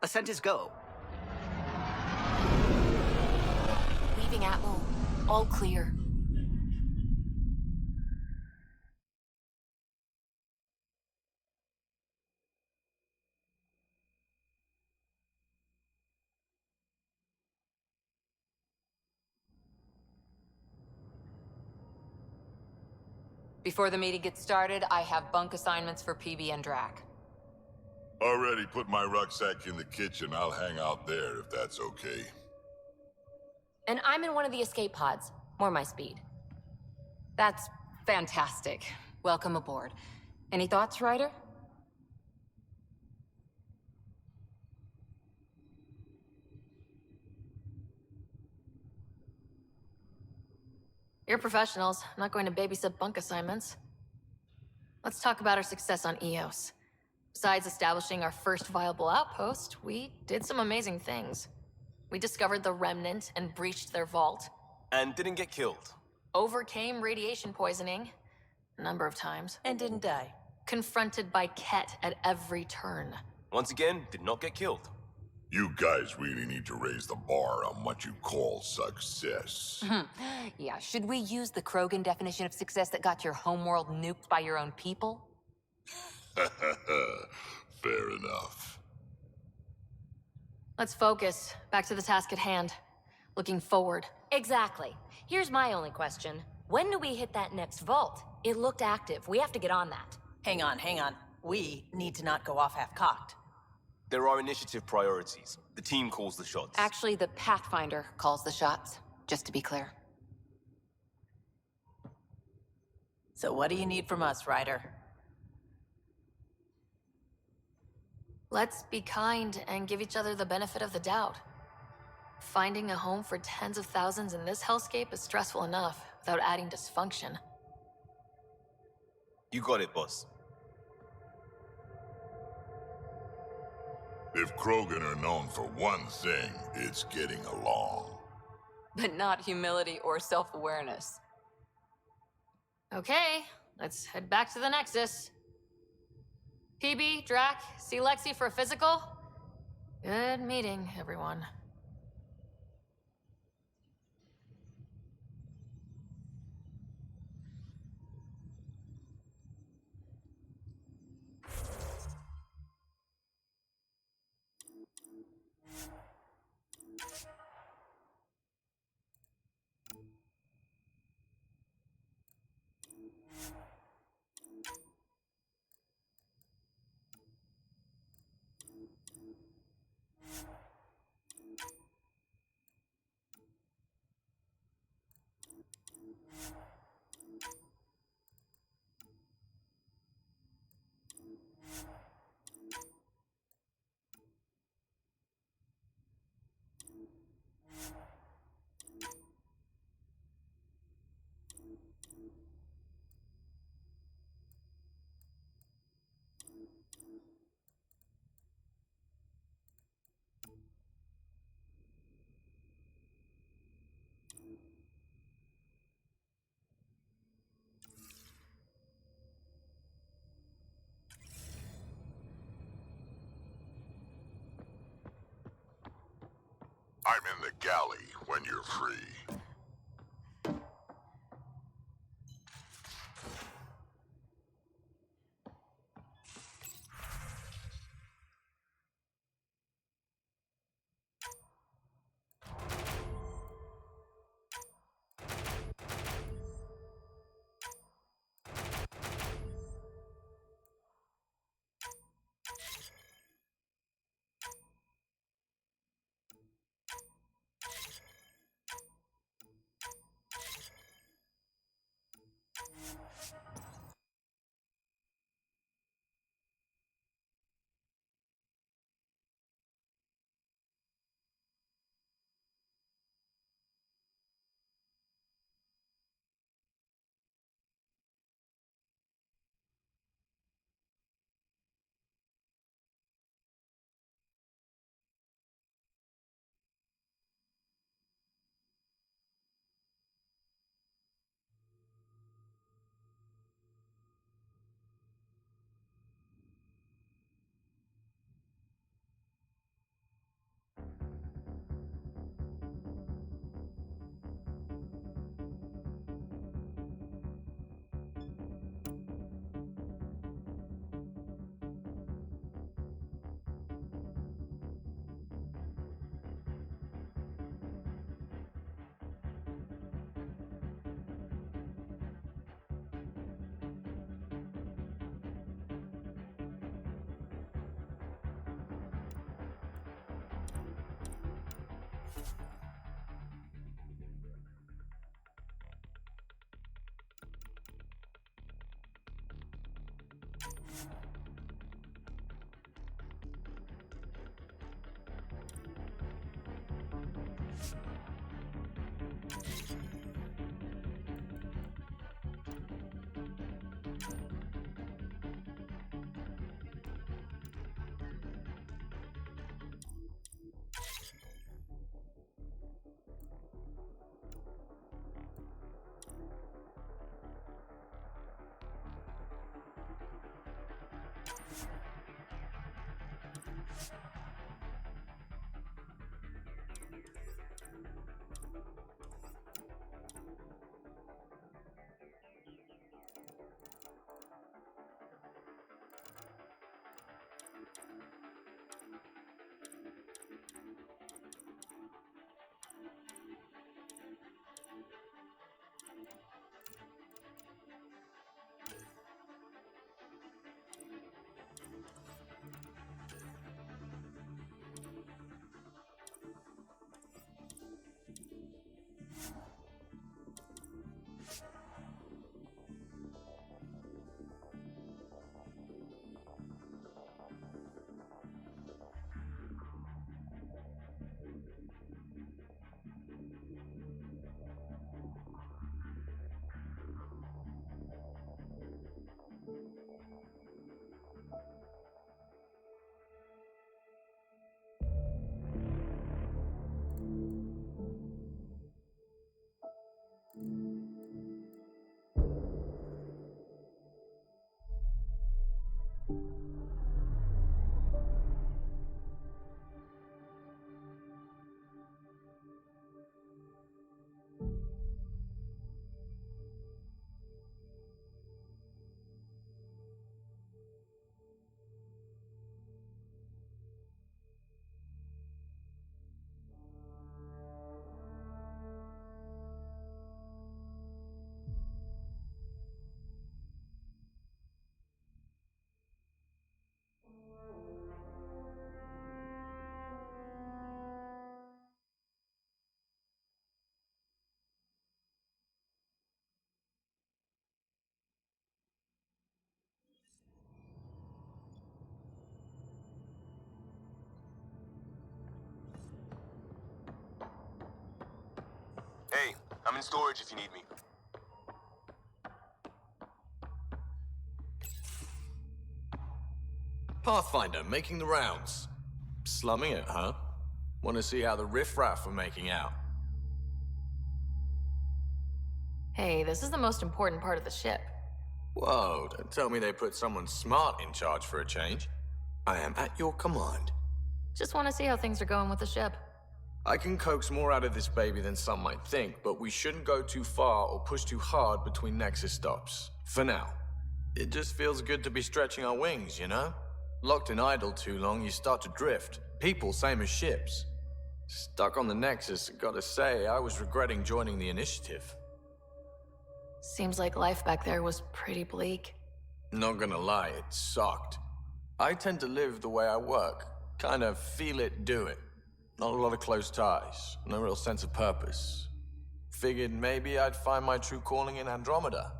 Ascent is go. Leaving Atmo. All clear. Before the meeting gets started, I have bunk assignments for PB and Drac. Already put my rucksack in the kitchen. I'll hang out there if that's okay. And I'm in one of the escape pods. More my speed. That's fantastic. Welcome aboard. Any thoughts, Ryder? You're professionals. I'm not going to babysit bunk assignments. Let's talk about our success on Eos. Besides establishing our first viable outpost, we did some amazing things. We discovered the Remnant and breached their vault. And didn't get killed. Overcame radiation poisoning a number of times. And didn't die. Confronted by Ket at every turn. Once again, did not get killed. You guys really need to raise the bar on what you call success. Yeah, should we use the Krogan definition of success that got your homeworld nuked by your own people? Fair enough. Let's focus. Back to the task at hand. Looking forward. Exactly. Here's my only question. When do we hit that next vault? It looked active. We have to get on that. Hang on. We need to not go off half-cocked. There are initiative priorities. The team calls the shots. Actually, the Pathfinder calls the shots, just to be clear. So what do you need from us, Ryder? Let's be kind and give each other the benefit of the doubt. Finding a home for tens of thousands in this hellscape is stressful enough without adding dysfunction. You got it, boss. If Krogan are known for one thing, it's getting along. But not humility or self-awareness. Okay, let's head back to the Nexus. PB, Drac, see Lexi for a physical? Good meeting, everyone. I'm in the galley when you're free. Hey, I'm in storage if you need me. Pathfinder, making the rounds. Slumming it, huh? Want to see how the riffraff are making out? Hey, this is the most important part of the ship. Whoa, don't tell me they put someone smart in charge for a change. I am at your command. Just want to see how things are going with the ship. I can coax more out of this baby than some might think, but we shouldn't go too far or push too hard between Nexus stops. For now. It just feels good to be stretching our wings, you know? Locked in idle too long, you start to drift. People, same as ships. Stuck on the Nexus, gotta say, I was regretting joining the Initiative. Seems like life back there was pretty bleak. Not gonna lie, it sucked. I tend to live the way I work. Kind of feel it, do it. Not a lot of close ties, no real sense of purpose. Figured maybe I'd find my true calling in Andromeda.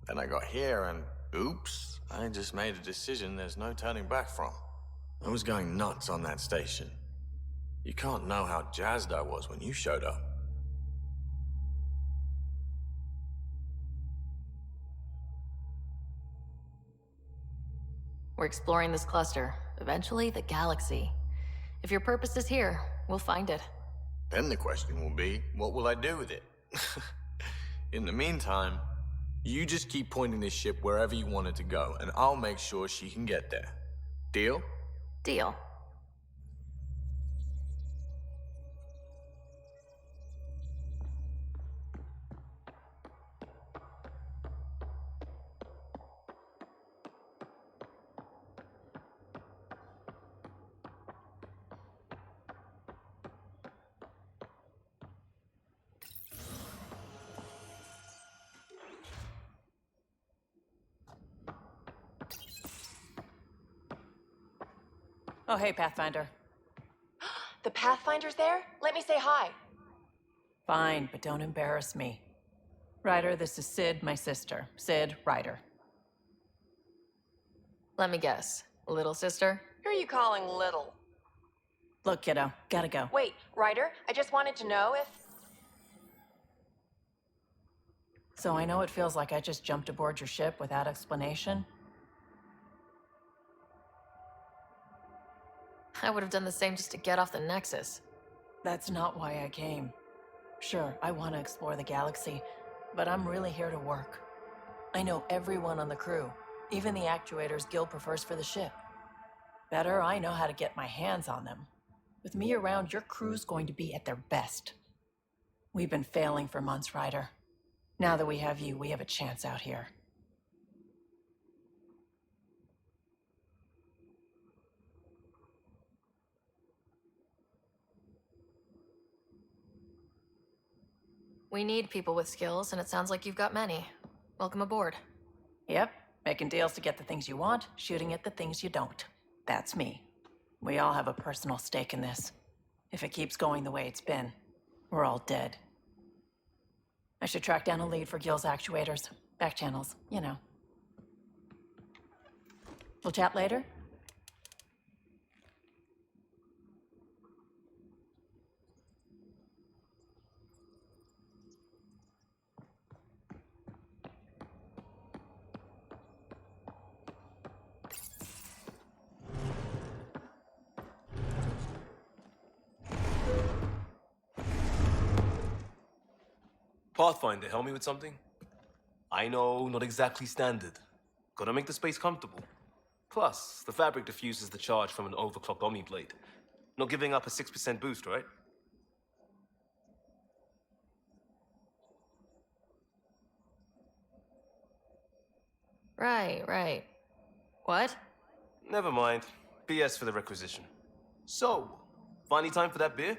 Then I got here and, oops, I just made a decision there's no turning back from. I was going nuts on that station. You can't know how jazzed I was when you showed up. We're exploring this cluster, eventually the galaxy. If your purpose is here, we'll find it. Then the question will be, what will I do with it? In the meantime, you just keep pointing this ship wherever you want it to go, and I'll make sure she can get there. Deal? Deal. Oh, hey, Pathfinder. The Pathfinder's there? Let me say hi. Fine, but don't embarrass me. Ryder, this is Sid, my sister. Sid, Ryder. Let me guess. Little sister? Who are you calling little? Look, kiddo, gotta go. Wait, Ryder, I just wanted to know if... So I know it feels like I just jumped aboard your ship without explanation. I would have done the same just to get off the Nexus. That's not why I came. Sure, I want to explore the galaxy, but I'm really here to work. I know everyone on the crew, even the actuators Gil prefers for the ship. Better, I know how to get my hands on them. With me around, your crew's going to be at their best. We've been failing for months, Ryder. Now that we have you, we have a chance out here. We need people with skills, and it sounds like you've got many. Welcome aboard. Yep, making deals to get the things you want, shooting at the things you don't. That's me. We all have a personal stake in this. If it keeps going the way it's been, we're all dead. I should track down a lead for Gil's actuators. Back channels, you know. We'll chat later? Pathfinder, help me with something? I know, not exactly standard. Gotta make the space comfortable. Plus, the fabric diffuses the charge from an overclocked Omni blade. Not giving up a 6% boost, right? Right. What? Never mind. BS for the requisition. So, finally time for that beer?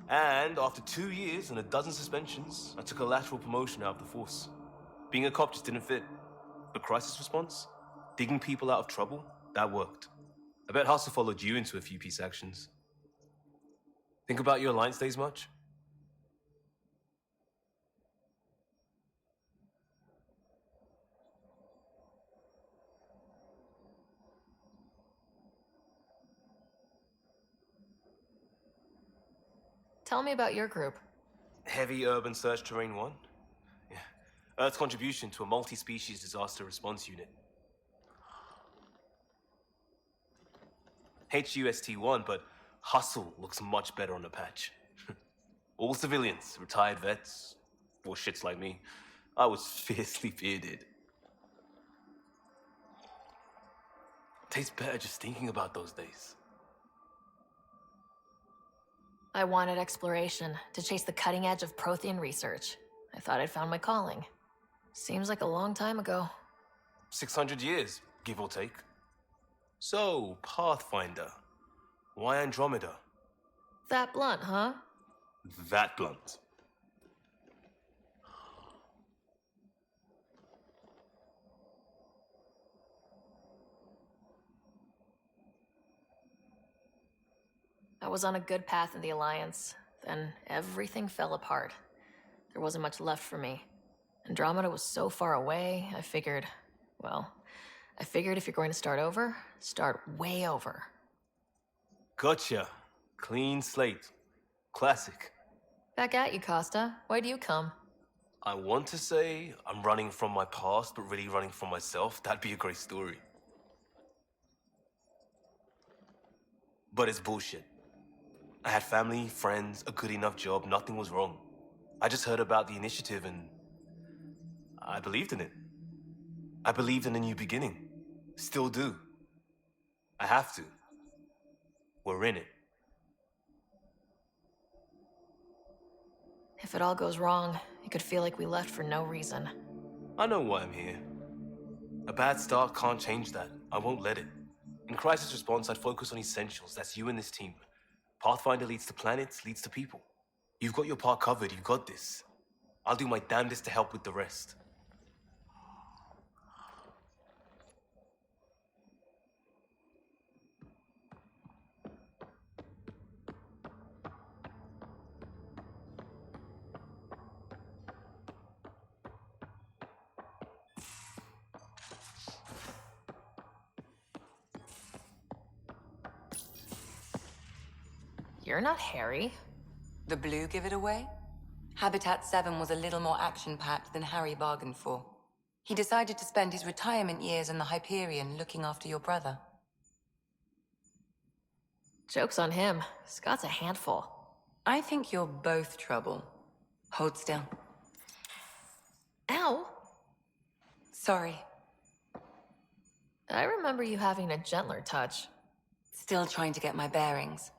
And after 2 years and a dozen suspensions, I took a lateral promotion out of the force. Being a cop just didn't fit. But crisis response? Digging people out of trouble? That worked. I bet Hustle followed you into a few peace actions. Think about your Alliance days much? Tell me about your group. Heavy urban search terrain 1? Yeah. Earth's contribution to a multi-species disaster response unit. HUST-1, but Hustle looks much better on the patch. All civilians, retired vets, or shits like me. I was fiercely bearded. Tastes better just thinking about those days. I wanted exploration, to chase the cutting edge of Prothean research. I thought I'd found my calling. Seems like a long time ago. 600 years, give or take. So, Pathfinder. Why Andromeda? That blunt, huh? That blunt. I was on a good path in the Alliance. Then everything fell apart. There wasn't much left for me. Andromeda was so far away, I figured if you're going to start over, start way over. Gotcha. Clean slate. Classic. Back at you, Costa. Why do you come? I want to say I'm running from my past, but really running from myself. That'd be a great story. But it's bullshit. I had family, friends, a good enough job, nothing was wrong. I just heard about the initiative and I believed in it. I believed in a new beginning. Still do. I have to. We're in it. If it all goes wrong, it could feel like we left for no reason. I know why I'm here. A bad start can't change that. I won't let it. In crisis response, I'd focus on essentials. That's you and this team. Pathfinder leads to planets, leads to people. You've got your part covered, you got this. I'll do my damnedest to help with the rest. You're not Harry. The blue give it away? Habitat 7 was a little more action-packed than Harry bargained for. He decided to spend his retirement years in the Hyperion looking after your brother. Joke's on him. Scott's a handful. I think you're both trouble. Hold still. Ow! Sorry. I remember you having a gentler touch. Still trying to get my bearings.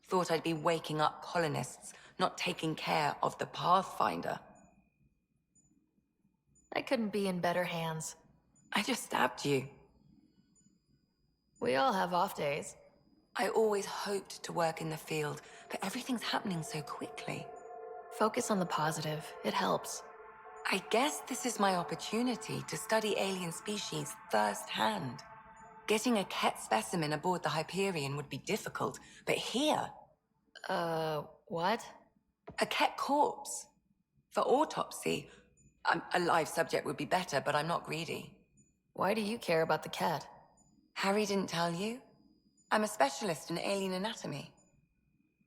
Thought I'd be waking up colonists, not taking care of the Pathfinder. I couldn't be in better hands. I just stabbed you. We all have off days. I always hoped to work in the field, but everything's happening so quickly. Focus on the positive. It helps. I guess this is my opportunity to study alien species firsthand. Getting a Ket specimen aboard the Hyperion would be difficult, but here... What? A Ket corpse. For autopsy, a live subject would be better, but I'm not greedy. Why do you care about the cat? Harry didn't tell you? I'm a specialist in alien anatomy.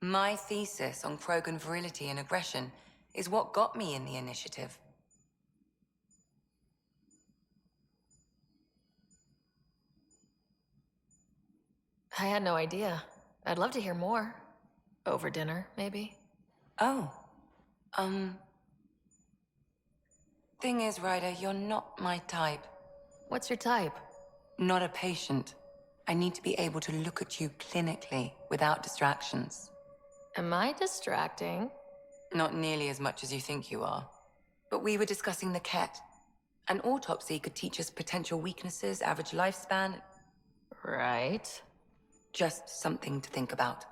My thesis on Krogan virility and aggression is what got me in the initiative. I had no idea. I'd love to hear more. Over dinner, maybe? Oh. Thing is, Ryder, you're not my type. What's your type? Not a patient. I need to be able to look at you clinically, without distractions. Am I distracting? Not nearly as much as you think you are. But we were discussing the Ket. An autopsy could teach us potential weaknesses, average lifespan. Right. Just something to think about.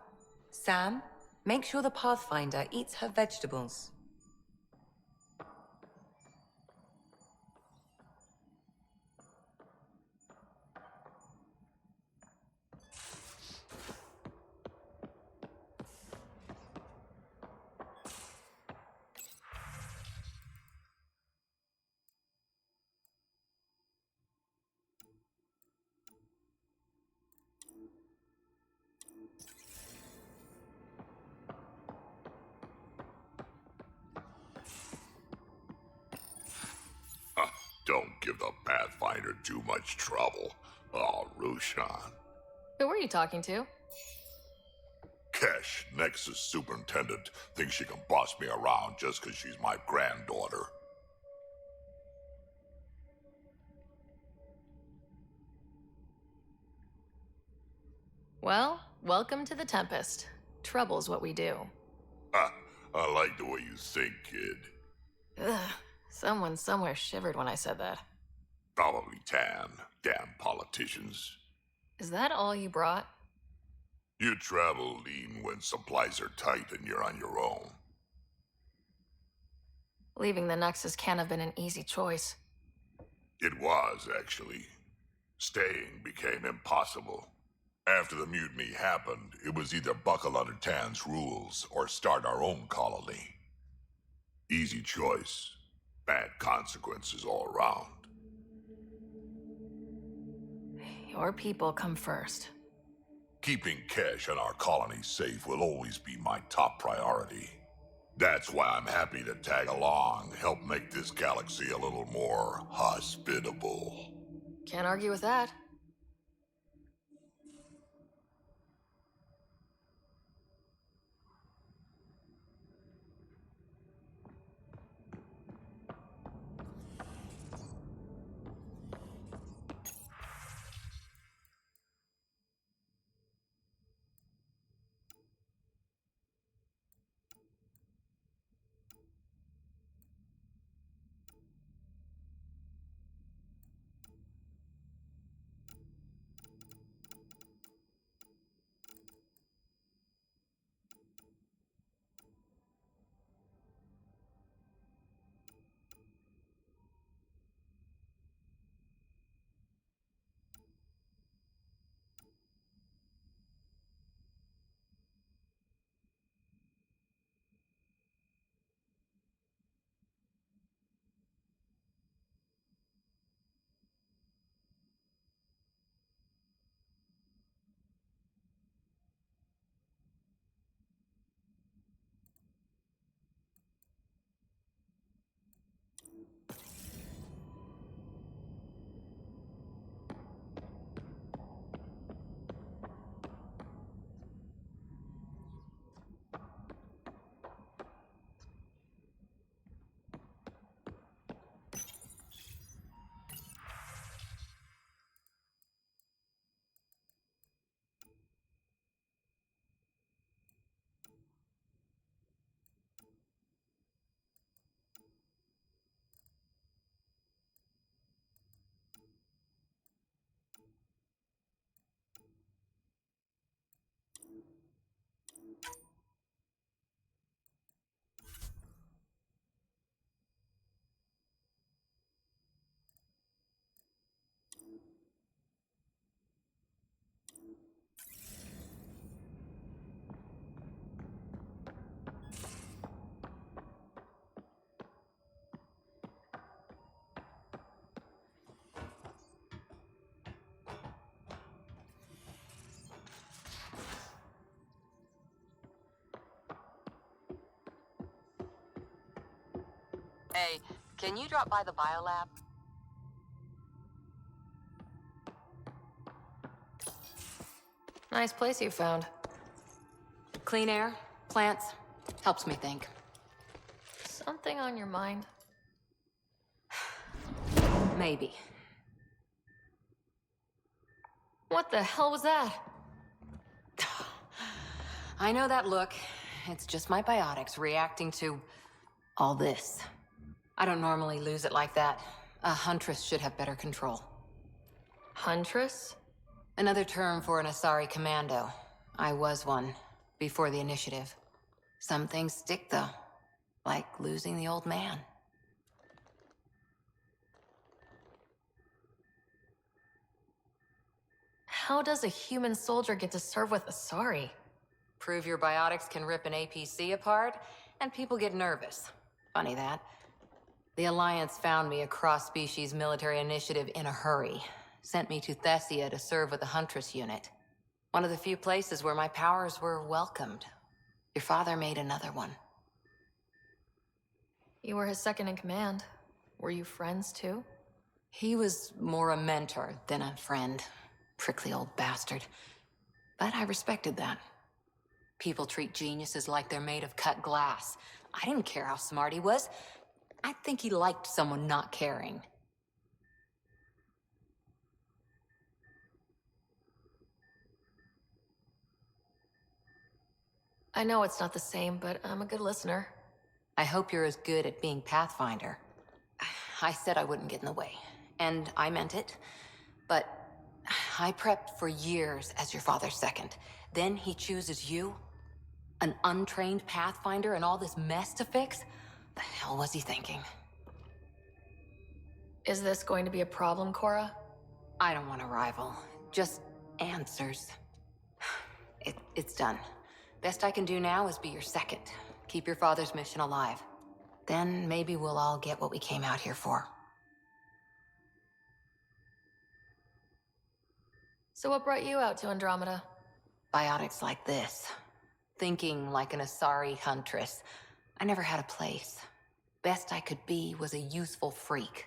Sam, make sure the Pathfinder eats her vegetables. Don't give the Pathfinder too much trouble. Oh, Rushan. Who were you talking to? Kesh, Nexus Superintendent, thinks she can boss me around just because she's my granddaughter. Well, welcome to the Tempest. Trouble's what we do. Ha, I like the way you think, kid. Ugh, someone somewhere shivered when I said that. Probably Tan. Damn politicians. Is that all you brought? You travel lean when supplies are tight and you're on your own. Leaving the Nexus can't have been an easy choice. It was, actually. Staying became impossible. After the mutiny happened, it was either buckle under Tan's rules or start our own colony. Easy choice. Bad consequences all around. Your people come first. Keeping Kesh and our colony safe will always be my top priority. That's why I'm happy to tag along, help make this galaxy a little more hospitable. Can't argue with that. Hey, can you drop by the biolab? Nice place you found. Clean air, plants, helps me think. Something on your mind? Maybe. What the hell was that? I know that look. It's just my biotics reacting to all this. I don't normally lose it like that. A huntress should have better control. Huntress? Another term for an Asari commando. I was one, before the initiative. Some things stick, though. Like losing the old man. How does a human soldier get to serve with Asari? Prove your biotics can rip an APC apart, and people get nervous. Funny that. The Alliance found me a cross-species military initiative in a hurry. Sent me to Thessia to serve with the Huntress unit. One of the few places where my powers were welcomed. Your father made another one. You were his second in command. Were you friends too? He was more a mentor than a friend. Prickly old bastard. But I respected that. People treat geniuses like they're made of cut glass. I didn't care how smart he was. I think he liked someone not caring. I know it's not the same, but I'm a good listener. I hope you're as good at being Pathfinder. I said I wouldn't get in the way, and I meant it. But I prepped for years as your father's second. Then he chooses you? An untrained Pathfinder and all this mess to fix? The hell was he thinking? Is this going to be a problem, Cora? I don't want a rival. Just answers. It's done. Best I can do now is be your second. Keep your father's mission alive. Then maybe we'll all get what we came out here for. So what brought you out to Andromeda? Biotics like this. Thinking like an Asari huntress. I never had a place. Best I could be was a useful freak.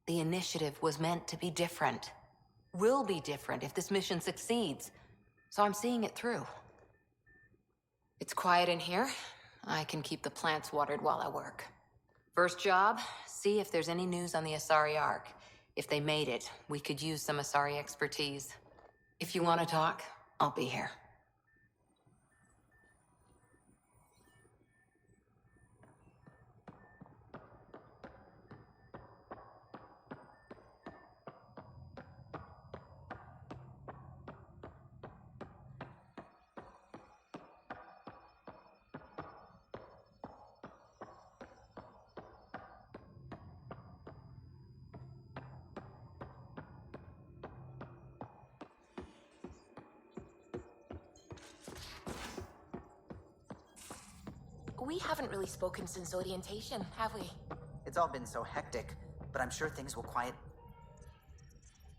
The initiative was meant to be different. Will be different if this mission succeeds. So I'm seeing it through. It's quiet in here. I can keep the plants watered while I work. First job, see if there's any news on the Asari Ark. If they made it, we could use some Asari expertise. If you want to talk, I'll be here. We haven't really spoken since orientation, have we? It's all been so hectic, but I'm sure things will quiet.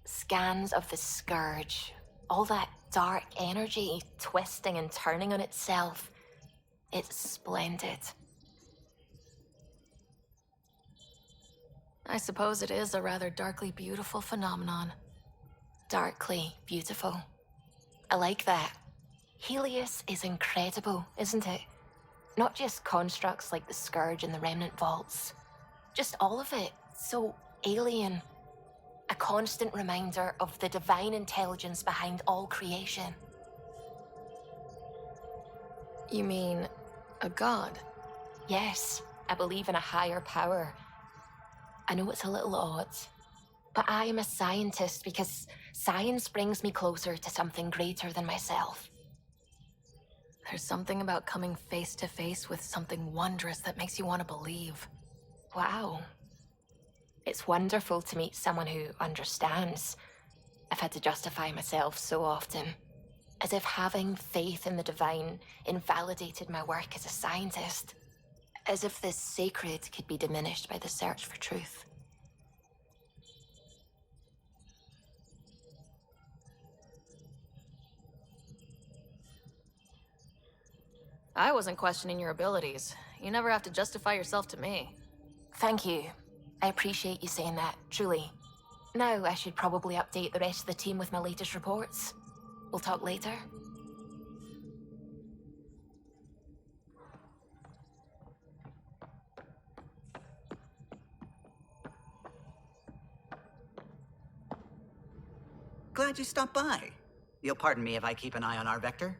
Scans of the Scourge. All that dark energy twisting and turning on itself. It's splendid. I suppose it is a rather darkly beautiful phenomenon. Darkly beautiful. I like that. Helios is incredible, isn't it? Not just constructs like the Scourge and the Remnant Vaults. Just all of it. So alien. A constant reminder of the divine intelligence behind all creation. You mean a god? Yes, I believe in a higher power. I know it's a little odd, but I am a scientist because science brings me closer to something greater than myself. There's something about coming face to face with something wondrous that makes you want to believe. Wow. It's wonderful to meet someone who understands. I've had to justify myself so often, as if having faith in the divine invalidated my work as a scientist. As if the sacred could be diminished by the search for truth. I wasn't questioning your abilities. You never have to justify yourself to me. Thank you. I appreciate you saying that, truly. Now I should probably update the rest of the team with my latest reports. We'll talk later. Glad you stopped by. You'll pardon me if I keep an eye on our vector?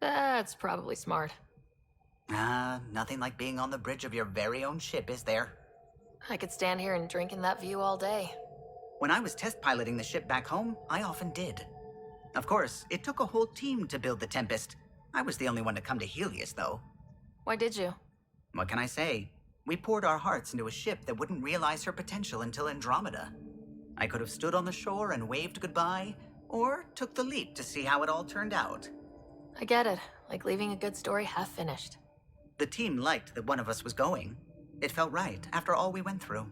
That's probably smart. Nothing like being on the bridge of your very own ship, is there? I could stand here and drink in that view all day. When I was test piloting the ship back home, I often did. Of course, it took a whole team to build the Tempest. I was the only one to come to Helios, though. Why did you? What can I say? We poured our hearts into a ship that wouldn't realize her potential until Andromeda. I could have stood on the shore and waved goodbye, or took the leap to see how it all turned out. I get it. Like leaving a good story half finished. The team liked that one of us was going. It felt right after all we went through.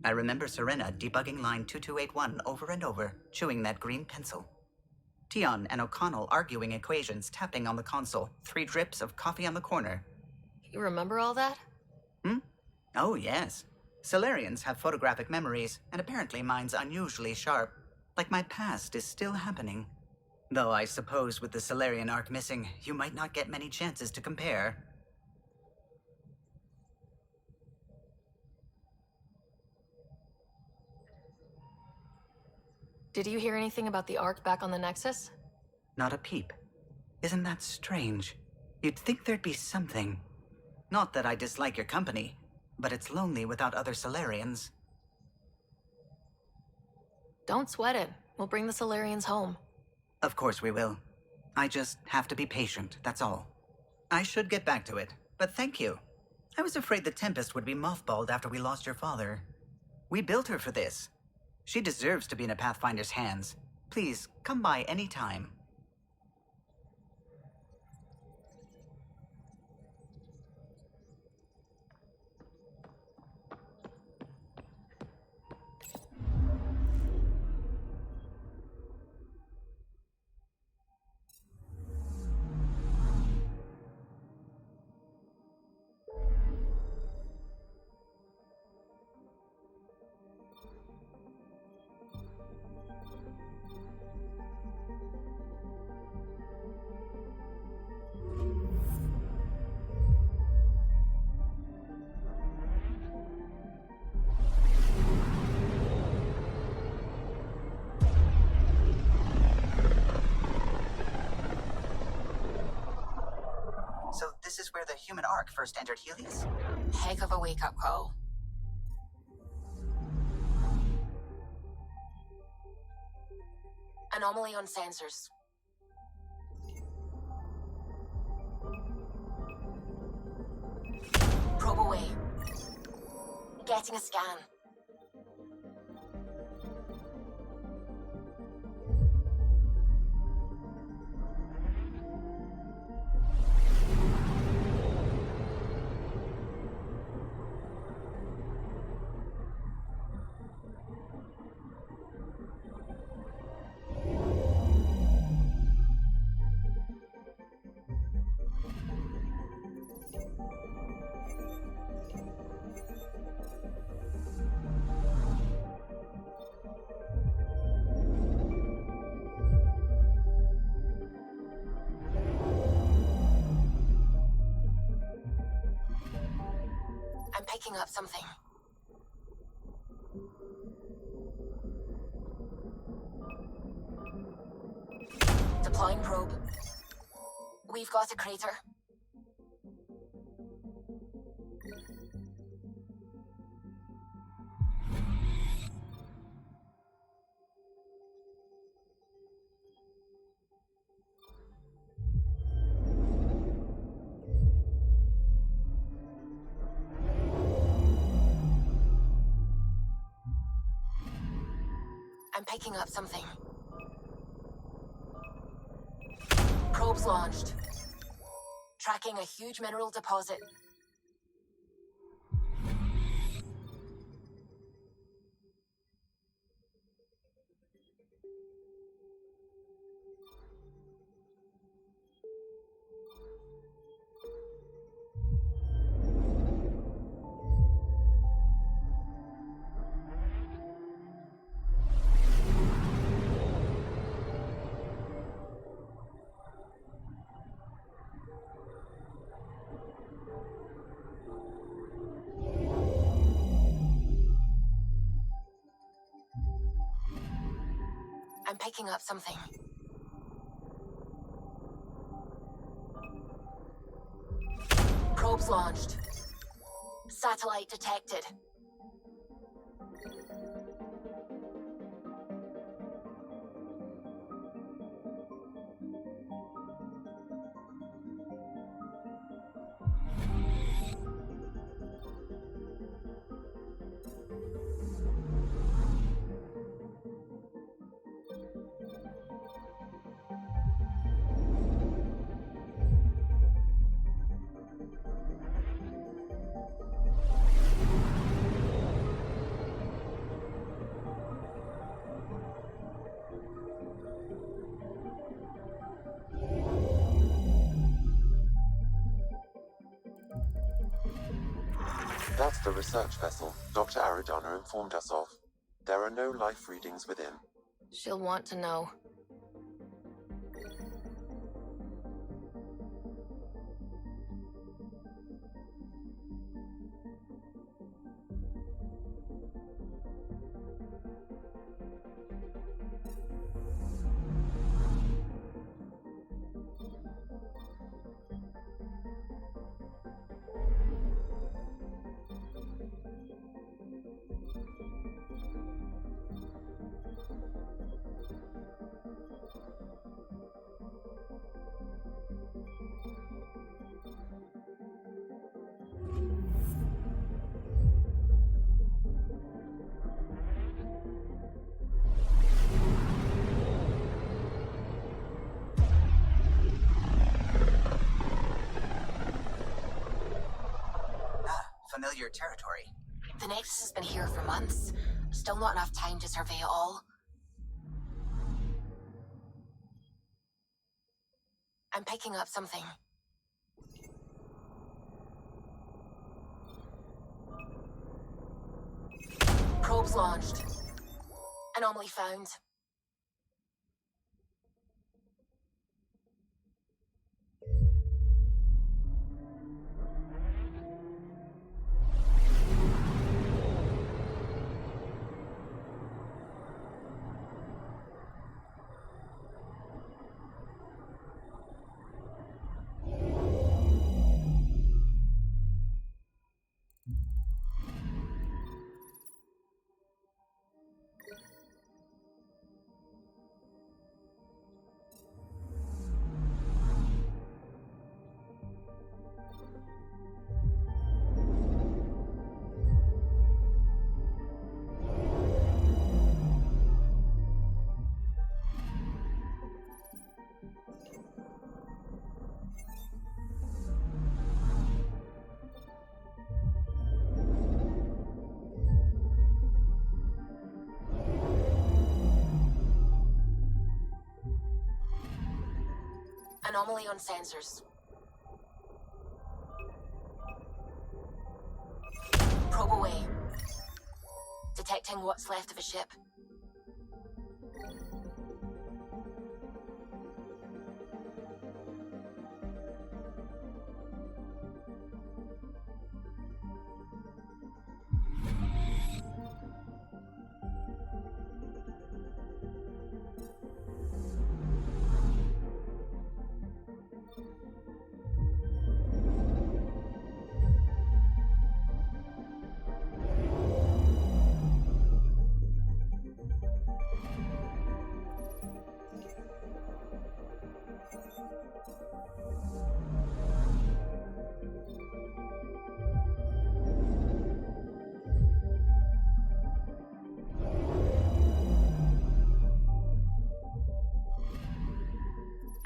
I remember Serena debugging line 2281 over and over, chewing that green pencil. Tion and O'Connell arguing equations, tapping on the console, 3 drips of coffee on the corner. You remember all that? Oh, yes. Solarians have photographic memories, and apparently mine's unusually sharp. Like my past is still happening. Though I suppose with the Solarian arc missing, you might not get many chances to compare. Did you hear anything about the Ark back on the Nexus? Not a peep. Isn't that strange? You'd think there'd be something. Not that I dislike your company, but it's lonely without other Solarians. Don't sweat it. We'll bring the Solarians home. Of course we will. I just have to be patient, that's all. I should get back to it, but thank you. I was afraid the Tempest would be mothballed after we lost your father. We built her for this. She deserves to be in a Pathfinder's hands. Please, come by any time. So this is where the human Ark first entered Helios? Heck of a wake-up call. Anomaly on sensors. Probe away. Getting a scan. I'm picking up something. Deploying probe. We've got a crater. I'm picking up something. Probes launched. Tracking a huge mineral deposit. I'm picking up something. Probes launched. Satellite detected. That's the research vessel Dr. Aridana informed us of. There are no life readings within. She'll want to know. Familiar territory. The Nexus has been here for months. Still not enough time to survey it all. I'm picking up something. Probes launched. Anomaly found. Anomaly on sensors. Probe away. Detecting what's left of a ship.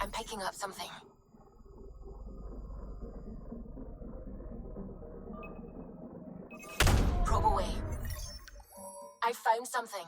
I'm picking up something. Probe away. I found something.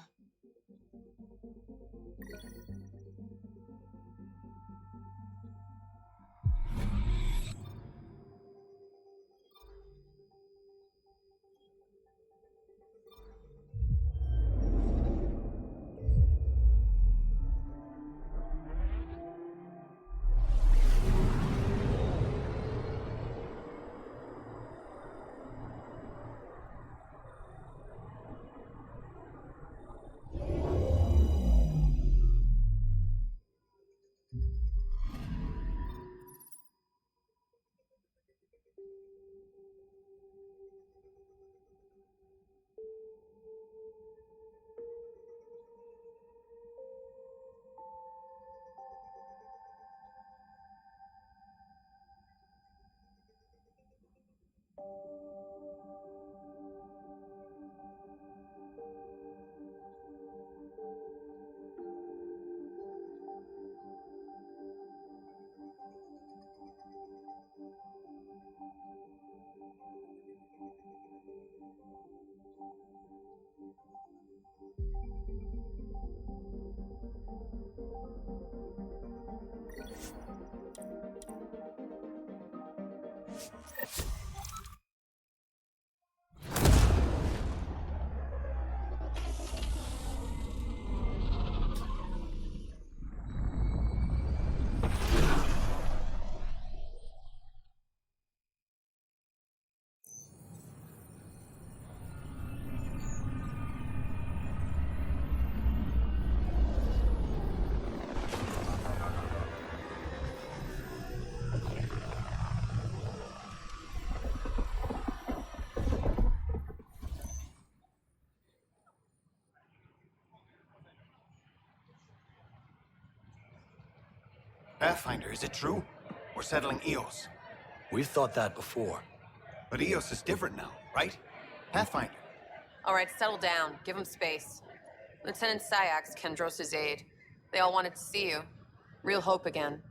Pathfinder, is it true? We're settling Eos. We've thought that before. But Eos is different now, right? Pathfinder. All right, settle down. Give him space. Lieutenant Sayak's Kendros' aide. They all wanted to see you. Real hope again.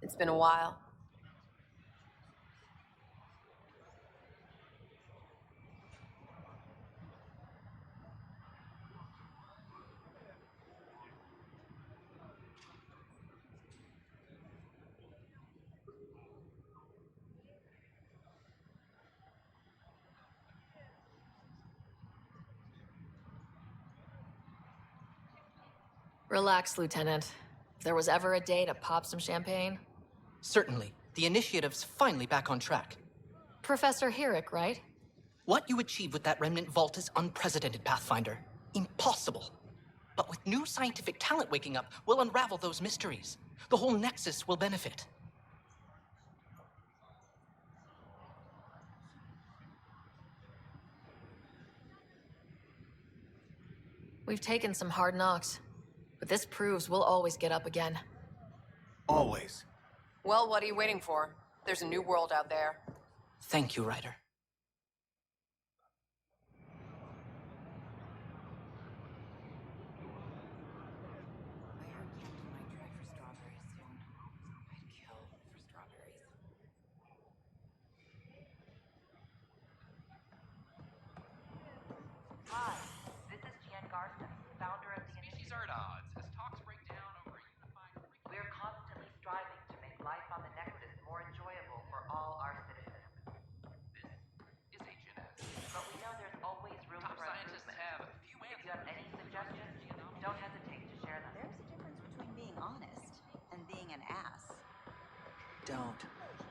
It's been a while. Relax, Lieutenant. If there was ever a day to pop some champagne. Certainly. The initiative's finally back on track. Professor Herrick, right? What you achieved with that remnant vault is unprecedented, Pathfinder. Impossible. But with new scientific talent waking up, we'll unravel those mysteries. The whole Nexus will benefit. We've taken some hard knocks, but this proves we'll always get up again. Always. Well, what are you waiting for? There's a new world out there. Thank you, Ryder.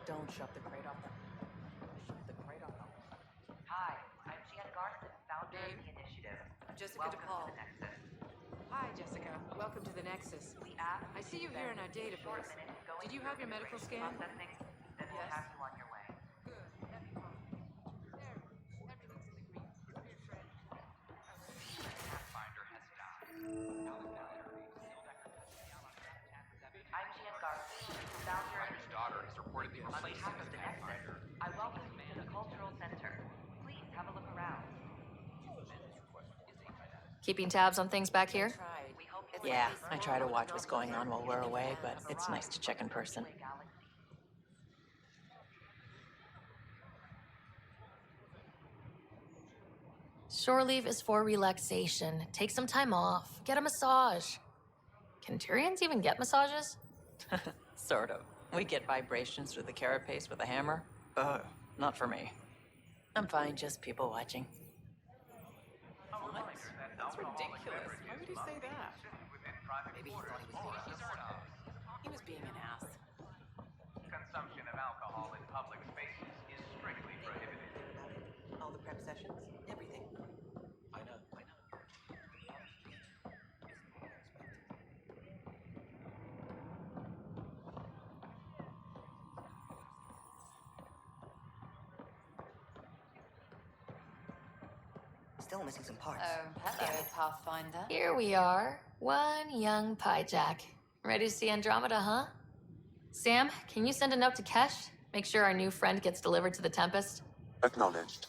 Don't shove the crate off them. Shove the crate off them. Hi, I'm Gian Garson, founder of the initiative. Jessica DePaul. Hi, Jessica. Welcome to the Nexus. I see you here in our database. Did you have your medical scan? Then we'll have you on your way. Good. That'd be fine. There. Everything's in the green. Weird friend. Pathfinder has died. I'm Gian Garson, founder of the Daughter is reportedly On behalf of the Nexus, I welcome you to the Cultural Center. Please have a look around. Keeping tabs on things back here? Yeah, I try to watch what's going on while we're away, but it's nice to check in person. Shore leave is for relaxation. Take some time off. Get a massage. Can Tyrians even get massages? Sort of. We get vibrations through the carapace with a hammer. Not for me. I'm fine, just people watching. What? That's ridiculous. Why would he say that? Maybe he thought he was being an ass. Consumption of alcohol in public spaces is strictly prohibited. All the prep sessions, everything. I know. Still missing some parts. Oh, hello, Pathfinder. Here we are. One young piejack. Ready to see Andromeda, huh? Sam, can you send a note to Kesh? Make sure our new friend gets delivered to the Tempest? Acknowledged.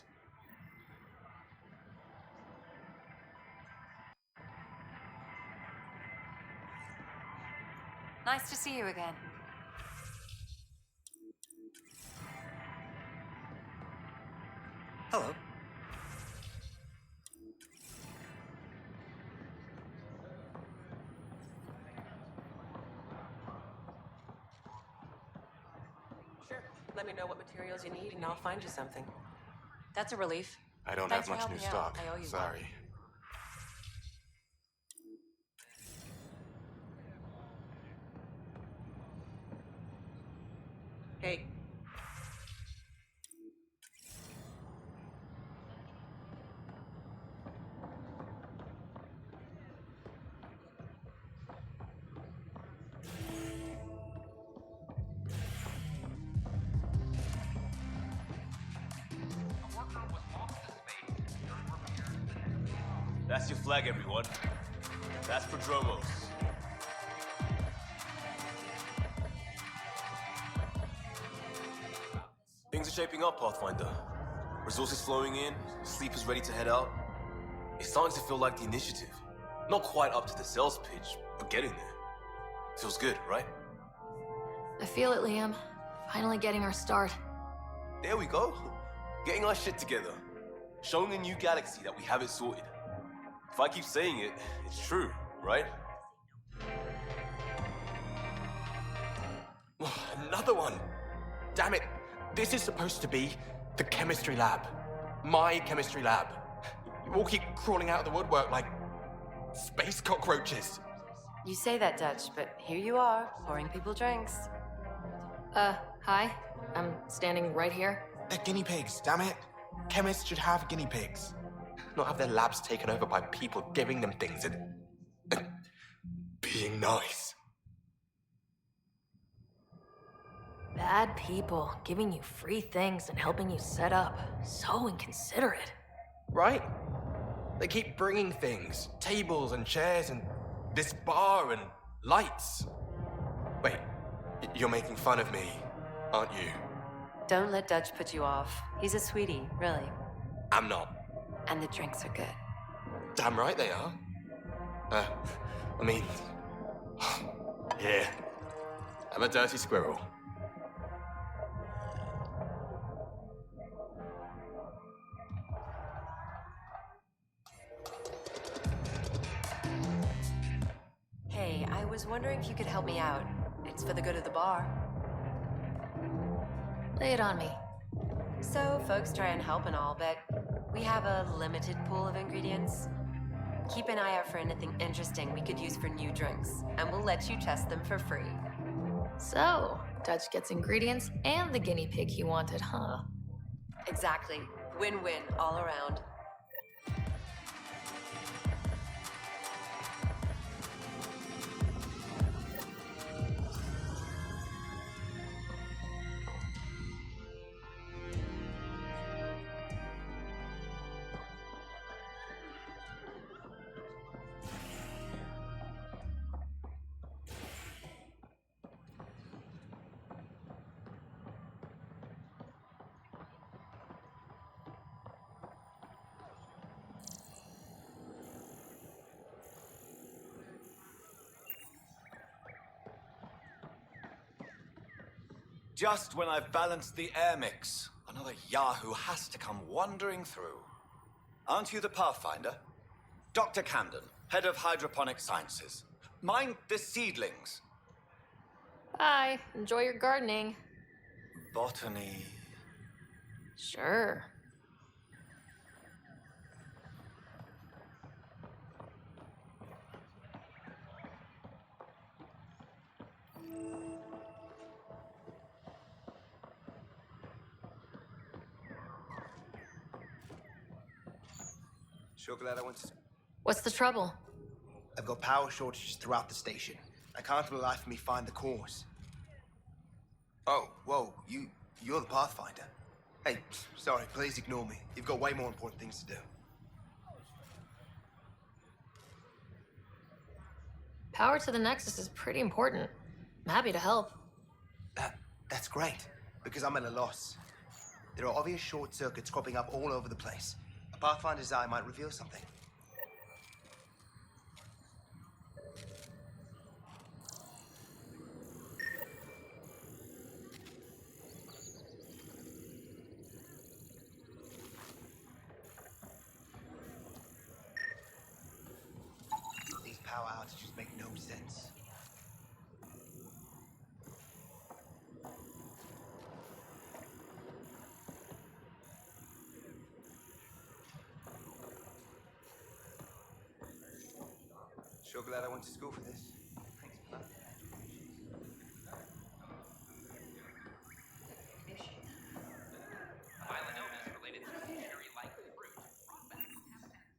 Nice to see you again. Hello. Let me know what materials you need, and I'll find you something. That's a relief. I don't Thanks have for much new helping out. stock. I owe you one. Sorry. Hey. That's your flag, everyone. That's Prodromos. Things are shaping up, Pathfinder. Resources flowing in, sleepers ready to head out. It's starting to feel like the initiative. Not quite up to the sales pitch, but getting there. Feels good, right? I feel it, Liam. Finally getting our start. There we go. Getting our shit together. Showing a new galaxy that we have it sorted. If I keep saying it, it's true, right? Another one! Damn it! This is supposed to be the chemistry lab. My chemistry lab. You all keep crawling out of the woodwork like space cockroaches. You say that, Dutch, but here you are, pouring people drinks. Hi. I'm standing right here. They're guinea pigs, damn it. Chemists should have guinea pigs. Not have their labs taken over by people giving them things and being nice. Bad people giving you free things and helping you set up. So inconsiderate. Right? They keep bringing things. Tables and chairs and this bar and lights. Wait, you're making fun of me, aren't you? Don't let Dutch put you off. He's a sweetie, really. I'm not. And the drinks are good. Damn right they are. I mean... yeah. I'm a dirty squirrel. Hey, I was wondering if you could help me out. It's for the good of the bar. Lay it on me. So, folks try and help and all, but we have a limited pool of ingredients. Keep an eye out for anything interesting we could use for new drinks, and we'll let you test them for free. So, Dutch gets ingredients and the guinea pig he wanted, huh? Exactly. Win-win all around. Just when I've balanced the air mix, another Yahoo has to come wandering through. Aren't you the Pathfinder? Dr. Camden, head of hydroponic sciences. Mind the seedlings. Bye. Enjoy your gardening. Botany. Sure. Sure glad I went to... What's the trouble? I've got power shortages throughout the station. I can't for the life of me find the cause. Oh, whoa, you're the Pathfinder. Hey, sorry, please ignore me. You've got way more important things to do. Power to the Nexus is pretty important. I'm happy to help. That's great, because I'm at a loss. There are obvious short circuits cropping up all over the place. A Pathfinder's eye might reveal something. These power outages make no sense. Sure glad I went to school for this. A violent illness related to cherry-like fruit brought back F-10-7 as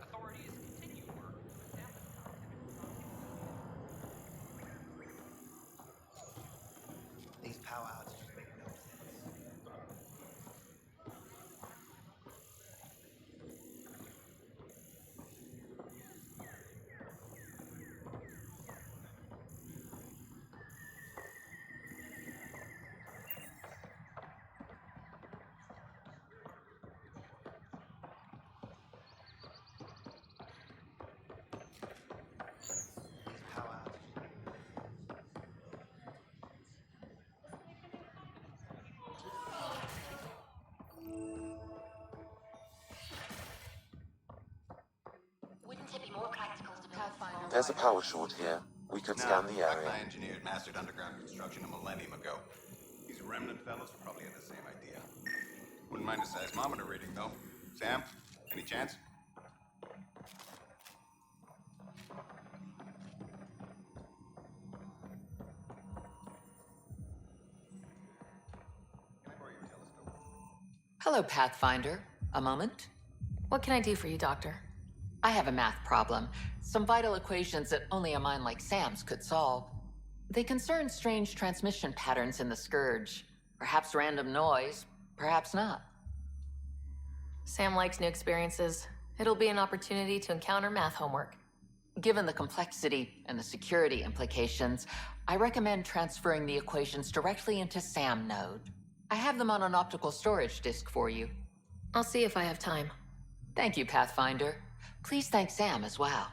authorities authorities continue work to establish These power outages make no sense. These power outages. Wouldn't it be more practical to Pathfinder? There's a power short here. We could scan the area. My engineered mastered underground construction a millennium ago. These remnant fellows probably had the same idea. Wouldn't mind a seismometer reading, though. Sam, any chance? Can I borrow your telescope? Hello, Pathfinder. A moment? What can I do for you, Doctor? I have a math problem. Some vital equations that only a mind like Sam's could solve. They concern strange transmission patterns in the Scourge. Perhaps random noise, perhaps not. Sam likes new experiences. It'll be an opportunity to encounter math homework. Given the complexity and the security implications, I recommend transferring the equations directly into SAM node. I have them on an optical storage disk for you. I'll see if I have time. Thank you, Pathfinder. Please thank Sam as well.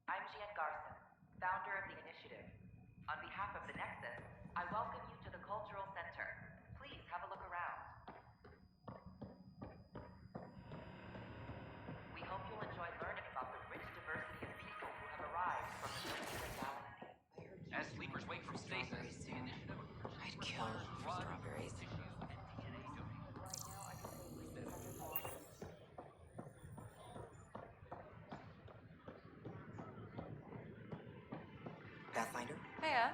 I'm Jean Garson, founder of the initiative. On behalf of the Nexus, I welcome you to the Cultural Center. Please have a look around. We hope you'll enjoy learning about the rich diversity of people who have arrived from the Milky Galaxy. As sleepers wake from stasis, the initiative... I'd kill for strawberries. Pathfinder? Hiya.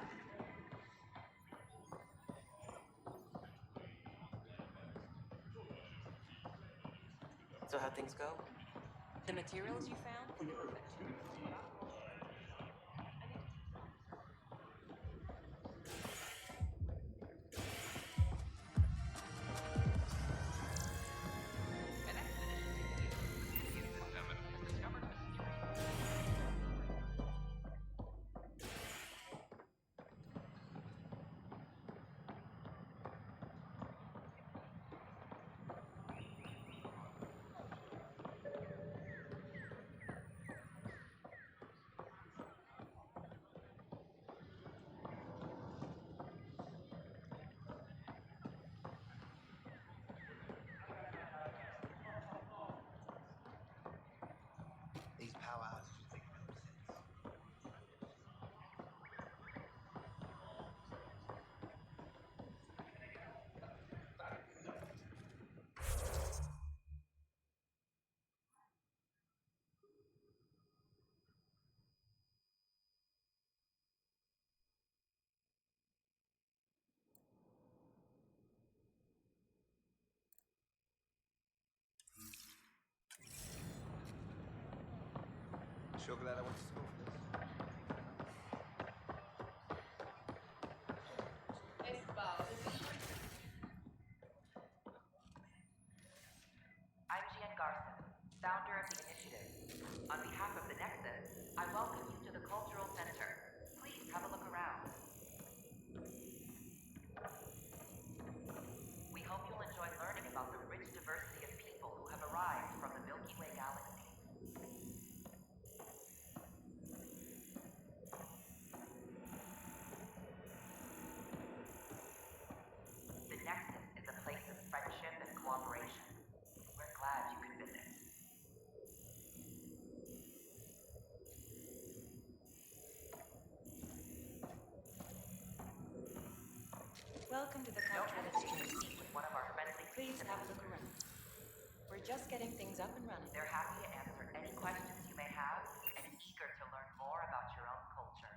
So how'd things go? The materials you found? An expedition to Eos, the system, has discovered a mysterious... Sure glad I went to school for this. I'm Gian Garson, founder of the initiative. On behalf of the Nexus, I welcome you to the Cultural Center. Please have a look around. We hope you'll enjoy learning about the rich diversity of people who have arrived from the Milky Way galaxy. The Nexus is a place of friendship and cooperation. We're glad you could visit. Welcome to the No Cultural hesitation to Center. speak with one of our friendly Please team have a members. look around. We're just getting things up and running. They're happy to answer any questions you may have and eager to learn more about your own culture.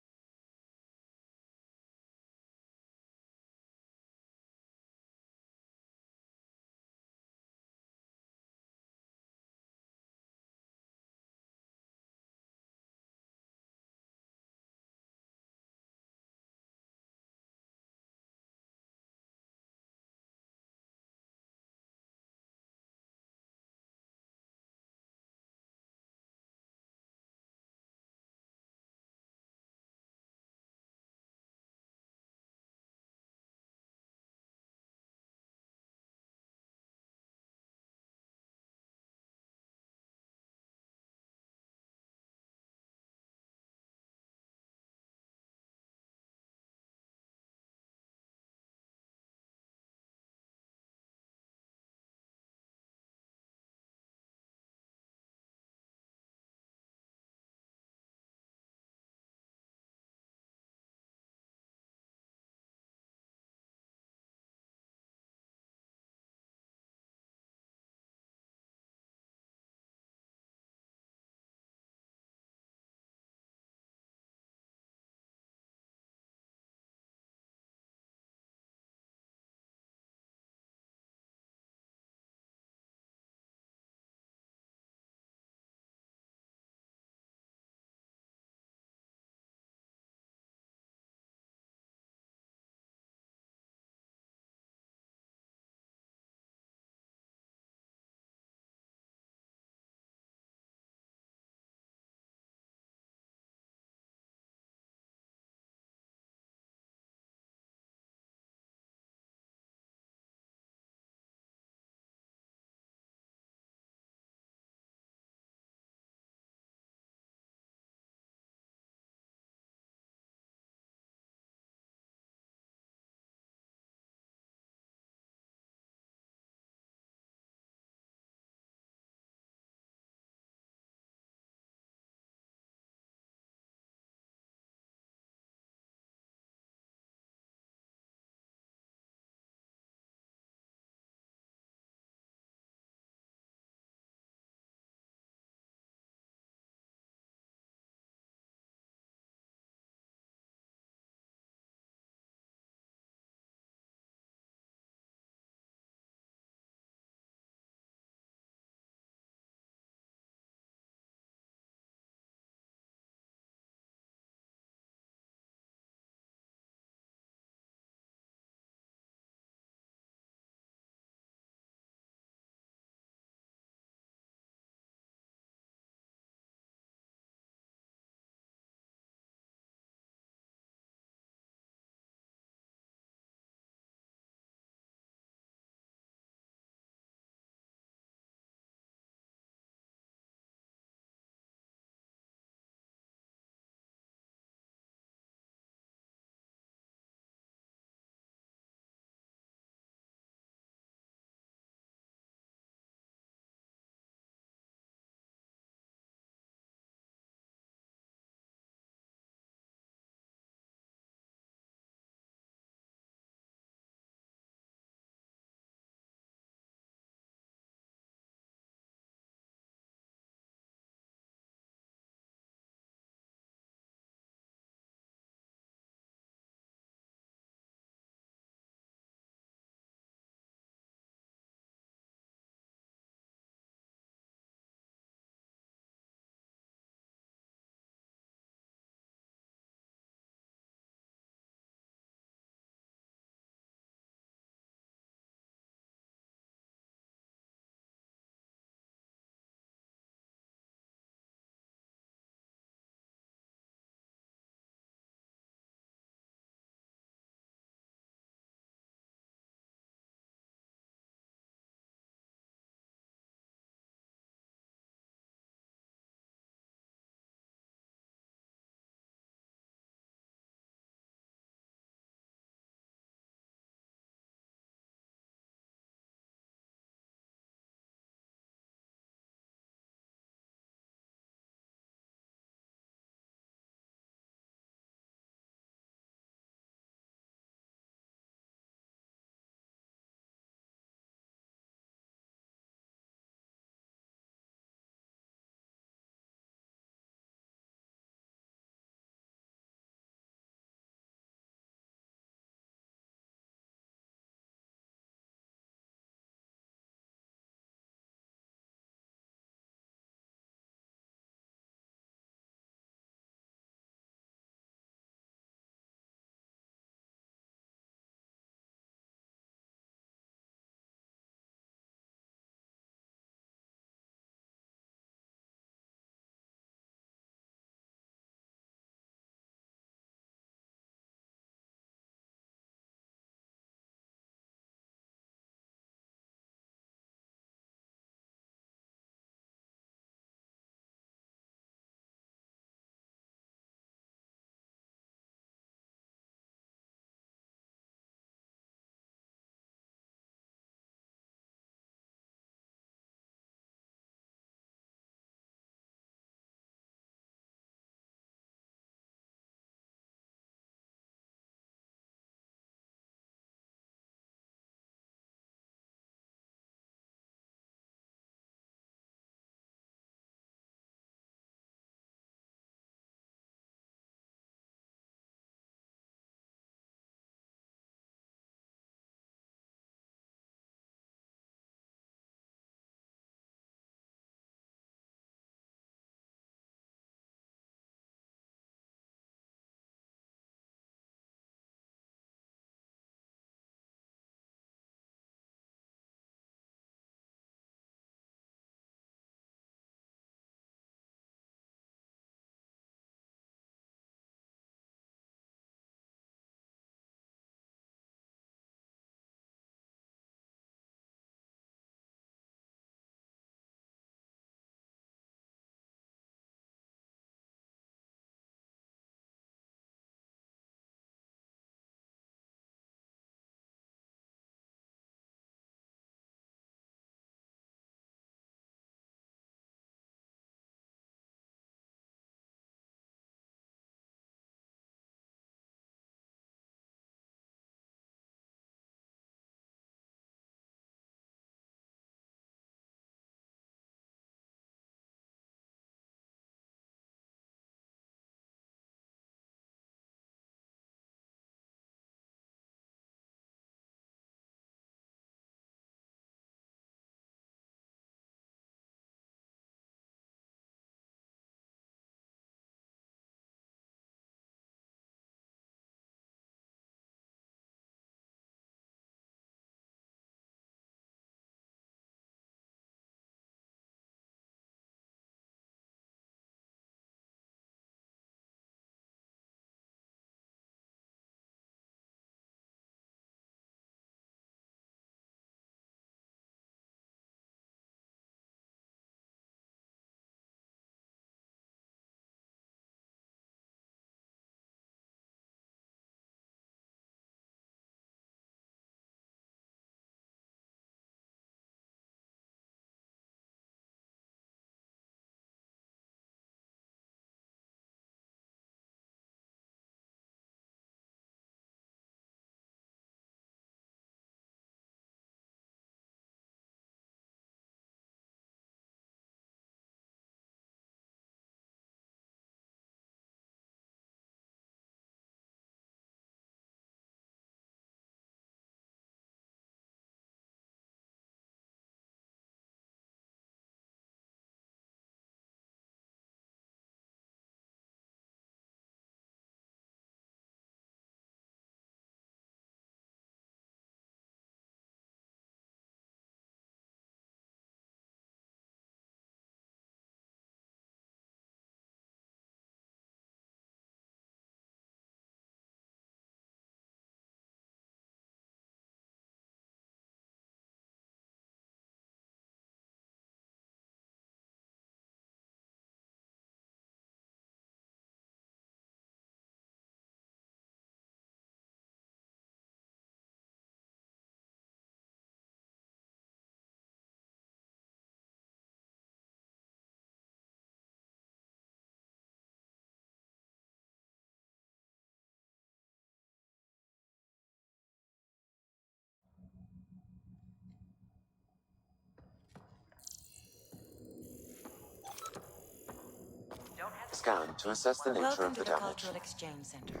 scan to assess the nature Welcome of to the the damage. Cultural Exchange Center.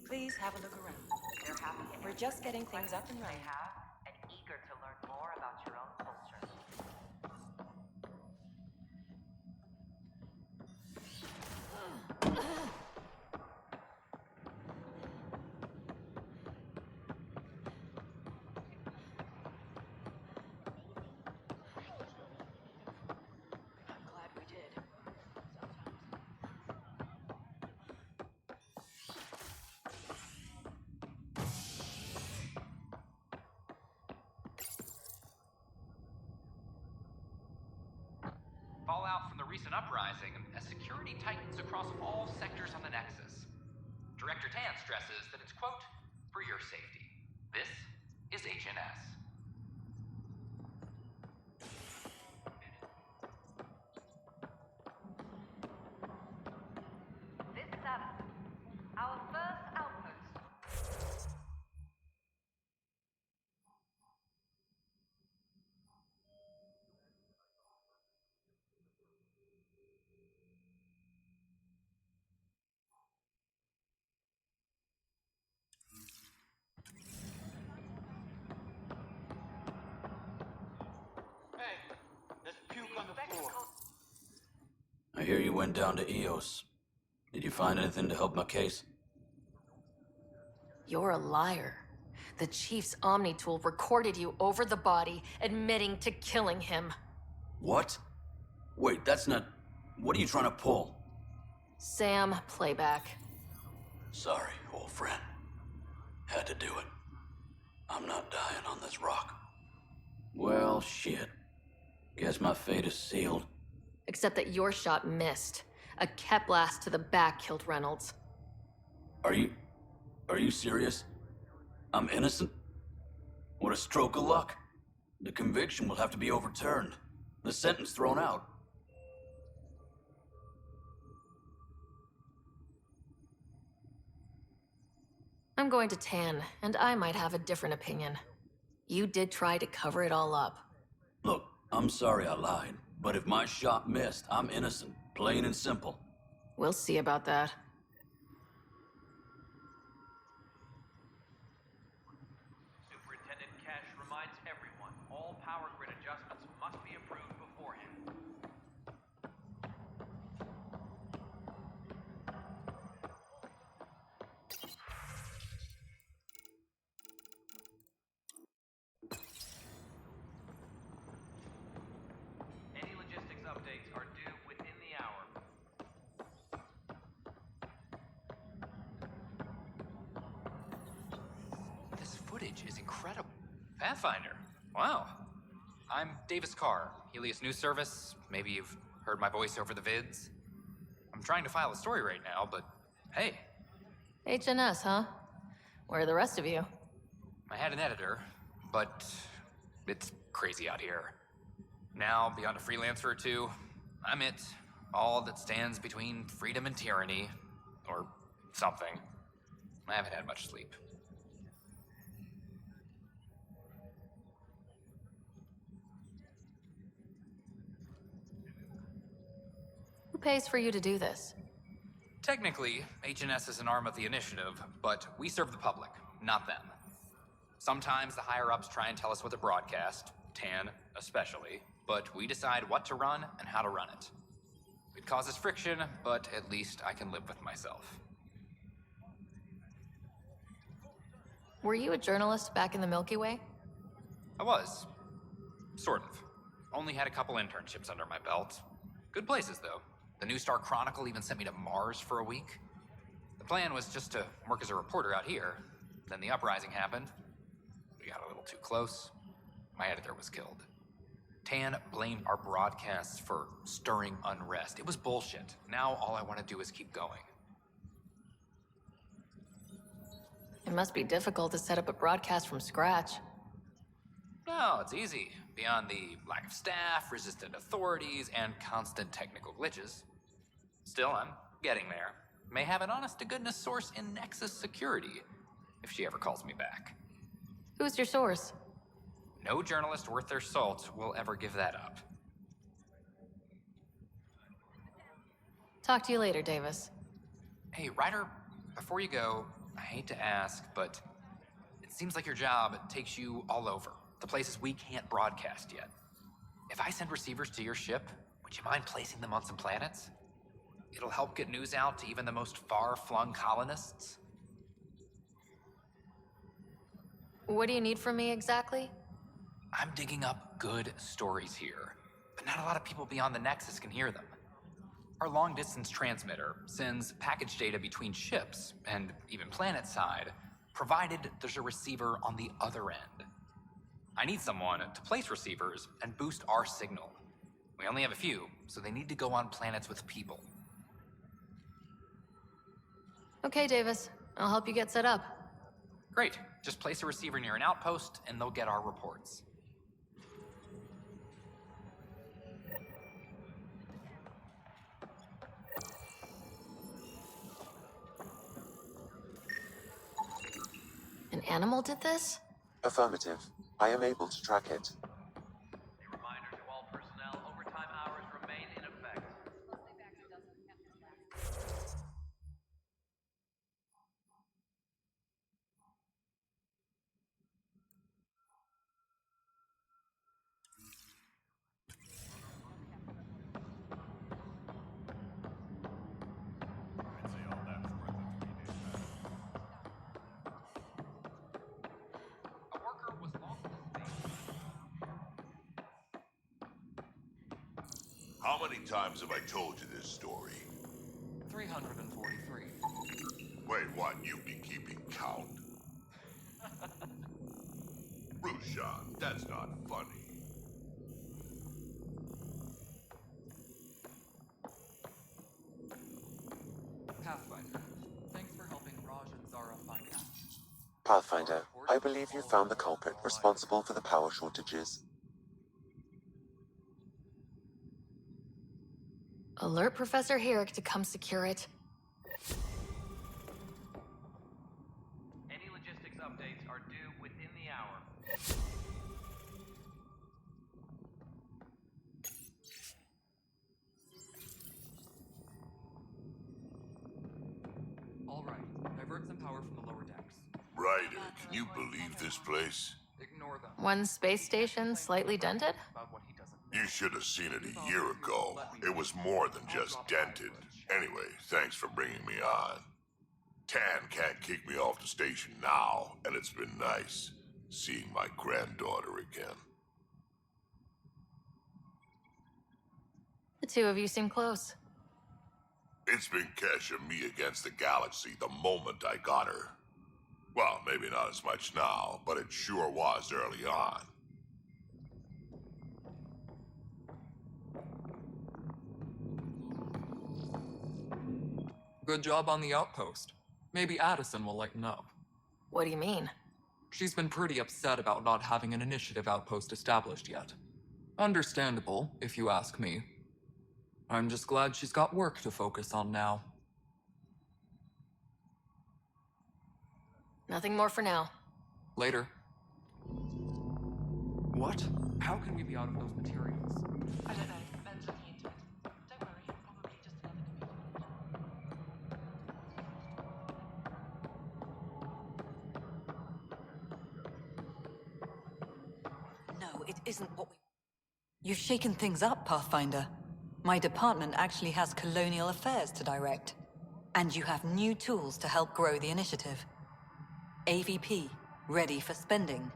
Please have a look around. We're just getting things up and running. And eager to learn more about your own culture. I'm glad we did. Fallout from the recent uprising as security tightens across all sectors on the Nexus. Director Tan stresses that it's, quote, for your safety. This is HNS. This is Addison, our first outpost. Hey, there's puke on the floor. I hear you went down to EOS. Did you find anything to help my case? You're a liar. The Chief's Omni tool recorded you over the body, admitting to killing him. What? Wait, that's not... What are you trying to pull? Sam, playback. Sorry, old friend. Had to do it. I'm not dying on this rock. Well, shit. Guess my fate is sealed. Except that your shot missed. A cat blast to the back killed Reynolds. Are you serious? I'm innocent? What a stroke of luck. The conviction will have to be overturned. The sentence thrown out. I'm going to Tan, and I might have a different opinion. You did try to cover it all up. Look, I'm sorry I lied, but if my shot missed, I'm innocent. Plain and simple. We'll see about that. Superintendent Cash reminds everyone all power grid adjustments must be approved beforehand. Any logistics updates are due within the hour. This footage is incredible. Pathfinder. Wow. I'm Davis Carr, Helios News Service. Maybe you've heard my voice over the vids. I'm trying to file a story right now, but hey, HNS, huh? Where are the rest of you? I had an editor, but it's crazy out here. Now, beyond a freelancer or two, I'm it. All that stands between freedom and tyranny, or something. I haven't had much sleep. Who pays for you to do this? Technically, HNS is an arm of the initiative, but we serve the public, not them. Sometimes the higher-ups try and tell us what to broadcast, Tan especially, but we decide what to run and how to run it. It causes friction, but at least I can live with myself. Were you a journalist back in the Milky Way? I was. Sort of. Only had a couple internships under my belt. Good places, though. The New Star Chronicle even sent me to Mars for a week. The plan was just to work as a reporter out here. Then the uprising happened. We got a little too close. My editor was killed. Tan blamed our broadcasts for stirring unrest. It was bullshit. Now all I want to do is keep going. It must be difficult to set up a broadcast from scratch. No, it's easy. Beyond the lack of staff, resistant authorities, and constant technical glitches. Still, I'm getting there. May have an honest-to-goodness source in Nexus Security, if she ever calls me back. Who's your source? No journalist worth their salt will ever give that up. Talk to you later, Davis. Hey, Ryder, before you go, I hate to ask, but it seems like your job takes you all over, the places we can't broadcast yet. If I send receivers to your ship, would you mind placing them on some planets? It'll help get news out to even the most far-flung colonists. What do you need from me exactly? I'm digging up good stories here, but not a lot of people beyond the Nexus can hear them. Our long-distance transmitter sends package data between ships, and even planet-side, provided there's a receiver on the other end. I need someone to place receivers and boost our signal. We only have a few, so they need to go on planets with people. Okay, Davis. I'll help you get set up. Great. Just place a receiver near an outpost, and they'll get our reports. An animal did this? Affirmative. I am able to track it. A reminder to all personnel, overtime hours remain in effect. How many times have I told you this story? 343. Wait, what? You've been keeping count? Rushan, that's not funny. Pathfinder, thanks for helping Raj and Zara find out. Pathfinder, I believe you found the culprit responsible for the power shortages. Alert Professor Herrick to come secure it. Any logistics updates are due within the hour. All right, divert some power from the lower decks. Ryder, can you believe this place? Ignore them. One space station slightly dented? You should have seen it a year ago. It was more than just dented. Anyway, thanks for bringing me on. Tan can't kick me off the station now, and it's been nice seeing my granddaughter again. The two of you seem close. It's been Kesha me against the galaxy the moment I got her. Well, maybe not as much now, but it sure was early on. Good job on the outpost. Maybe Addison will lighten up. What do you mean? She's been pretty upset about not having an initiative outpost established yet. Understandable, if you ask me. I'm just glad she's got work to focus on now. Nothing more for now. Later. What? How can we be out of those materials? I don't know. Ben's looking into it. Don't worry, probably just another computer. No, it isn't what we... You've shaken things up, Pathfinder. My department actually has colonial affairs to direct. And you have new tools to help grow the initiative. AVP, ready for spending.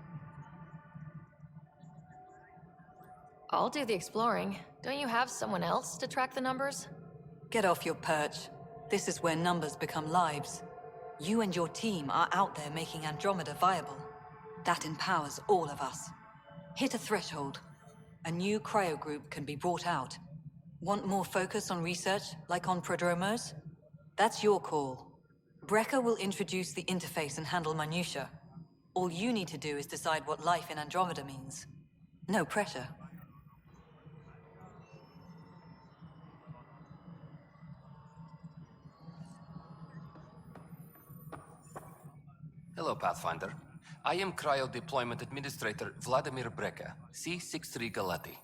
I'll do the exploring. Don't you have someone else to track the numbers? Get off your perch. This is where numbers become lives. You and your team are out there making Andromeda viable. That empowers all of us. Hit a threshold. A new cryo group can be brought out. Want more focus on research, like on Prodromos? That's your call. Brecker will introduce the interface and handle minutiae. All you need to do is decide what life in Andromeda means. No pressure. Hello, Pathfinder. I am Cryo Deployment Administrator Vladimir Breca, C-63 Galati.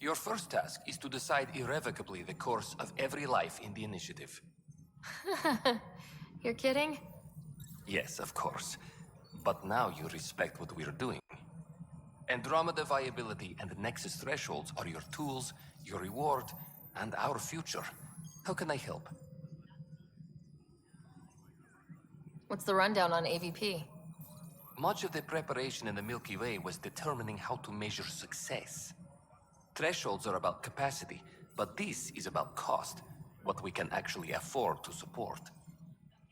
Your first task is to decide irrevocably the course of every life in the initiative. You're kidding? Yes, of course. But now you respect what we're doing. Andromeda viability and the Nexus thresholds are your tools, your reward, and our future. How can I help? What's the rundown on AVP? Much of the preparation in the Milky Way was determining how to measure success. Thresholds are about capacity, but this is about cost, what we can actually afford to support.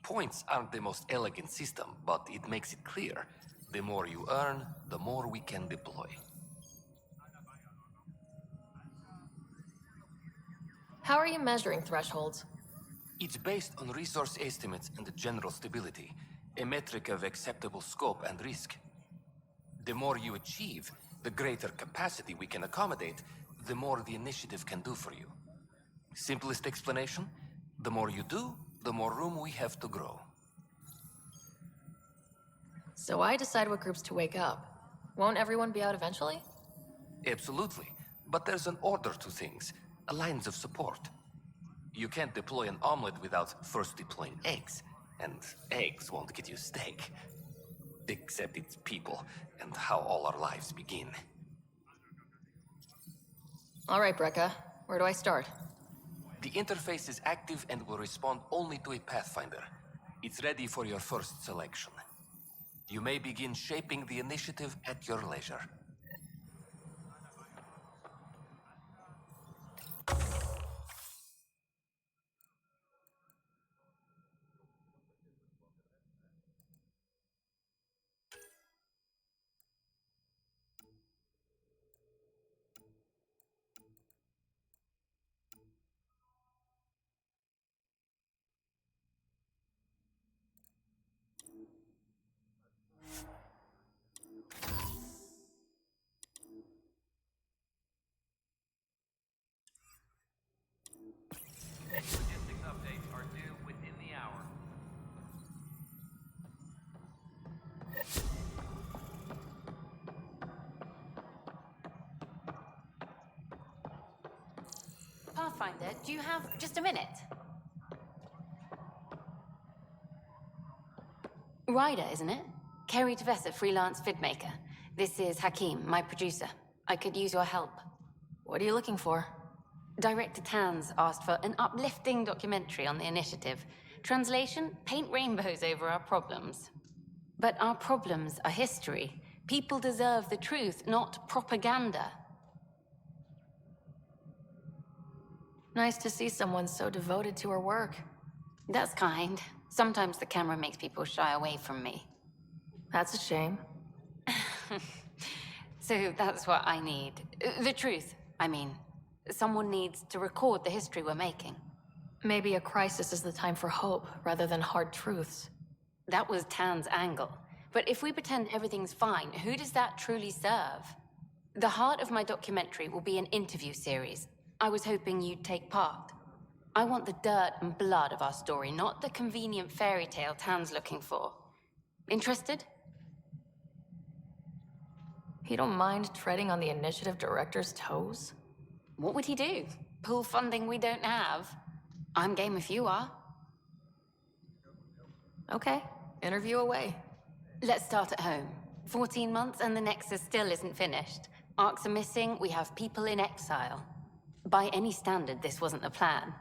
Points aren't the most elegant system, but it makes it clear. The more you earn, the more we can deploy. How are you measuring thresholds? It's based on resource estimates and general stability, a metric of acceptable scope and risk. The more you achieve, the greater capacity we can accommodate, the more the initiative can do for you. Simplest explanation, the more you do, the more room we have to grow. So I decide what groups to wake up. Won't everyone be out eventually? Absolutely, but there's an order to things, a lines of support. You can't deploy an omelet without first deploying eggs, and eggs won't get you steak. Except it's people, and how all our lives begin. All right, Brekka. Where do I start? The interface is active and will respond only to a Pathfinder. It's ready for your first selection. You may begin shaping the initiative at your leisure. Logistics updates are due within the hour. Pathfinder, do you have just a minute? Ryder, isn't it? Kerry Tavessa, freelance vidmaker. This is Hakeem, my producer. I could use your help. What are you looking for? Director Tanz asked for an uplifting documentary on the initiative. Translation, paint rainbows over our problems. But our problems are history. People deserve the truth, not propaganda. Nice to see someone so devoted to her work. That's kind. Sometimes the camera makes people shy away from me. That's a shame. So that's what I need. The truth, I mean. Someone needs to record the history we're making. Maybe a crisis is the time for hope, rather than hard truths. That was Tan's angle. But if we pretend everything's fine, who does that truly serve? The heart of my documentary will be an interview series. I was hoping you'd take part. I want the dirt and blood of our story, not the convenient fairy tale Tan's looking for. Interested? You don't mind treading on the initiative director's toes? What would he do? Pull funding we don't have? I'm game if you are. Okay, interview away. Let's start at home. 14 months and the Nexus still isn't finished. Arcs are missing, we have people in exile. By any standard, this wasn't the plan.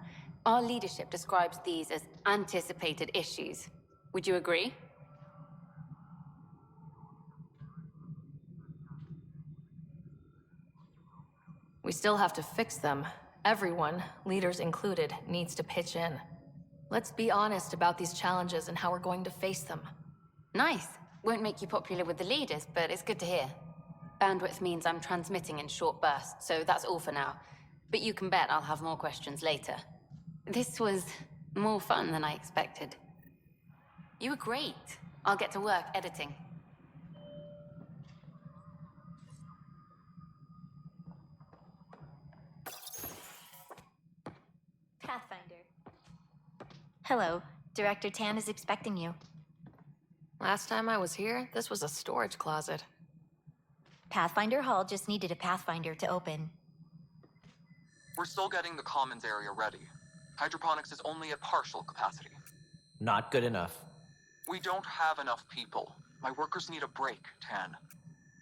Our leadership describes these as anticipated issues. Would you agree? We still have to fix them. Everyone, leaders included, needs to pitch in. Let's be honest about these challenges and how we're going to face them. Nice. Won't make you popular with the leaders, but it's good to hear. Bandwidth means I'm transmitting in short bursts, so that's all for now. But you can bet I'll have more questions later. This was more fun than I expected. You were great. I'll get to work editing. Pathfinder. Hello. Director Tan is expecting you. Last time I was here, this was a storage closet. Pathfinder Hall just needed a Pathfinder to open. We're still getting the commons area ready. Hydroponics is only at partial capacity. Not good enough. We don't have enough people. My workers need a break, Tan.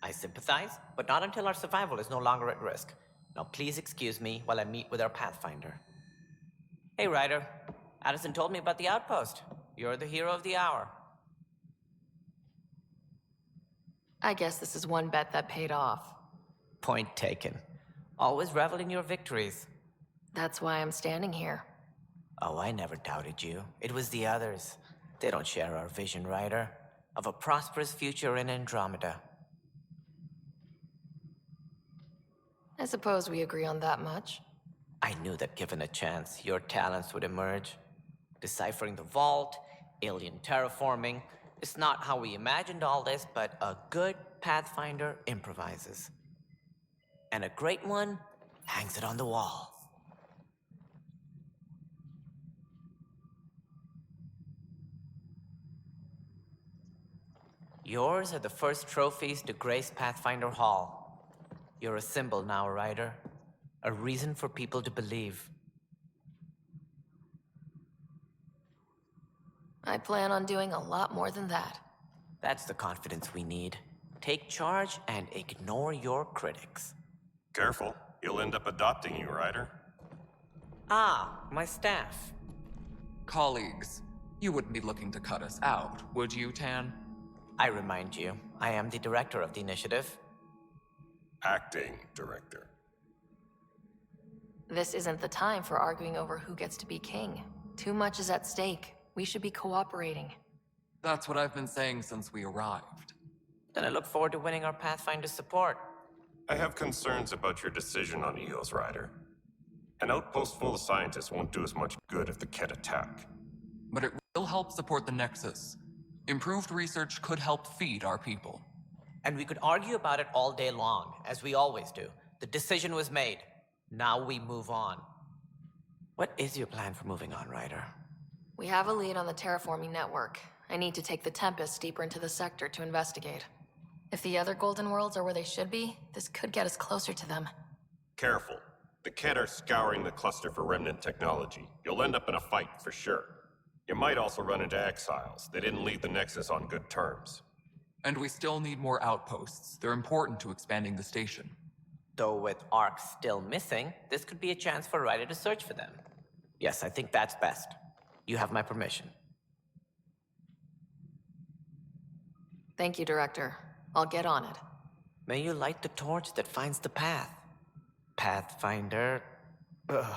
I sympathize, but not until our survival is no longer at risk. Now please excuse me while I meet with our Pathfinder. Hey, Ryder. Addison told me about the outpost. You're the hero of the hour. I guess this is one bet that paid off. Point taken. Always revel in your victories. That's why I'm standing here. Oh, I never doubted you. It was the others. They don't share our vision, Ryder, of a prosperous future in Andromeda. I suppose we agree on that much. I knew that given a chance, your talents would emerge. Deciphering the vault, alien terraforming. It's not how we imagined all this, but a good Pathfinder improvises. And a great one hangs it on the wall. Yours are the first trophies to grace Pathfinder Hall. You're a symbol now, Ryder. A reason for people to believe. I plan on doing a lot more than that. That's the confidence we need. Take charge and ignore your critics. Careful, you'll end up adopting you, Ryder. Ah, my staff. Colleagues, you wouldn't be looking to cut us out, would you, Tan? I remind you, I am the director of the initiative. Acting director. This isn't the time for arguing over who gets to be king. Too much is at stake. We should be cooperating. That's what I've been saying since we arrived. Then I look forward to winning our Pathfinder support. I have concerns about your decision on EOS, Ryder. An outpost full of scientists won't do us much good if the Kett attack. But it will help support the Nexus. Improved research could help feed our people. And we could argue about it all day long, as we always do. The decision was made. Now we move on. What is your plan for moving on, Ryder? We have a lead on the terraforming network. I need to take the Tempest deeper into the sector to investigate. If the other Golden Worlds are where they should be, this could get us closer to them. Careful. The Kett are scouring the cluster for remnant technology. You'll end up in a fight, for sure. You might also run into exiles. They didn't leave the Nexus on good terms. And we still need more outposts. They're important to expanding the station. Though with Ark still missing, this could be a chance for Ryder to search for them. Yes, I think that's best. You have my permission. Thank you, Director. I'll get on it. May you light the torch that finds the path. Pathfinder. Ugh.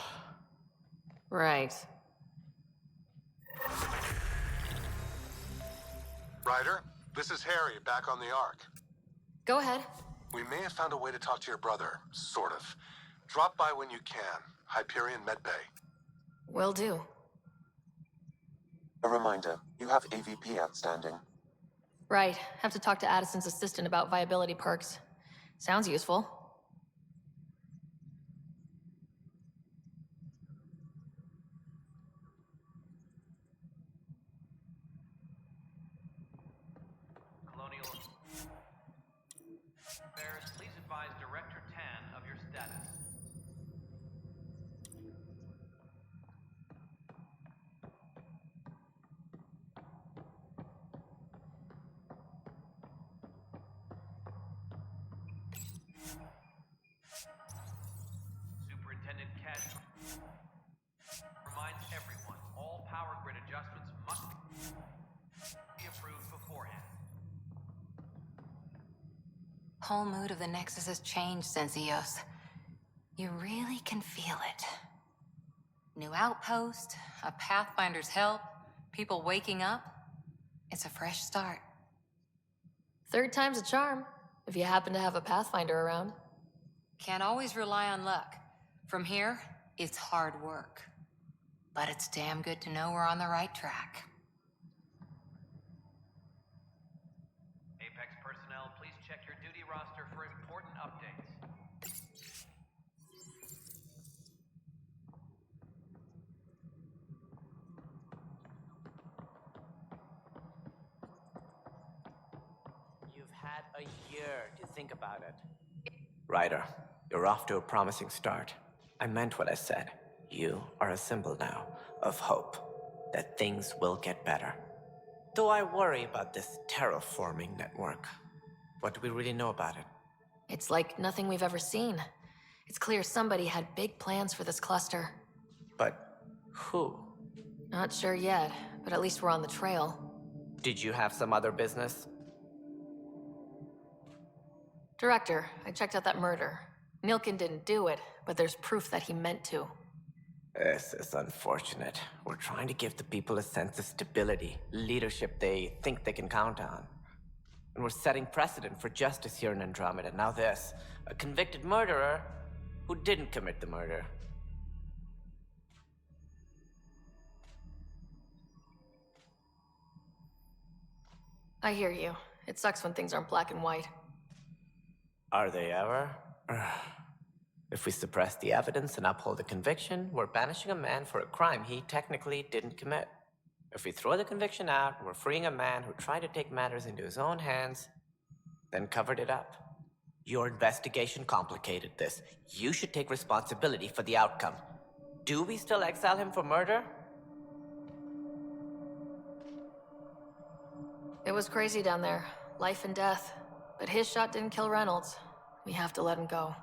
Right. Ryder, this is Harry, back on the Ark. Go ahead. We may have found a way to talk to your brother, sort of. Drop by when you can. Hyperion Medbay. Will do. A reminder, you have AVP outstanding. Right. Have to talk to Addison's assistant about viability perks. Sounds useful. Colonial Affairs, please advise Director Tan of your status. Superintendent Cash reminds everyone all power grid adjustments must be approved beforehand. Whole mood of the Nexus has changed since EOS. You really can feel it. New outpost, a Pathfinder's help, people waking up. It's a fresh start. Third time's a charm, if you happen to have a Pathfinder around. Can't always rely on luck. From here, it's hard work. But it's damn good to know we're on the right track. Apex personnel, please check your duty roster for important updates. You've had a year to think about it. Ryder, you're off to a promising start. I meant what I said. You are a symbol now of hope that things will get better. Though I worry about this terraforming network. What do we really know about it? It's like nothing we've ever seen. It's clear somebody had big plans for this cluster. But who? Not sure yet, but at least we're on the trail. Did you have some other business? Director, I checked out that murder. Nilkin didn't do it, but there's proof that he meant to. This is unfortunate. We're trying to give the people a sense of stability, leadership they think they can count on. And we're setting precedent for justice here in Andromeda. Now this, a convicted murderer who didn't commit the murder. I hear you. It sucks when things aren't black and white. Are they ever? If we suppress the evidence and uphold the conviction, we're banishing a man for a crime he technically didn't commit. If we throw the conviction out, we're freeing a man who tried to take matters into his own hands, then covered it up. Your investigation complicated this. You should take responsibility for the outcome. Do we still exile him for murder? It was crazy down there. Life and death. But his shot didn't kill Reynolds. We have to let him go.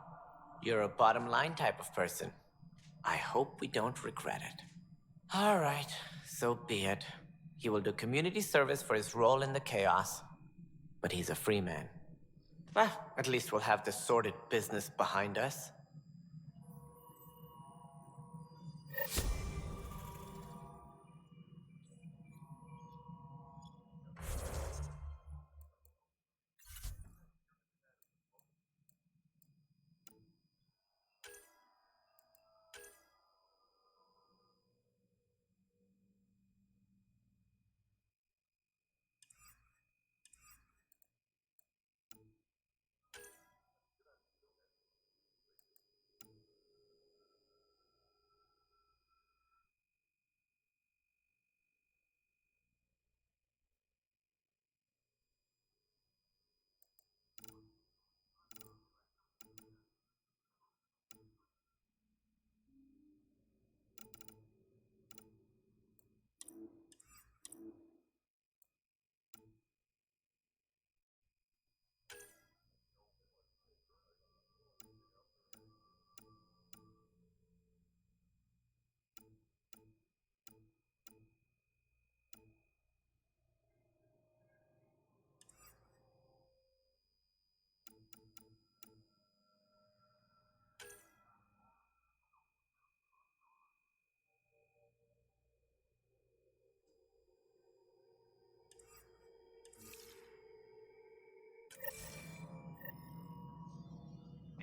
You're a bottom line type of person. I hope we don't regret it. All right, so be it. He will do community service for his role in the chaos. But he's a free man. At least we'll have the sordid business behind us.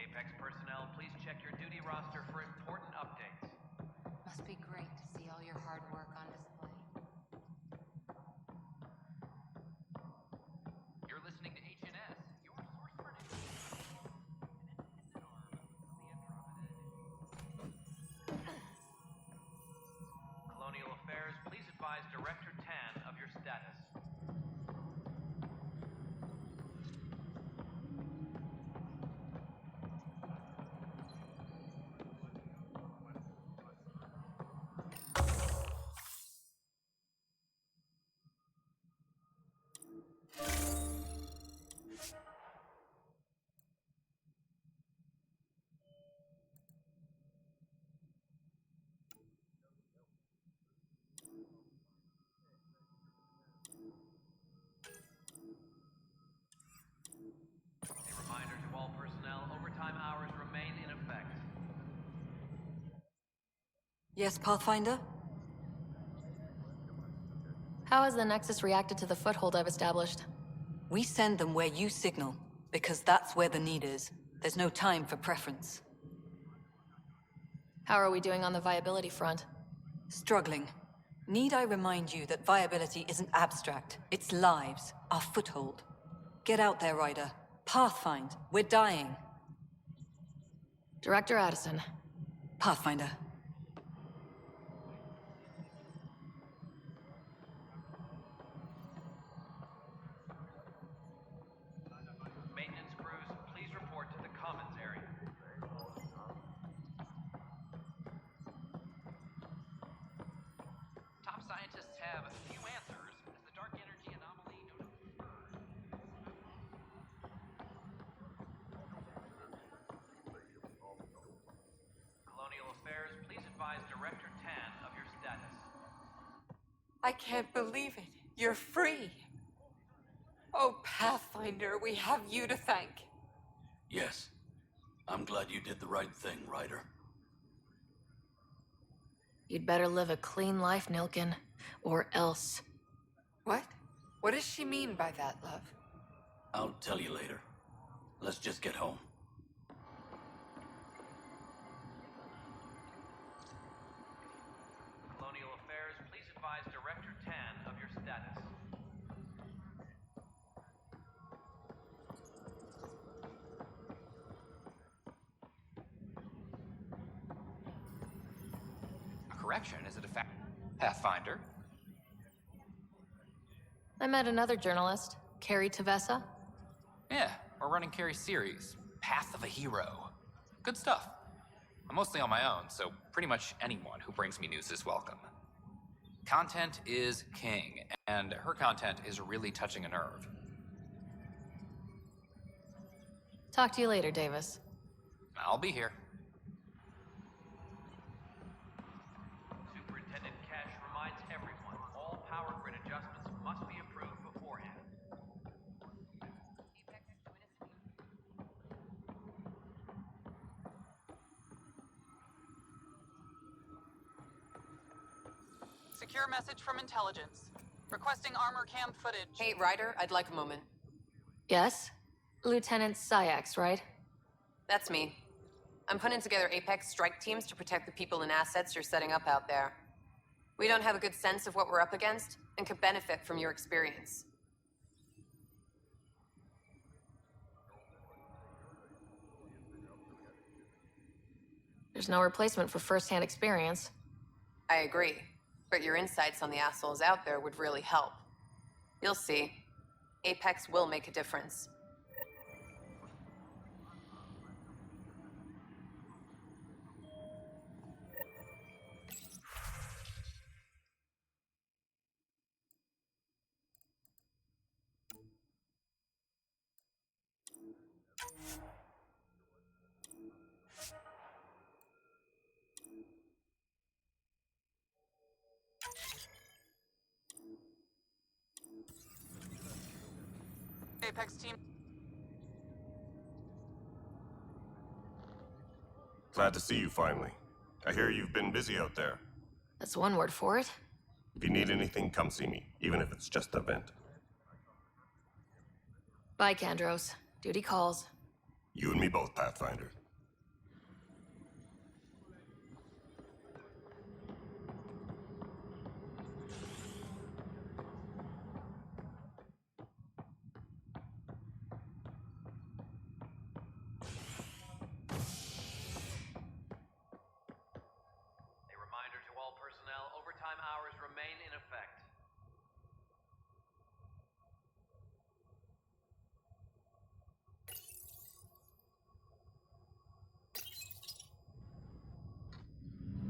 Apex personnel, please check your duty roster for important updates. Must be great to see all your hard work on display. You're listening to HNS, your source for news. Colonial Affairs, please advise Director Tan of your status. A reminder to all personnel, overtime hours remain in effect. Yes, Pathfinder? How has the Nexus reacted to the foothold I've established? We send them where you signal, because that's where the need is. There's no time for preference. How are we doing on the viability front? Struggling. Need I remind you that viability isn't abstract, it's lives, our foothold. Get out there, Ryder. Pathfind, we're dying. Director Addison. Pathfinder. Maintenance crews, please report to the commons area. I can't believe it. You're free. Oh, Pathfinder, we have you to thank. Yes. I'm glad you did the right thing, Ryder. You'd better live a clean life, Nilkin. Or else. What? What does she mean by that, love? I'll tell you later. Let's just get home. Colonial Affairs, please advise Director Tan of your status. A correction, is it a fact? Pathfinder? I met another journalist, Carrie Tavessa. Yeah, we're running Carrie's series, Path of a Hero. Good stuff. I'm mostly on my own, so pretty much anyone who brings me news is welcome. Content is king, and her content is really touching a nerve. Talk to you later, Davis. I'll be here. Superintendent Cash reminds everyone, all power grid adjustments must be approved beforehand. Secure message from intelligence. Requesting armor cam footage. Hey, Ryder, I'd like a moment. Yes? Lieutenant Syax, right? That's me. I'm putting together Apex strike teams to protect the people and assets you're setting up out there. We don't have a good sense of what we're up against, and could benefit from your experience. There's no replacement for first-hand experience. I agree, but your insights on the assholes out there would really help. You'll see. Apex will make a difference. Apex team. Glad to see you finally. I hear you've been busy out there. That's one word for it. If you need anything, come see me, even if it's just a vent. Bye, Kandros. Duty calls. You and me both, Pathfinder. A reminder to all personnel, overtime hours remain in effect.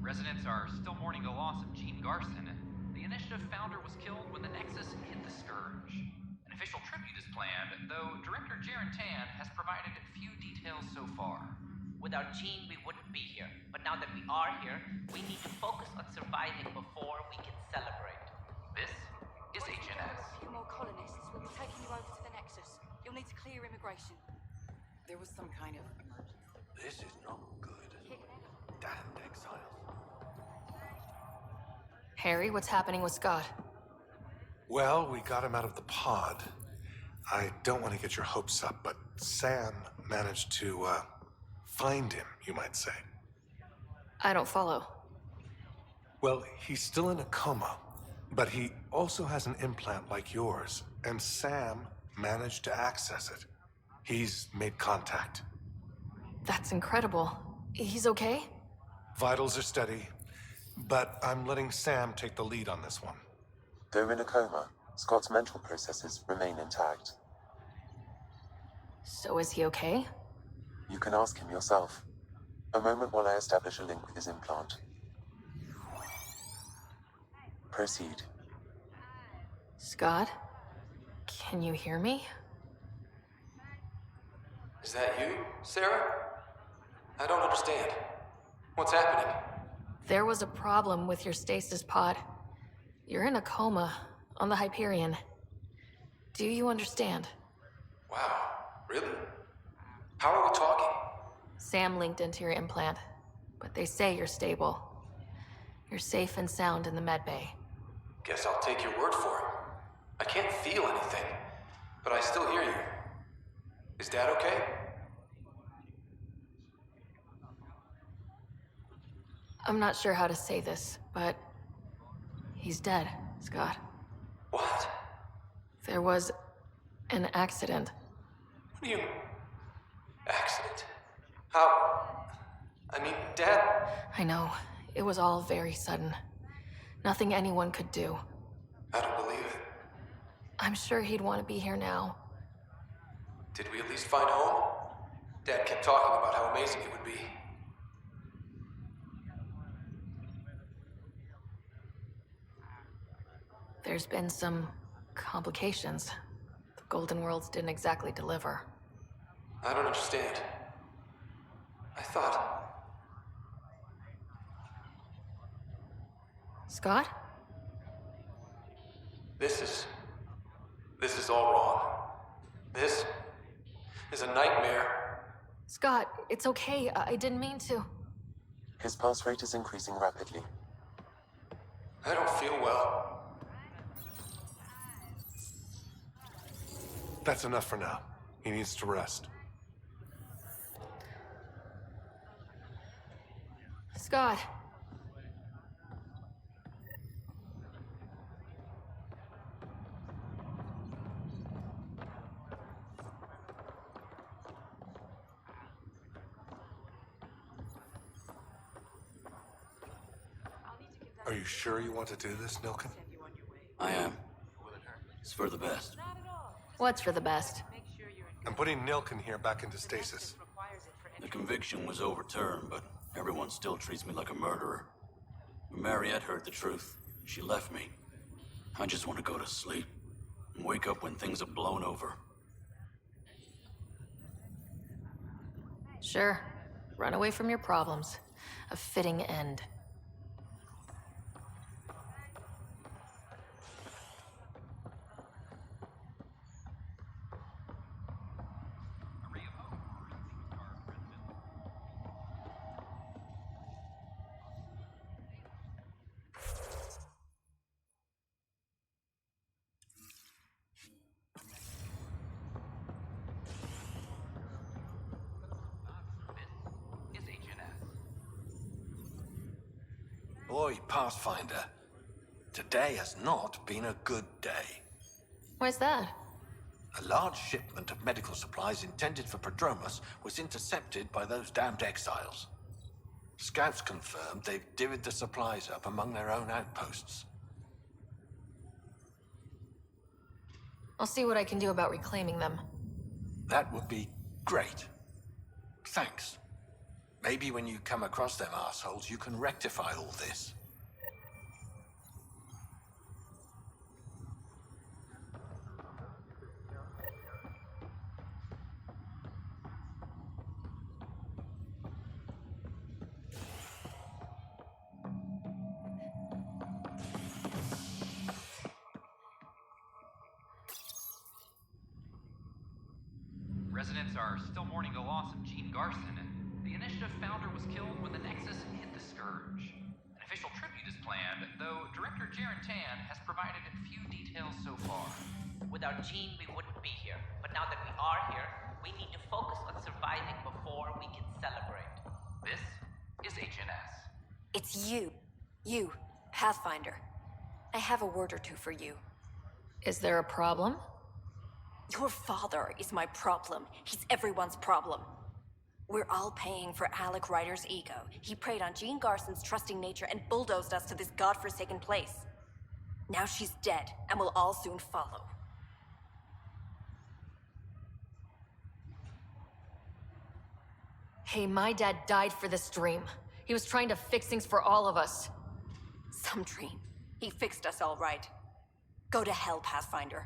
Residents are still mourning the loss of Gene Garson. The Initiative founder was killed when the Nexus hit the Scourge. An official tribute is planned, though Director Jaren Tan has provided few details so far. Without Gene, we wouldn't be here. But now that we are here, we need to focus on surviving before we can celebrate. This is HNS. A few more colonists. We'll be taking you over to the Nexus. You'll need to clear immigration. There was some kind of emergency. This is not good. Damned exiles. Harry, what's happening with Scott? Well, we got him out of the pod. I don't want to get your hopes up, but Sam managed to, find him, you might say. I don't follow. Well, he's still in a coma, but he also has an implant like yours, and Sam managed to access it. He's made contact. That's incredible. He's okay? Vitals are steady, but I'm letting Sam take the lead on this one. Though in a coma, Scott's mental processes remain intact. So is he okay? You can ask him yourself. A moment while I establish a link with his implant. Proceed. Scott? Can you hear me? Is that you, Sarah? I don't understand. What's happening? There was a problem with your stasis pod. You're in a coma on the Hyperion. Do you understand? Wow, really? How are we talking? Sam linked into your implant, but they say you're stable. You're safe and sound in the medbay. Guess I'll take your word for it. I can't feel anything, but I still hear you. Is Dad okay? I'm not sure how to say this, but he's dead, Scott. What? There was an accident. What do you... Accident? How... I mean, Dad... I know. It was all very sudden. Nothing anyone could do. I don't believe it. I'm sure he'd want to be here now. Did we at least find home? Dad kept talking about how amazing it would be. There's been some complications. The Golden Worlds didn't exactly deliver. I don't understand. I thought... Scott? This is all wrong. This is a nightmare. Scott, it's okay. I didn't mean to. His pulse rate is increasing rapidly. I don't feel well. That's enough for now. He needs to rest. Scott. Are you sure you want to do this, Nilkin? I am. It's for the best. What's for the best? I'm putting Nilkin here back into stasis. The conviction was overturned, but everyone still treats me like a murderer. When Mariette heard the truth, she left me. I just want to go to sleep and wake up when things have blown over. Sure. Run away from your problems. A fitting end. Boy, Pathfinder, today has not been a good day. Why's that? A large shipment of medical supplies intended for Prodromus was intercepted by those damned exiles. Scouts confirmed they've divvied the supplies up among their own outposts. I'll see what I can do about reclaiming them. That would be great. Thanks. Maybe when you come across them assholes, you can rectify all this. Residents are still mourning the loss of Gene Garson. The Initiative founder was killed when the Nexus hit the Scourge. An official tribute is planned, though Director Jaren Tan has provided few details so far. Without Gene, we wouldn't be here. But now that we are here, we need to focus on surviving before we can celebrate. This is HNS. It's you. You, Pathfinder. I have a word or two for you. Is there a problem? Your father is my problem. He's everyone's problem. We're all paying for Alec Ryder's ego. He preyed on Jean Garson's trusting nature and bulldozed us to this godforsaken place. Now she's dead, and we'll all soon follow. Hey, my dad died for this dream. He was trying to fix things for all of us. Some dream. He fixed us all right. Go to hell, Pathfinder.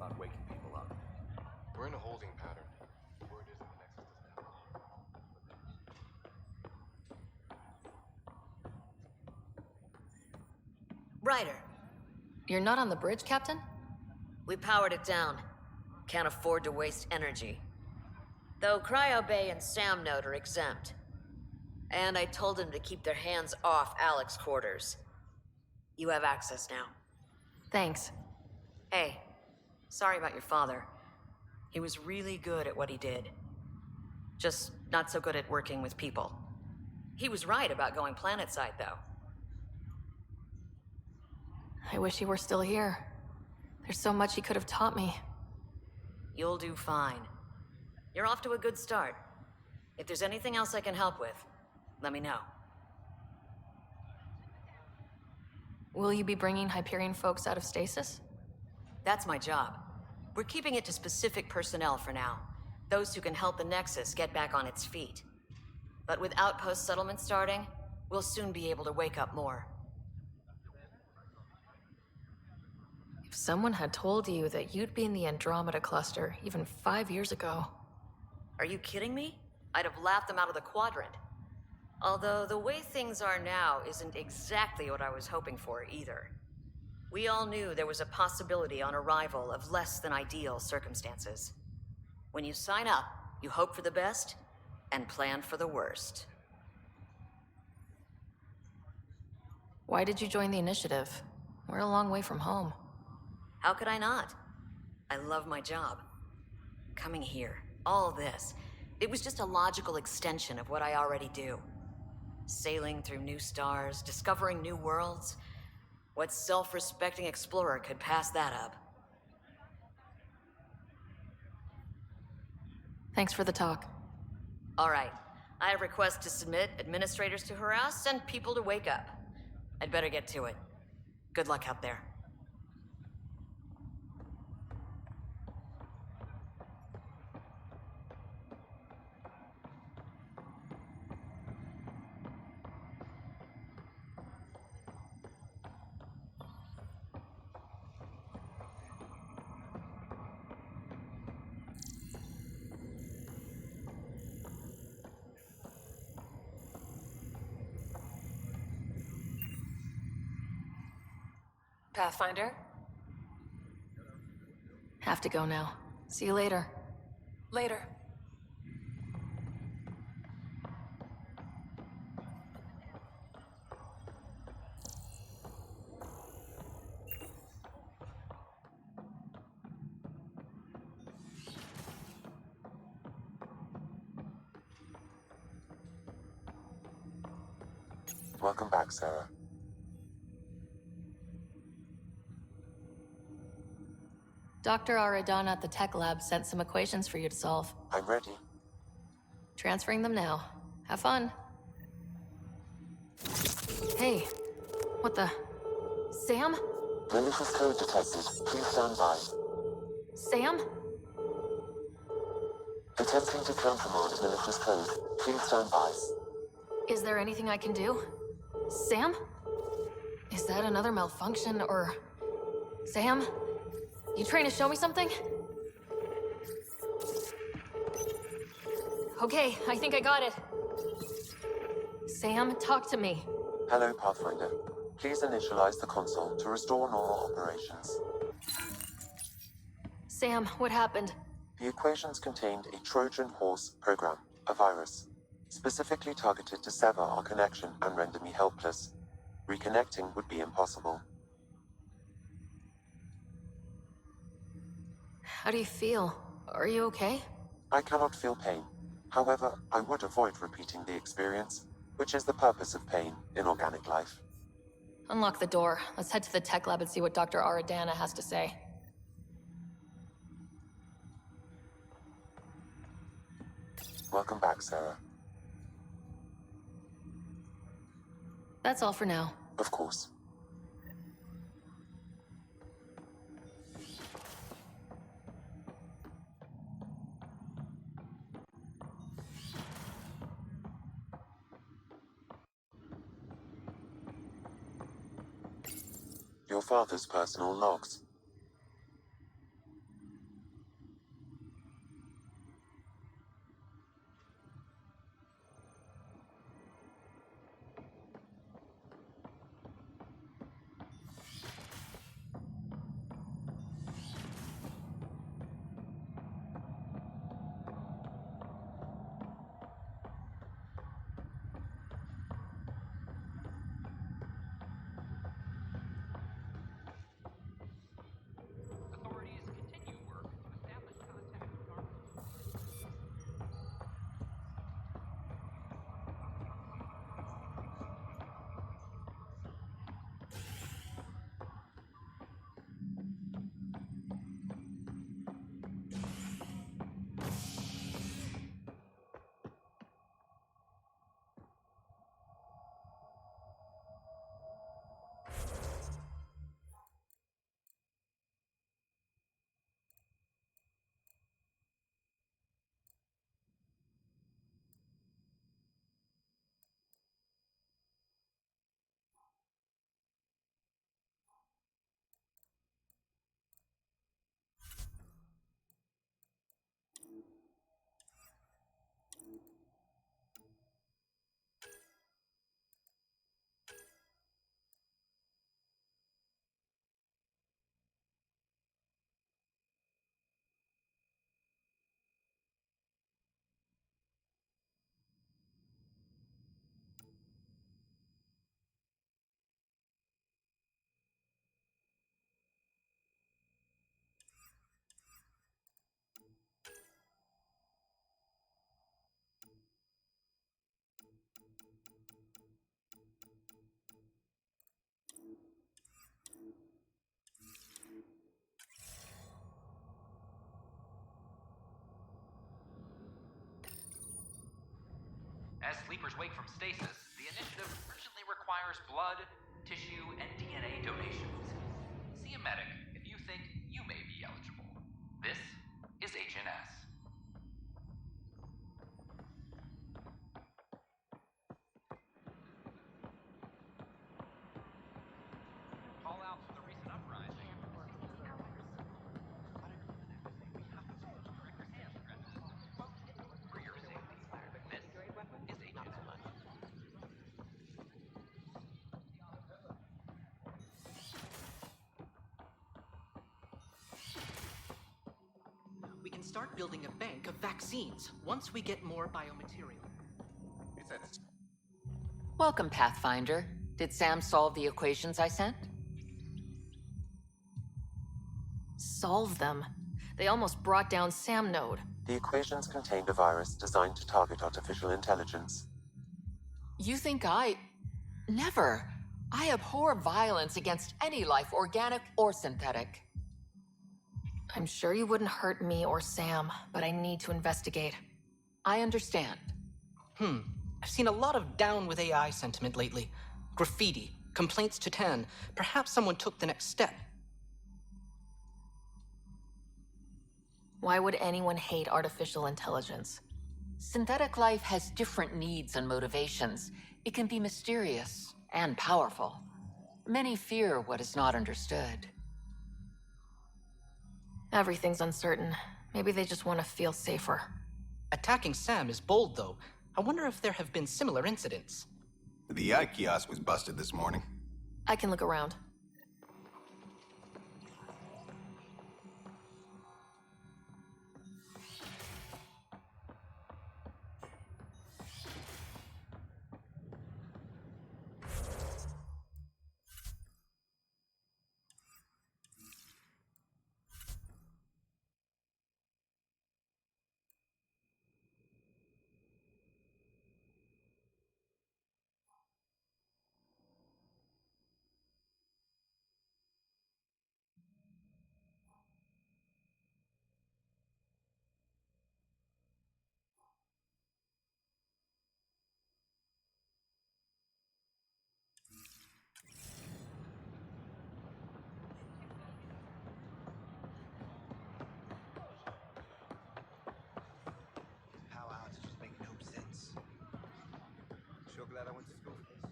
about waking people up. We're in a holding pattern. Word is the Nexus doesn't have Ryder, You're not on the bridge, Captain? we powered it down. Can't afford to waste energy. Though Cryo Bay and Sam Note are exempt. And I told them to keep their hands off Alec's quarters. You have access now. Thanks. Hey, sorry about your father. He was really good at what he did. Just not so good at working with people. He was right about going planetside, though. I wish he were still here. There's so much he could have taught me. You'll do fine. You're off to a good start. If there's anything else I can help with, let me know. Will you be bringing Hyperion folks out of stasis? That's my job. We're keeping it to specific personnel for now. Those who can help the Nexus get back on its feet. But with outpost settlement starting, we'll soon be able to wake up more. If someone had told you that you'd be in the Andromeda cluster even 5 years ago... Are you kidding me? I'd have laughed them out of the quadrant. Although the way things are now isn't exactly what I was hoping for either. We all knew there was a possibility on arrival of less than ideal circumstances. When you sign up, you hope for the best and plan for the worst. Why did you join the Initiative? We're a long way from home. How could I not? I love my job. Coming here, all this, it was just a logical extension of what I already do. Sailing through new stars, discovering new worlds. What self-respecting explorer could pass that up? Thanks for the talk. All right. I have requests to submit, administrators to harass, and people to wake up. I'd better get to it. Good luck out there. Pathfinder? Have to go now. See you later. Later. Welcome back, Sarah. Dr. Aradana at the tech lab sent some equations for you to solve. I'm ready. Transferring them now. Have fun. Hey, what the... Sam? Malicious code detected. Please stand by. Sam? Attempting to countermand malicious code. Please stand by. Is there anything I can do? Sam? Is that another malfunction, or... Sam? You trying to show me something? Okay, I think I got it. Sam, talk to me. Hello, Pathfinder. Please initialize the console to restore normal operations. Sam, what happened? The equations contained a Trojan horse program, a virus, specifically targeted to sever our connection and render me helpless. Reconnecting would be impossible. How do you feel? Are you okay? I cannot feel pain. However, I would avoid repeating the experience, which is the purpose of pain in organic life. Unlock the door. Let's head to the tech lab and see what Dr. Aradana has to say. Welcome back, Sarah. That's all for now. Of course. Your father's personal logs. As sleepers wake from stasis, the initiative urgently requires blood, tissue, and DNA donations. See a medic if you think you may be eligible. This is HNS. Call out for the recent uprising. For your safety, this is HNS. We can start building a bank of vaccines once we get more biomaterial. Welcome, Pathfinder. Did Sam solve the equations I sent? Solve them. They almost brought down Sam Node. The equations contained a virus designed to target artificial intelligence. You think Never. I abhor violence against any life, organic or synthetic. I'm sure you wouldn't hurt me or Sam, but I need to investigate. I understand. I've seen a lot of down with AI sentiment lately. Graffiti, complaints to 10. Perhaps someone took the next step. Why would anyone hate artificial intelligence? Synthetic life has different needs and motivations. It can be mysterious and powerful. Many fear what is not understood. Everything's uncertain. Maybe they just want to feel safer. Attacking Sam is bold, though. I wonder if there have been similar incidents. The eye kiosk was busted this morning. I can look around. Glad I went to school for this.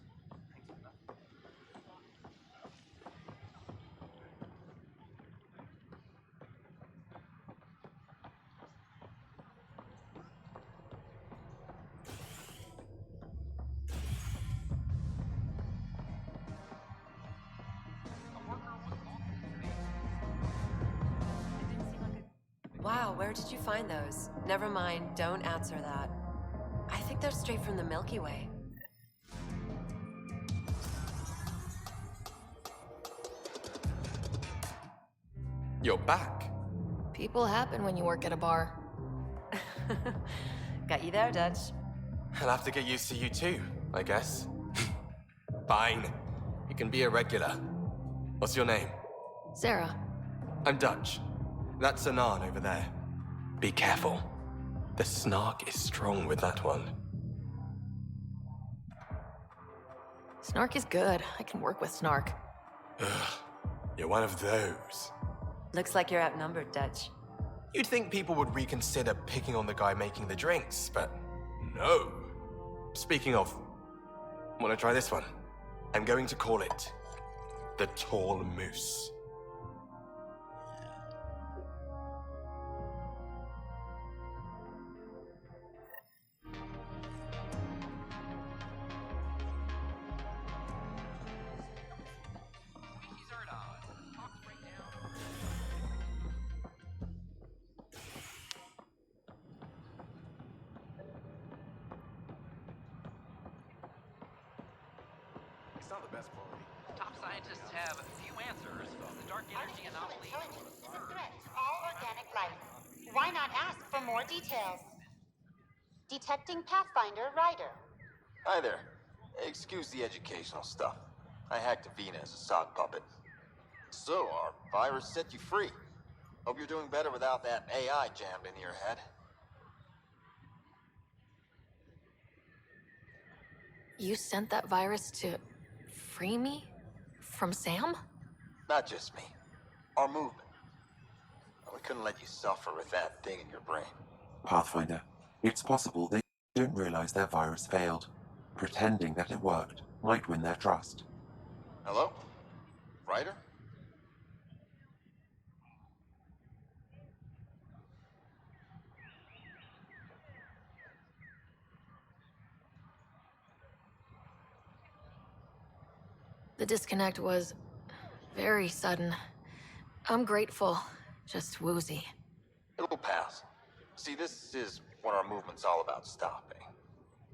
Wow, where did you find those? Never mind, don't answer that. I think they're straight from the Milky Way. You're back. People happen when you work at a bar. Got you there, Dutch. I'll have to get used to you too, I guess. Fine. You can be a regular. What's your name? Sarah. I'm Dutch. That's Anan over there. Be careful. The snark is strong with that one. Snark is good. I can work with Snark. Ugh. You're one of those. Looks like you're outnumbered, Dutch. You'd think people would reconsider picking on the guy making the drinks, but no. Speaking of, wanna try this one? I'm going to call it the Tall Moose. Not the best quality. Top scientists have few answers. The dark energy anomaly. Intelligence is a threat to all organic life. Why not ask for more details? Detecting Pathfinder Rider. Hi there. Excuse the educational stuff. I hacked Avina as a sock puppet. So, our virus set you free. Hope you're doing better without that AI jammed into your head. You sent that virus to free me from Sam? Not just me. Our movement. We couldn't let you suffer with that thing in your brain. Pathfinder, it's possible they don't realize their virus failed. Pretending that it worked might win their trust. Hello? Ryder? The disconnect was very sudden. I'm grateful, just woozy. It'll pass. See, this is what our movement's all about stopping.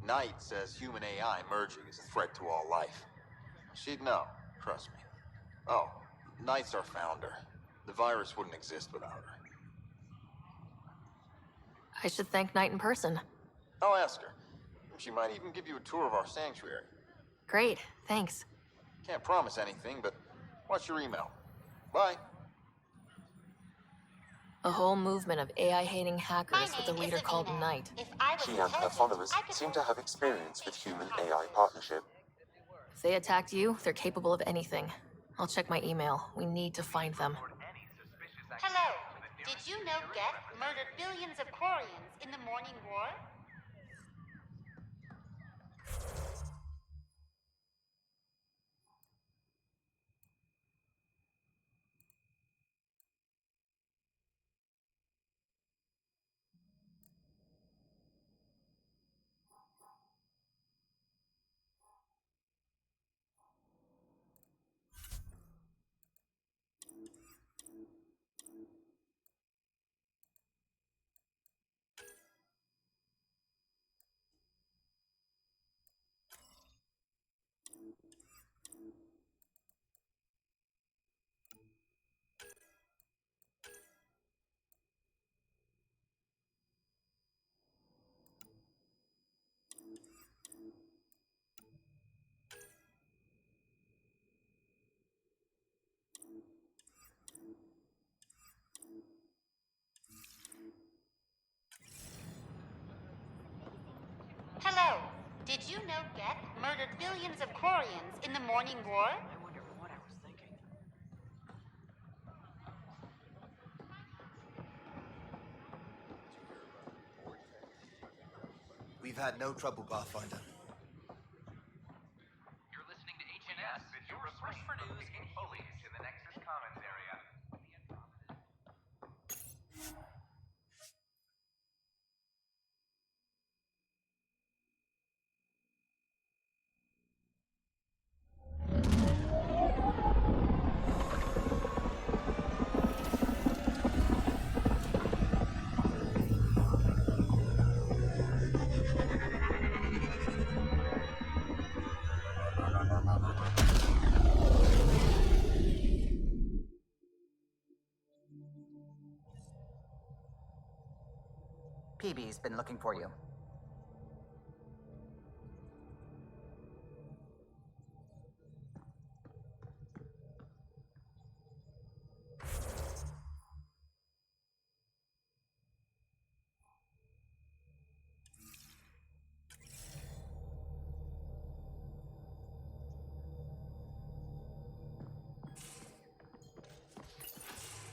Knight says human AI merging is a threat to all life. She'd know, trust me. Oh, Knight's our founder. The virus wouldn't exist without her. I should thank Knight in person. I'll ask her. She might even give you a tour of our sanctuary. Great, thanks. Can't promise anything, but watch your email. Bye. A whole movement of AI-hating hackers with a leader called Knight. She and her followers seem to have experience with human-AI partnership. If they attacked you, they're capable of anything. I'll check my email. We need to find them. Hello. Did you know Geth murdered billions of Quarians in the Morning War? Hello. Did you know Geth murdered billions of Quarians in the Morning War? We've had no trouble, Pathfinder. You're listening to HNS, your source for news in Foley to the Nexus Commons area. PB's been looking for you.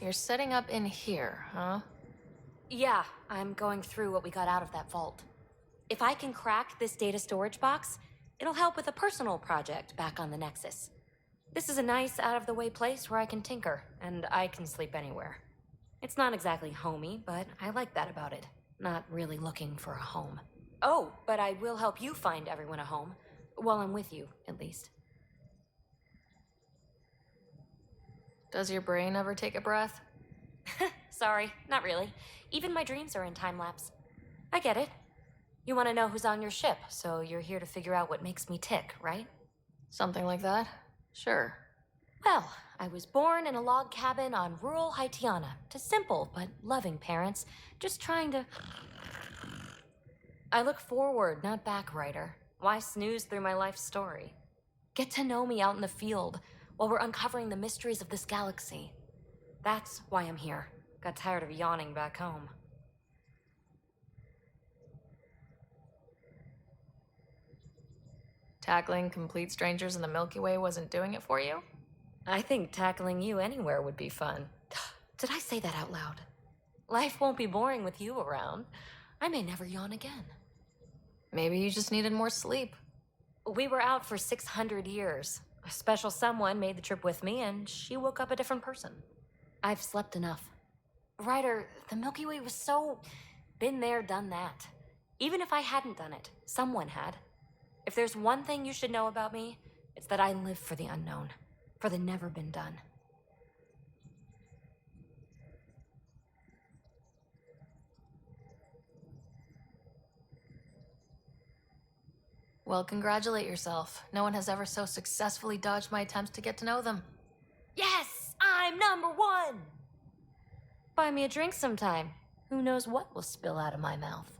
You're setting up in here, huh? Yeah, I'm going through what we got out of that vault. If I can crack this data storage box, it'll help with a personal project back on the Nexus. This is a nice, out-of-the-way place where I can tinker, and I can sleep anywhere. It's not exactly homey, but I like that about it. Not really looking for a home. Oh, but I will help you find everyone a home. While I'm with you, at least. Does your brain ever take a breath? Sorry, not really. Even my dreams are in time-lapse. I get it. You want to know who's on your ship, so you're here to figure out what makes me tick, right? Something like that? Sure. Well, I was born in a log cabin on rural Haitiana to simple but loving parents, just trying to... I look forward, not back, Ryder. Why snooze through my life story? Get to know me out in the field while we're uncovering the mysteries of this galaxy. That's why I'm here. Got tired of yawning back home. Tackling complete strangers in the Milky Way wasn't doing it for you? I think tackling you anywhere would be fun. Did I say that out loud? Life won't be boring with you around. I may never yawn again. Maybe you just needed more sleep. We were out for 600 years. A special someone made the trip with me, and she woke up a different person. I've slept enough. Ryder, the Milky Way was so... been there, done that. Even if I hadn't done it, someone had. If there's one thing you should know about me, it's that I live for the unknown, for the never been done. Well, congratulate yourself. No one has ever so successfully dodged my attempts to get to know them. Yes, I'm number one! Buy me a drink sometime. Who knows what will spill out of my mouth.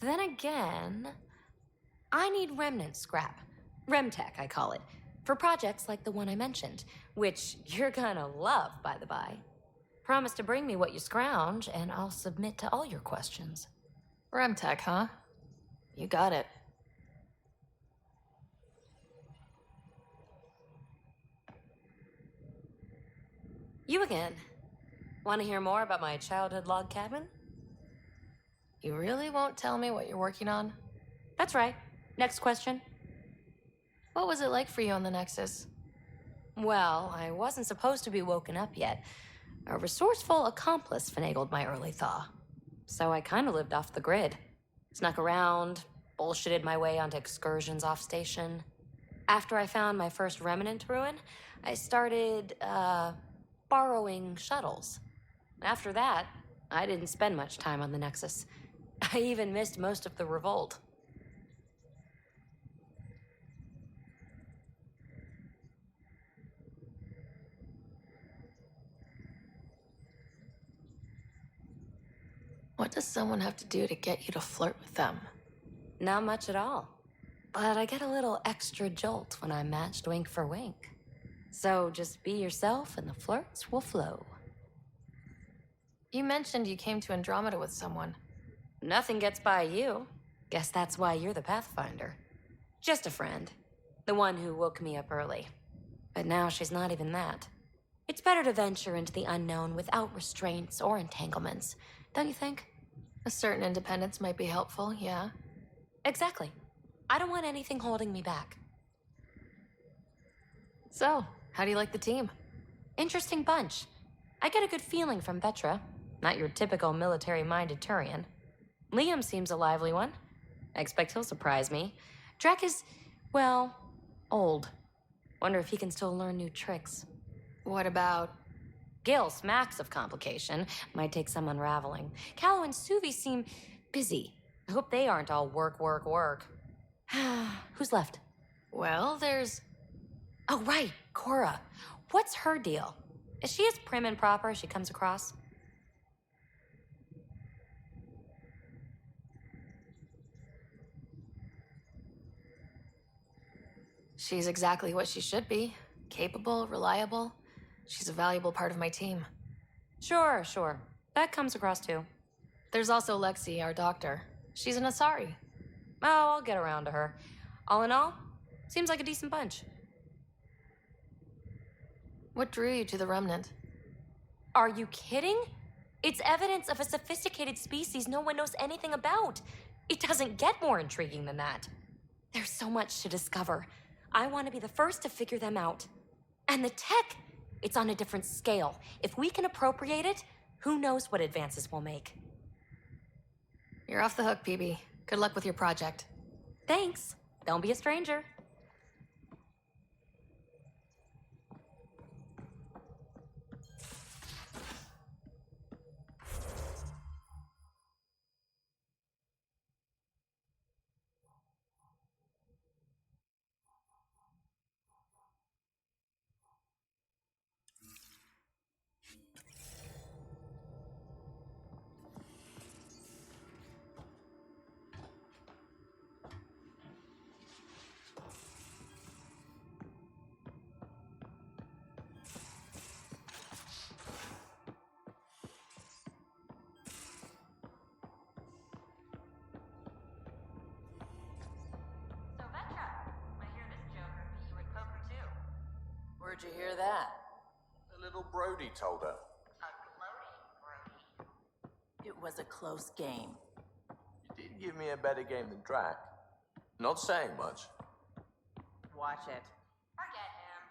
Then again, I need remnant scrap. Remtech, I call it. For projects like the one I mentioned, which you're gonna love, by the by. Promise to bring me what you scrounge, and I'll submit to all your questions. Remtech, huh? You got it. You again. Want to hear more about my childhood log cabin? You really won't tell me what you're working on? That's right. Next question. What was it like for you on the Nexus? Well, I wasn't supposed to be woken up yet. A resourceful accomplice finagled my early thaw. So I kind of lived off the grid. Snuck around, bullshitted my way onto excursions off station. After I found my first remnant ruin, I started, borrowing shuttles. After that, I didn't spend much time on the Nexus. I even missed most of the revolt. What does someone have to do to get you to flirt with them? Not much at all. But I get a little extra jolt when I'm matched wink for wink. So just be yourself and the flirts will flow. You mentioned you came to Andromeda with someone. Nothing gets by you. Guess that's why you're the Pathfinder. Just a friend. The one who woke me up early. But now she's not even that. It's better to venture into the unknown without restraints or entanglements, don't you think? A certain independence might be helpful, yeah. Exactly. I don't want anything holding me back. So, how do you like the team? Interesting bunch. I get a good feeling from Vetra. Not your typical military-minded Turian. Liam seems a lively one. I expect he'll surprise me. Drek is, well, old. Wonder if he can still learn new tricks. What about... Gil smacks of complication. Might take some unraveling. Callow and Suvi seem busy. I hope they aren't all work, work, work. Who's left? Well, there's... Oh, right, Cora. What's her deal? Is she as prim and proper as she comes across? She's exactly what she should be. Capable, reliable. She's a valuable part of my team. Sure. That comes across too. There's also Lexi, our doctor. She's an Asari. Oh, I'll get around to her. All in all, seems like a decent bunch. What drew you to the Remnant? Are you kidding? It's evidence of a sophisticated species no one knows anything about. It doesn't get more intriguing than that. There's so much to discover. I want to be the first to figure them out. And the tech, it's on a different scale. If we can appropriate it, who knows what advances we'll make. You're off the hook, PB. Good luck with your project. Thanks. Don't be a stranger. Where'd you hear that? The little Brody told her. It was a close game. You did give me a better game than Drac. Not saying much. Watch it. Forget him.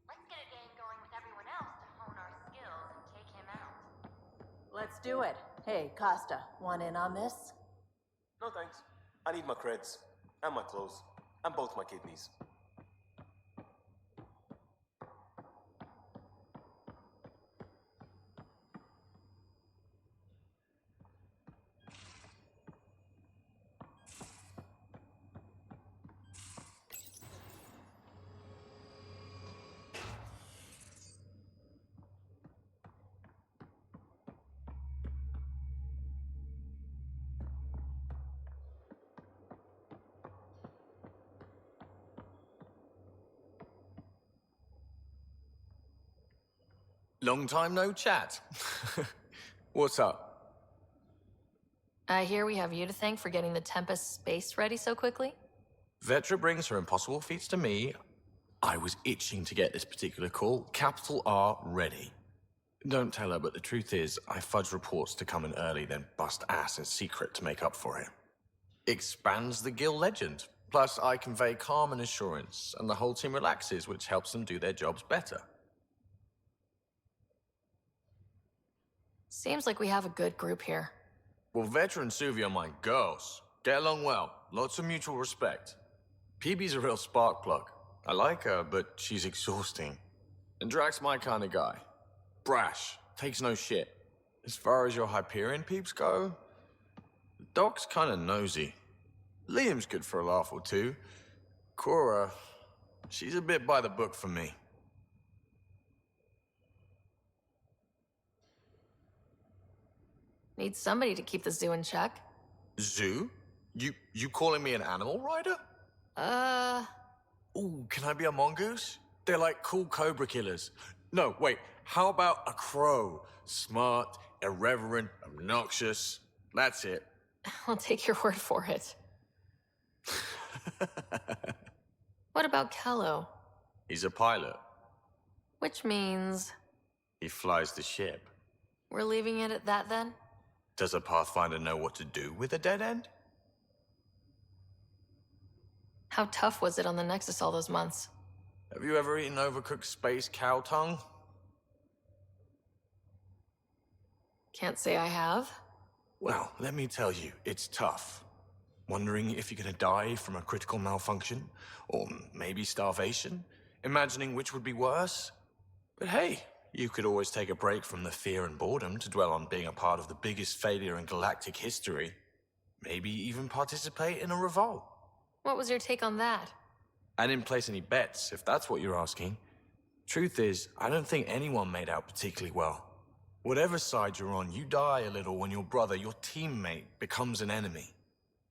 Let's get a game going with everyone else to hone our skills and take him out. Let's do it. Hey, Costa, want in on this? No thanks. I need my creds. And my clothes. And both my kidneys. Long time no chat. What's up? I hear we have you to thank for getting the Tempest space ready so quickly? Vetra brings her impossible feats to me. I was itching to get this particular call. Capital R ready. Don't tell her, but the truth is, I fudge reports to come in early, then bust ass in secret to make up for it. Expands the guild legend. Plus, I convey calm and assurance, and the whole team relaxes, which helps them do their jobs better. Seems like we have a good group here. Well, Vetra and Suvi are my girls. Get along well. Lots of mutual respect. PB's a real spark plug. I like her, but she's exhausting. And Drac's my kind of guy. Brash. Takes no shit. As far as your Hyperion peeps go, the Doc's kind of nosy. Liam's good for a laugh or two. Cora, she's a bit by the book for me. Need somebody to keep the zoo in check. Zoo? You calling me an animal rider? Ooh, can I be a mongoose? They're like cool cobra killers. No, wait, how about a crow? Smart, irreverent, obnoxious. That's it. I'll take your word for it. What about Kello? He's a pilot. Which means... He flies the ship. we're leaving it at that then? Does a Pathfinder know what to do with a dead end? How tough was it on the Nexus all those months? Have you ever eaten overcooked space cow tongue? Can't say I have. Well, let me tell you, it's tough. Wondering if you're gonna die from a critical malfunction, or maybe starvation, imagining which would be worse. But hey, you could always take a break from the fear and boredom to dwell on being a part of the biggest failure in galactic history. Maybe even participate in a revolt. What was your take on that? I didn't place any bets, if that's what you're asking. Truth is, I don't think anyone made out particularly well. Whatever side you're on, you die a little when your brother, your teammate, becomes an enemy.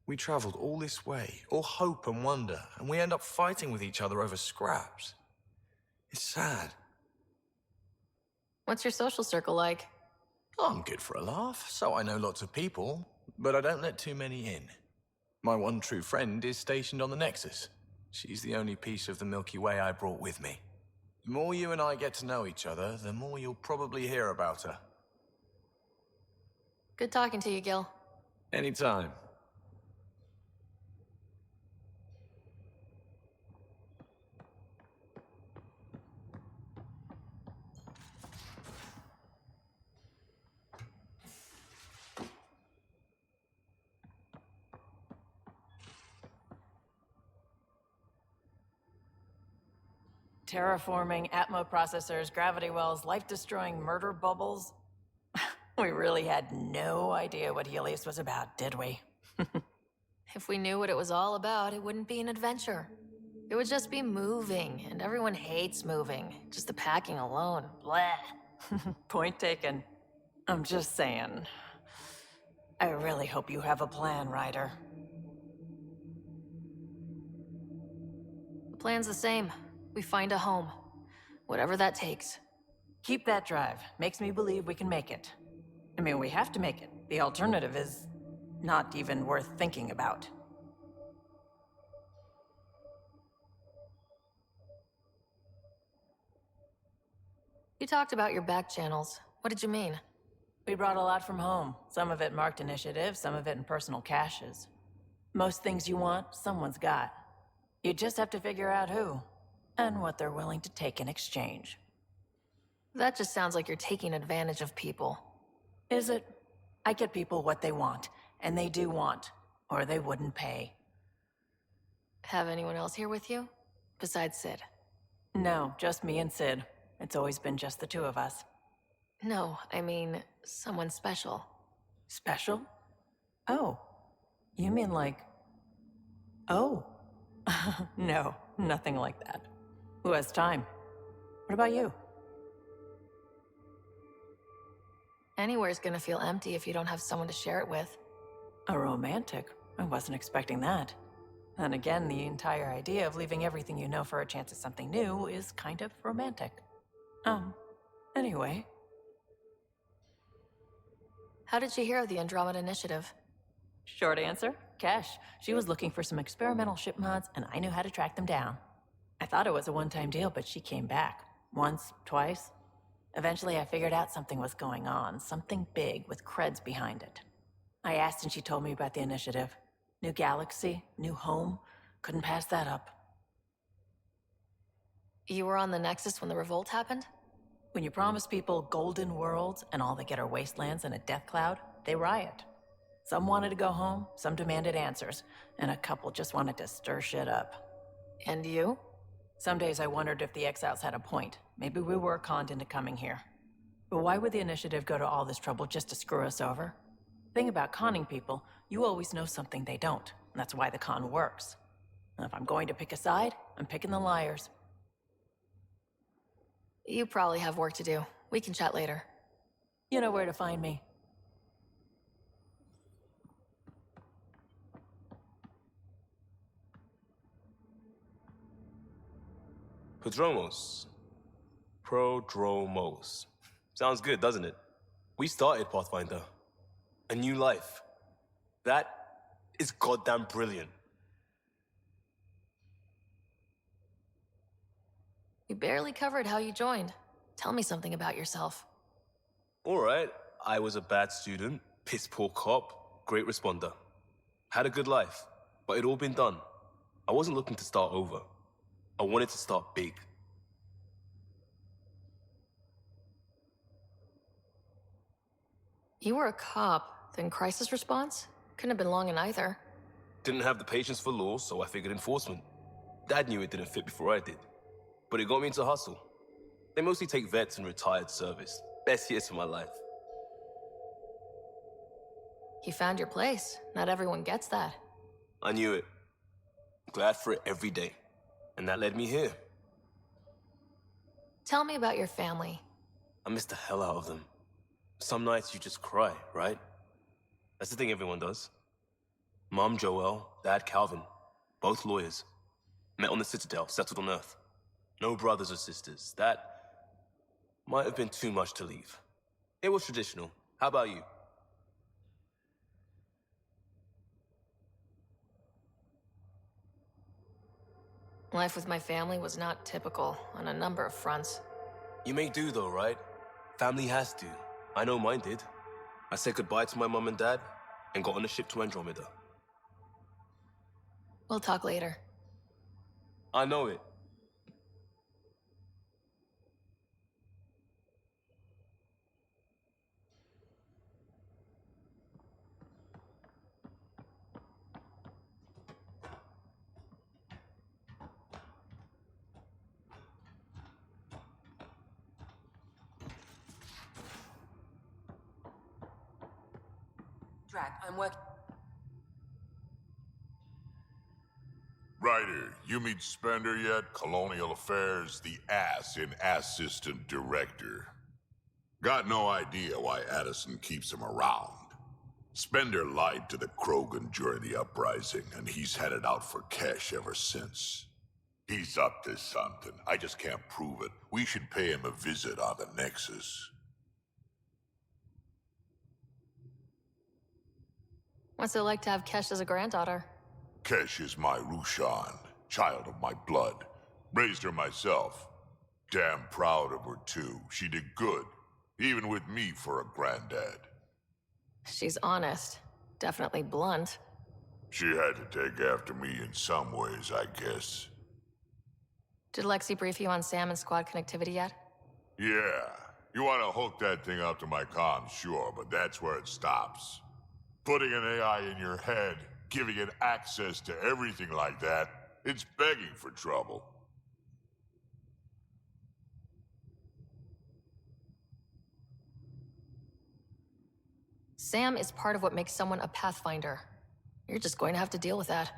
We traveled all this way, all hope and wonder, and we end up fighting with each other over scraps. It's sad. What's your social circle like? I'm good for a laugh, so I know lots of people, but I don't let too many in. My one true friend is stationed on the Nexus. She's the only piece of the Milky Way I brought with me. The more you and I get to know each other, the more you'll probably hear about her. Good talking to you, Gil. Anytime. Terraforming, Atmo processors, gravity wells, life-destroying murder bubbles. We really had no idea what Helios was about, did we? If we knew what it was all about, it wouldn't be an adventure. It would just be moving, and everyone hates moving. Just the packing alone, bleh. Point taken. I'm just saying. I really hope you have a plan, Ryder. The plan's the same. We find a home. Whatever that takes. Keep that drive. Makes me believe we can make it. I mean, we have to make it. The alternative is not even worth thinking about. You talked about your back channels. What did you mean? We brought a lot from home. Some of it marked initiative, some of it in personal caches. Most things you want, someone's got. You just have to figure out who, and what they're willing to take in exchange. That just sounds like you're taking advantage of people. Is it? I get people what they want, and they do want, or they wouldn't pay. Have anyone else here with you? Besides Sid? No, just me and Sid. It's always been just the two of us. No, I mean, someone special. Special? Oh. You mean like... Oh. No, nothing like that. Who has time? What about you? Anywhere's gonna feel empty if you don't have someone to share it with. A romantic? I wasn't expecting that. And again, the entire idea of leaving everything you know for a chance at something new is kind of romantic. Anyway. How did you hear of the Andromeda Initiative? Short answer, Kesh. She was looking for some experimental ship mods, and I knew how to track them down. I thought it was a one-time deal, but she came back. Once, twice. Eventually, I figured out something was going on, something big with creds behind it. I asked and she told me about the initiative. New galaxy, new home. Couldn't pass that up. You were on the Nexus when the revolt happened? When you promise people golden worlds and all they get are wastelands and a death cloud, they riot. Some wanted to go home, some demanded answers, and a couple just wanted to stir shit up. And you? Some days I wondered if the exiles had a point. Maybe we were conned into coming here. But why would the initiative go to all this trouble just to screw us over? Thing about conning people, you always know something they don't. And that's why the con works. And if I'm going to pick a side, I'm picking the liars. You probably have work to do. We can chat later. You know where to find me. Prodromos. Sounds good, doesn't it? We started Pathfinder. A new life. That is goddamn brilliant. You barely covered how you joined. Tell me something about yourself. Alright, I was a bad student, piss poor cop, great responder. Had a good life, but it'd all been done. I wasn't looking to start over. I wanted to start big. You were a cop, then crisis response? Couldn't have been long in either. Didn't have the patience for law, so I figured enforcement. Dad knew it didn't fit before I did. But it got me into hustle. They mostly take vets and retired service. Best years of my life. You found your place. Not everyone gets that. I knew it. Glad for it every day. And that led me here. Tell me about your family. I miss the hell out of them. Some nights you just cry, right? That's the thing everyone does. Mom Joelle, Dad Calvin, both lawyers. Met on the Citadel, settled on Earth. No brothers or sisters. That might have been too much to leave. It was traditional. How about you? Life with my family was not typical on a number of fronts. You may do though, right? Family has to. I know mine did. I said goodbye to my mom and dad and got on a ship to Andromeda. We'll talk later. I know it. Drac, I'm working. Ryder, you meet Spender yet? Colonial Affairs, the ass in Assistant Director. Got no idea why Addison keeps him around. Spender lied to the Krogan during the uprising, and he's headed out for cash ever since. He's up to something. I just can't prove it. We should pay him a visit on the Nexus. What's it like to have Kesh as a granddaughter? Kesh is my Rushan, child of my blood. Raised her myself. Damn proud of her, too. She did good, even with me for a granddad. She's honest. Definitely blunt. She had to take after me in some ways, I guess. Did Lexi brief you on Sam and squad connectivity yet? Yeah. You want to hook that thing up to my comms, sure, but that's where it stops. Putting an AI in your head, giving it access to everything like that, it's begging for trouble. Sam is part of what makes someone a Pathfinder. You're just going to have to deal with that.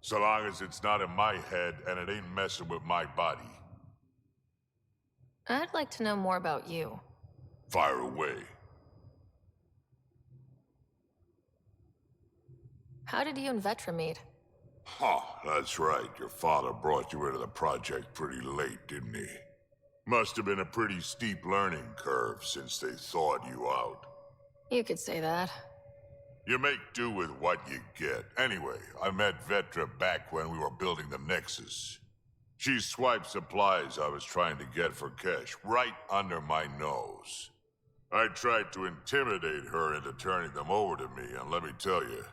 So long as it's not in my head and it ain't messing with my body. I'd like to know more about you. Fire away. How did you and Vetra meet? Huh, that's right. Your father brought you into the project pretty late, didn't he? Must have been a pretty steep learning curve since they thawed you out. You could say that. You make do with what you get. Anyway, I met Vetra back when we were building the Nexus. She swiped supplies I was trying to get for Kesh right under my nose. I tried to intimidate her into turning them over to me, and let me tell you,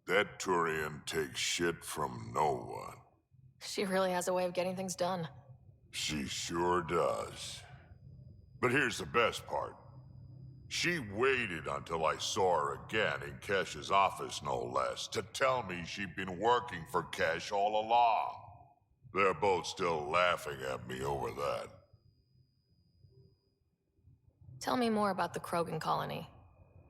that Turian takes shit from no one. She really has a way of getting things done. She sure does. But here's the best part. She waited until I saw her again in Kesh's office, no less, to tell me she'd been working for Kesh all along. They're both still laughing at me over that. Tell me more about the Krogan colony.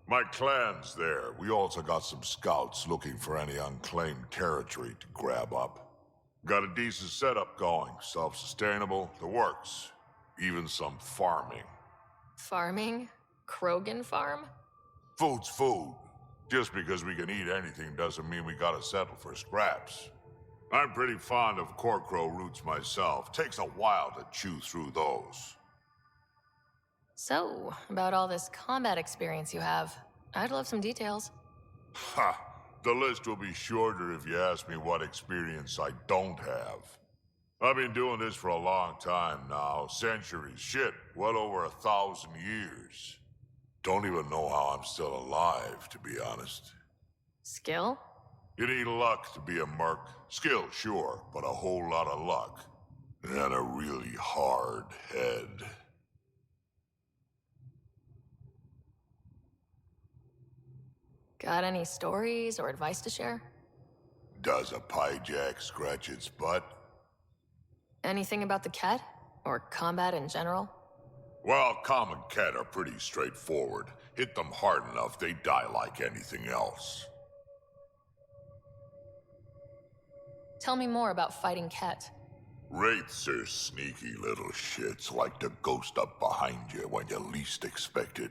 My clan's there. We also got some scouts looking for any unclaimed territory to grab up. Got a decent setup going, self-sustainable, the works. Even some farming. Farming? Krogan farm? Food's food. Just because we can eat anything doesn't mean we gotta settle for scraps. I'm pretty fond of Corcrow roots myself. Takes a while to chew through those. So, about all this combat experience you have, I'd love some details. Ha! The list will be shorter if you ask me what experience I don't have. I've been doing this for a long time now. Centuries. Shit, well over 1,000 years. Don't even know how I'm still alive, to be honest. Skill? You need luck to be a merc. Skill, sure, but a whole lot of luck. And a really hard head. Got any stories or advice to share? Does a pyjak scratch its butt? Anything about the Ket? Or combat in general? Well, common Ket are pretty straightforward. Hit them hard enough, they die like anything else. Tell me more about fighting Ket. Wraiths are sneaky little shits, like to ghost up behind you when you least expect it.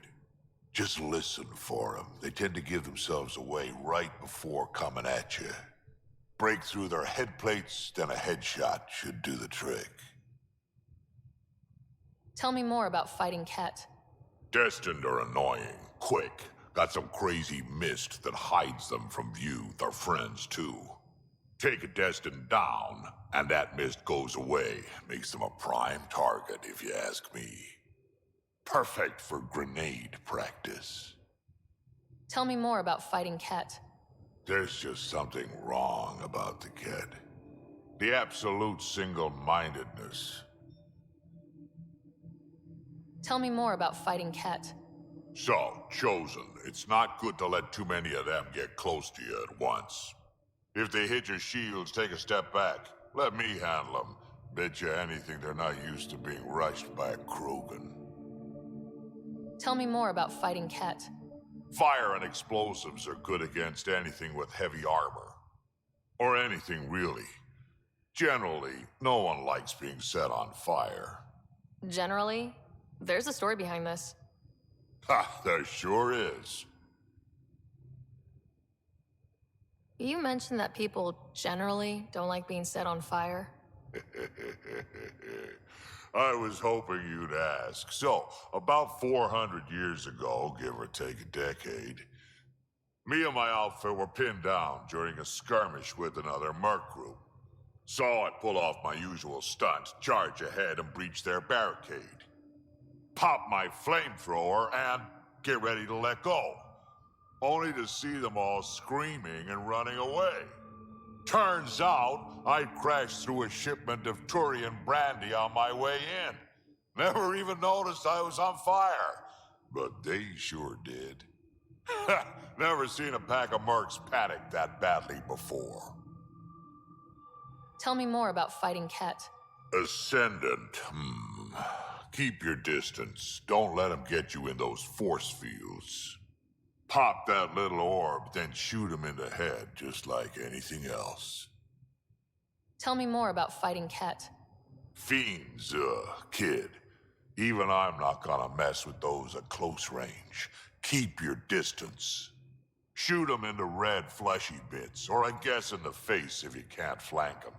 Just listen for them. They tend to give themselves away right before coming at you. Break through their head plates, then a headshot should do the trick. Tell me more about fighting Ket. Destined are annoying, quick. Got some crazy mist that hides them from view, their friends too. Take a Destined down, and that mist goes away. Makes them a prime target, if you ask me. Perfect for grenade practice. Tell me more about fighting Ket. There's just something wrong about the kid. The absolute single-mindedness. Tell me more about fighting Ket. So, Chosen, it's not good to let too many of them get close to you at once. If they hit your shields, take a step back. Let me handle them. Bet you anything they're not used to being rushed by a Krogan. Tell me more about fighting Ket. Fire and explosives are good against anything with heavy armor. Or anything, really. Generally, no one likes being set on fire. Generally? There's a story behind this. Ha, there sure is. You mentioned that people generally don't like being set on fire. I was hoping you'd ask. So, about 400 years ago, give or take a decade, me and my outfit were pinned down during a skirmish with another merc group. Saw it pull off my usual stunt, charge ahead and breach their barricade. Pop my flamethrower and get ready to let go. Only to see them all screaming and running away. Turns out, I crashed through a shipment of Turian brandy on my way in. Never even noticed I was on fire. But they sure did. Never seen a pack of mercs panic that badly before. Tell me more about fighting Ket. Ascendant. Keep your distance. Don't let them get you in those force fields. Pop that little orb, then shoot him in the head, just like anything else. Tell me more about fighting Ket. Fiends, kid. Even I'm not gonna mess with those at close range. Keep your distance. Shoot them in the red fleshy bits, or I guess in the face if you can't flank them.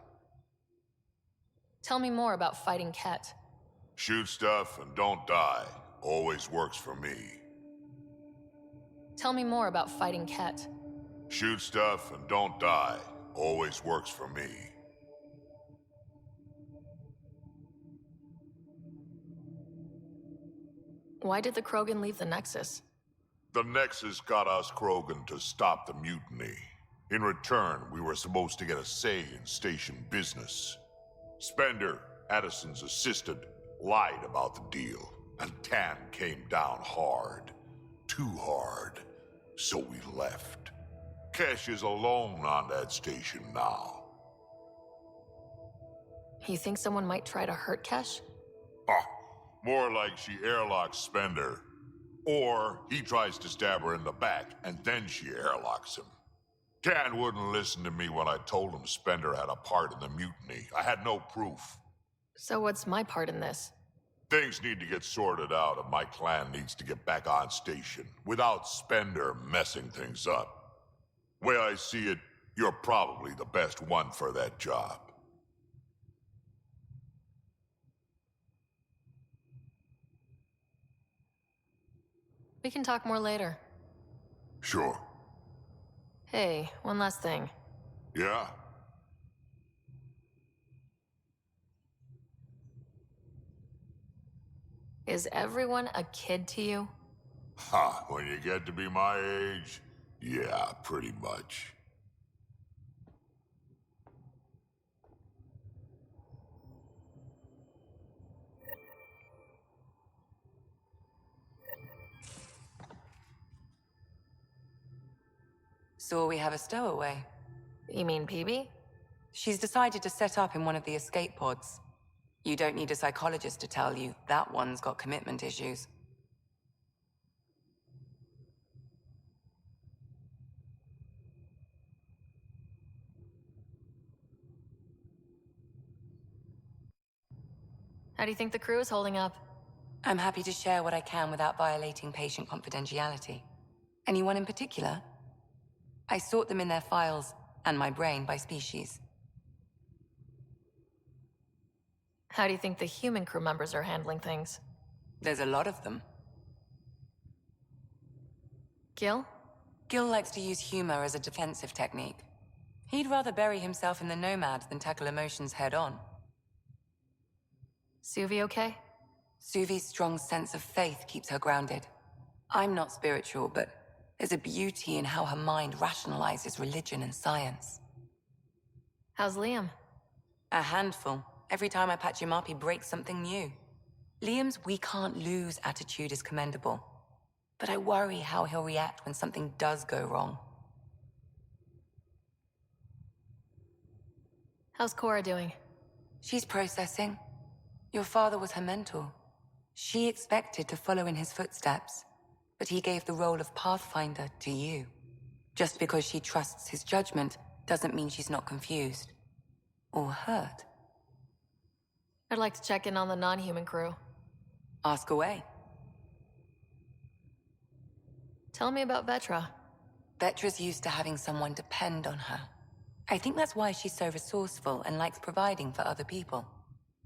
Tell me more about fighting Ket. Shoot stuff and don't die. Always works for me. Tell me more about fighting Ket. Shoot stuff and don't die. Always works for me. Why did the Krogan leave the Nexus? The Nexus got us Krogan to stop the mutiny. In return, we were supposed to get a say in station business. Spender, Addison's assistant, lied about the deal, and Tan came down hard. Too hard. So we left. Kesh is alone on that station now. You think someone might try to hurt Kesh? More like she airlocks Spender. Or he tries to stab her in the back, and then she airlocks him. Tan wouldn't listen to me when I told him Spender had a part in the mutiny. I had no proof. So what's my part in this? Things need to get sorted out, and my clan needs to get back on station, without Spender messing things up. Way I see it, you're probably the best one for that job. We can talk more later. Sure. Hey, one last thing. Yeah? Is everyone a kid to you? When you get to be my age, yeah, pretty much. So we have a stowaway. You mean PB? She's decided to set up in one of the escape pods. You don't need a psychologist to tell you that one's got commitment issues. How do you think the crew is holding up? I'm happy to share what I can without violating patient confidentiality. Anyone in particular? I sort them in their files, and my brain by species. How do you think the human crew members are handling things? There's a lot of them. Gil? Gil likes to use humor as a defensive technique. He'd rather bury himself in the Nomad than tackle emotions head-on. Suvi okay? Suvi's strong sense of faith keeps her grounded. I'm not spiritual, but there's a beauty in how her mind rationalizes religion and science. How's Liam? A handful. Every time I patch him up, he breaks something new. Liam's "we can't lose" attitude is commendable. But I worry how he'll react when something does go wrong. How's Cora doing? She's processing. Your father was her mentor. She expected to follow in his footsteps, but he gave the role of Pathfinder to you. Just because she trusts his judgment doesn't mean she's not confused. Or hurt. I'd like to check in on the non-human crew. Ask away. Tell me about Vetra. Vetra's used to having someone depend on her. I think that's why she's so resourceful and likes providing for other people.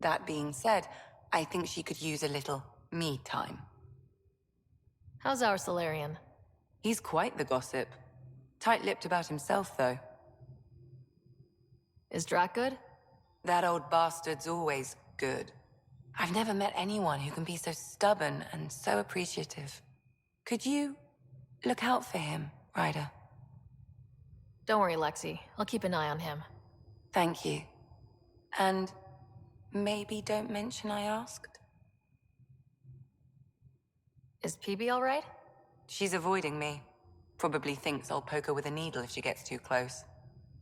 That being said, I think she could use a little me time. How's our Solarian? He's quite the gossip. Tight-lipped about himself, though. Is Drac good? That old bastard's always good. I've never met anyone who can be so stubborn and so appreciative. Could you look out for him, Ryder? Don't worry, Lexi. I'll keep an eye on him. Thank you. And maybe don't mention I asked? Is PB all right? She's avoiding me. Probably thinks I'll poke her with a needle if she gets too close.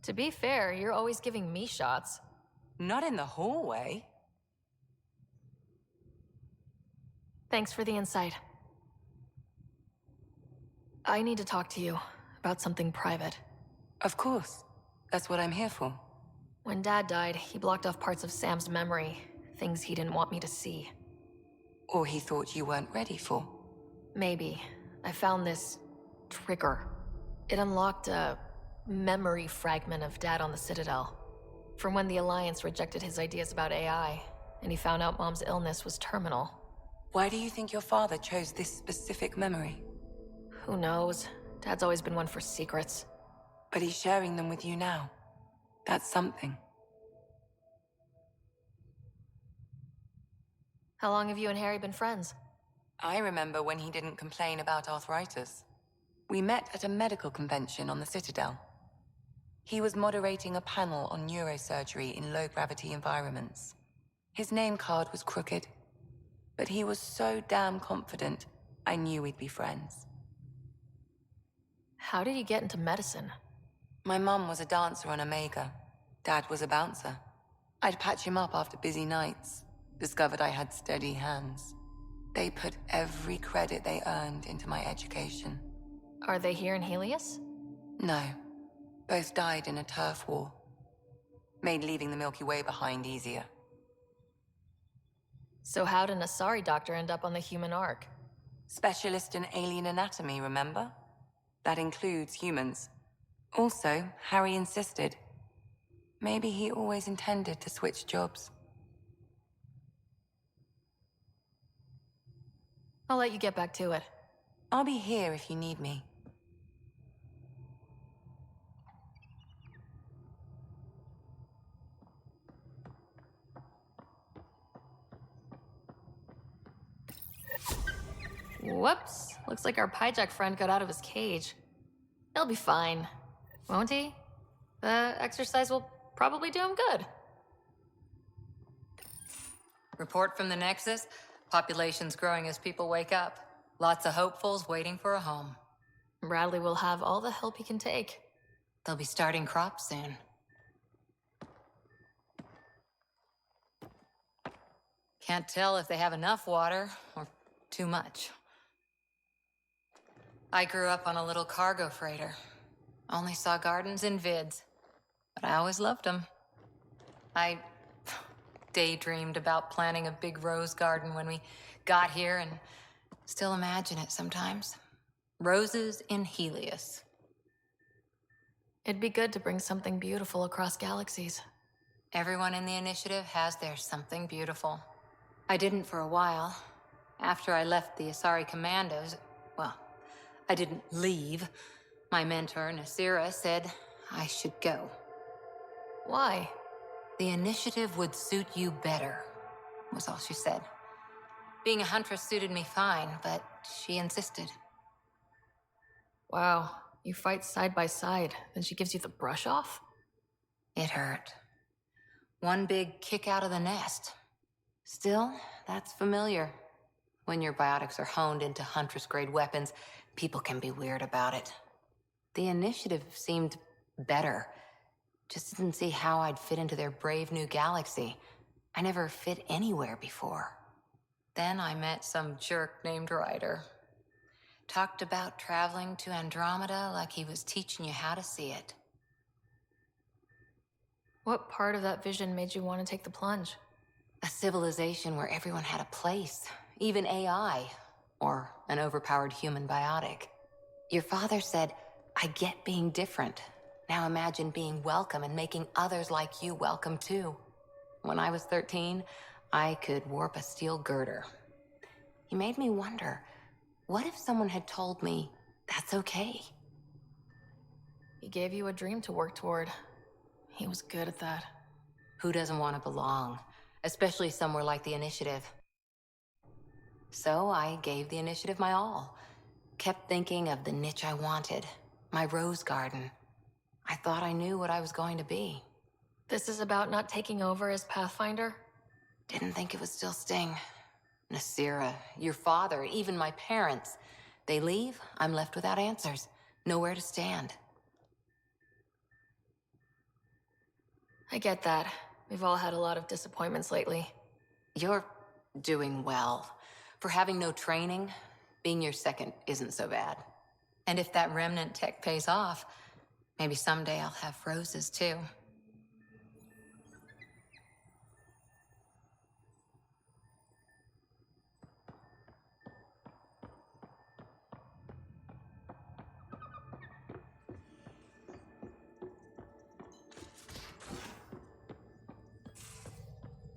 To be fair, you're always giving me shots. Not in the hallway. Thanks for the insight. I need to talk to you about something private. Of course. That's what I'm here for. When Dad died, he blocked off parts of Sam's memory, things he didn't want me to see. Or he thought you weren't ready for. Maybe. I found this trigger. It unlocked a memory fragment of Dad on the Citadel. From when the Alliance rejected his ideas about AI, and he found out Mom's illness was terminal. Why do you think your father chose this specific memory? Who knows? Dad's always been one for secrets. But he's sharing them with you now. That's something. How long have you and Harry been friends? I remember when he didn't complain about arthritis. We met at a medical convention on the Citadel. He was moderating a panel on neurosurgery in low-gravity environments. His name card was crooked, but he was so damn confident, I knew we'd be friends. How did he get into medicine? My mum was a dancer on Omega. Dad was a bouncer. I'd patch him up after busy nights. Discovered I had steady hands. They put every credit they earned into my education. Are they here in Helios? No. Both died in a turf war. Made leaving the Milky Way behind easier. So how did an Asari doctor end up on the human Ark? Specialist in alien anatomy, remember? That includes humans. Also, Harry insisted. Maybe he always intended to switch jobs. I'll let you get back to it. I'll be here if you need me. Whoops. Looks like our Pyjack friend got out of his cage. He'll be fine, won't he? The exercise will probably do him good. Report from the Nexus. Population's growing as people wake up. Lots of hopefuls waiting for a home. Bradley will have all the help he can take. They'll be starting crops soon. Can't tell if they have enough water or too much. I grew up on a little cargo freighter. Only saw gardens in vids, but I always loved them. I daydreamed about planting a big rose garden when we got here and still imagine it sometimes. Roses in Helios. It'd be good to bring something beautiful across galaxies. Everyone in the initiative has their something beautiful. I didn't for a while. After I left the Asari Commandos, well, I didn't leave. My mentor, Nasira, said I should go. Why? The initiative would suit you better, was all she said. Being a huntress suited me fine, but she insisted. Wow, you fight side by side, then she gives you the brush off? It hurt. One big kick out of the nest. Still, that's familiar. When your biotics are honed into huntress-grade weapons, people can be weird about it. The initiative seemed better. Just didn't see how I'd fit into their brave new galaxy. I never fit anywhere before. Then I met some jerk named Ryder. Talked about traveling to Andromeda like he was teaching you how to see it. What part of that vision made you want to take the plunge? A civilization where everyone had a place, even AI, or an overpowered human biotic. Your father said, I get being different. Now imagine being welcome and making others like you welcome too. When I was 13, I could warp a steel girder. He made me wonder, what if someone had told me that's okay? He gave you a dream to work toward. He was good at that. Who doesn't want to belong? Especially somewhere like the Initiative. So I gave the Initiative my all. Kept thinking of the niche I wanted. My rose garden. I thought I knew what I was going to be. This is about not taking over as Pathfinder? Didn't think it would still sting. Nasira, your father, even my parents. They leave, I'm left without answers. Nowhere to stand. I get that. We've all had a lot of disappointments lately. You're doing well. For having no training, being your second isn't so bad. And if that remnant tech pays off, maybe someday I'll have roses too.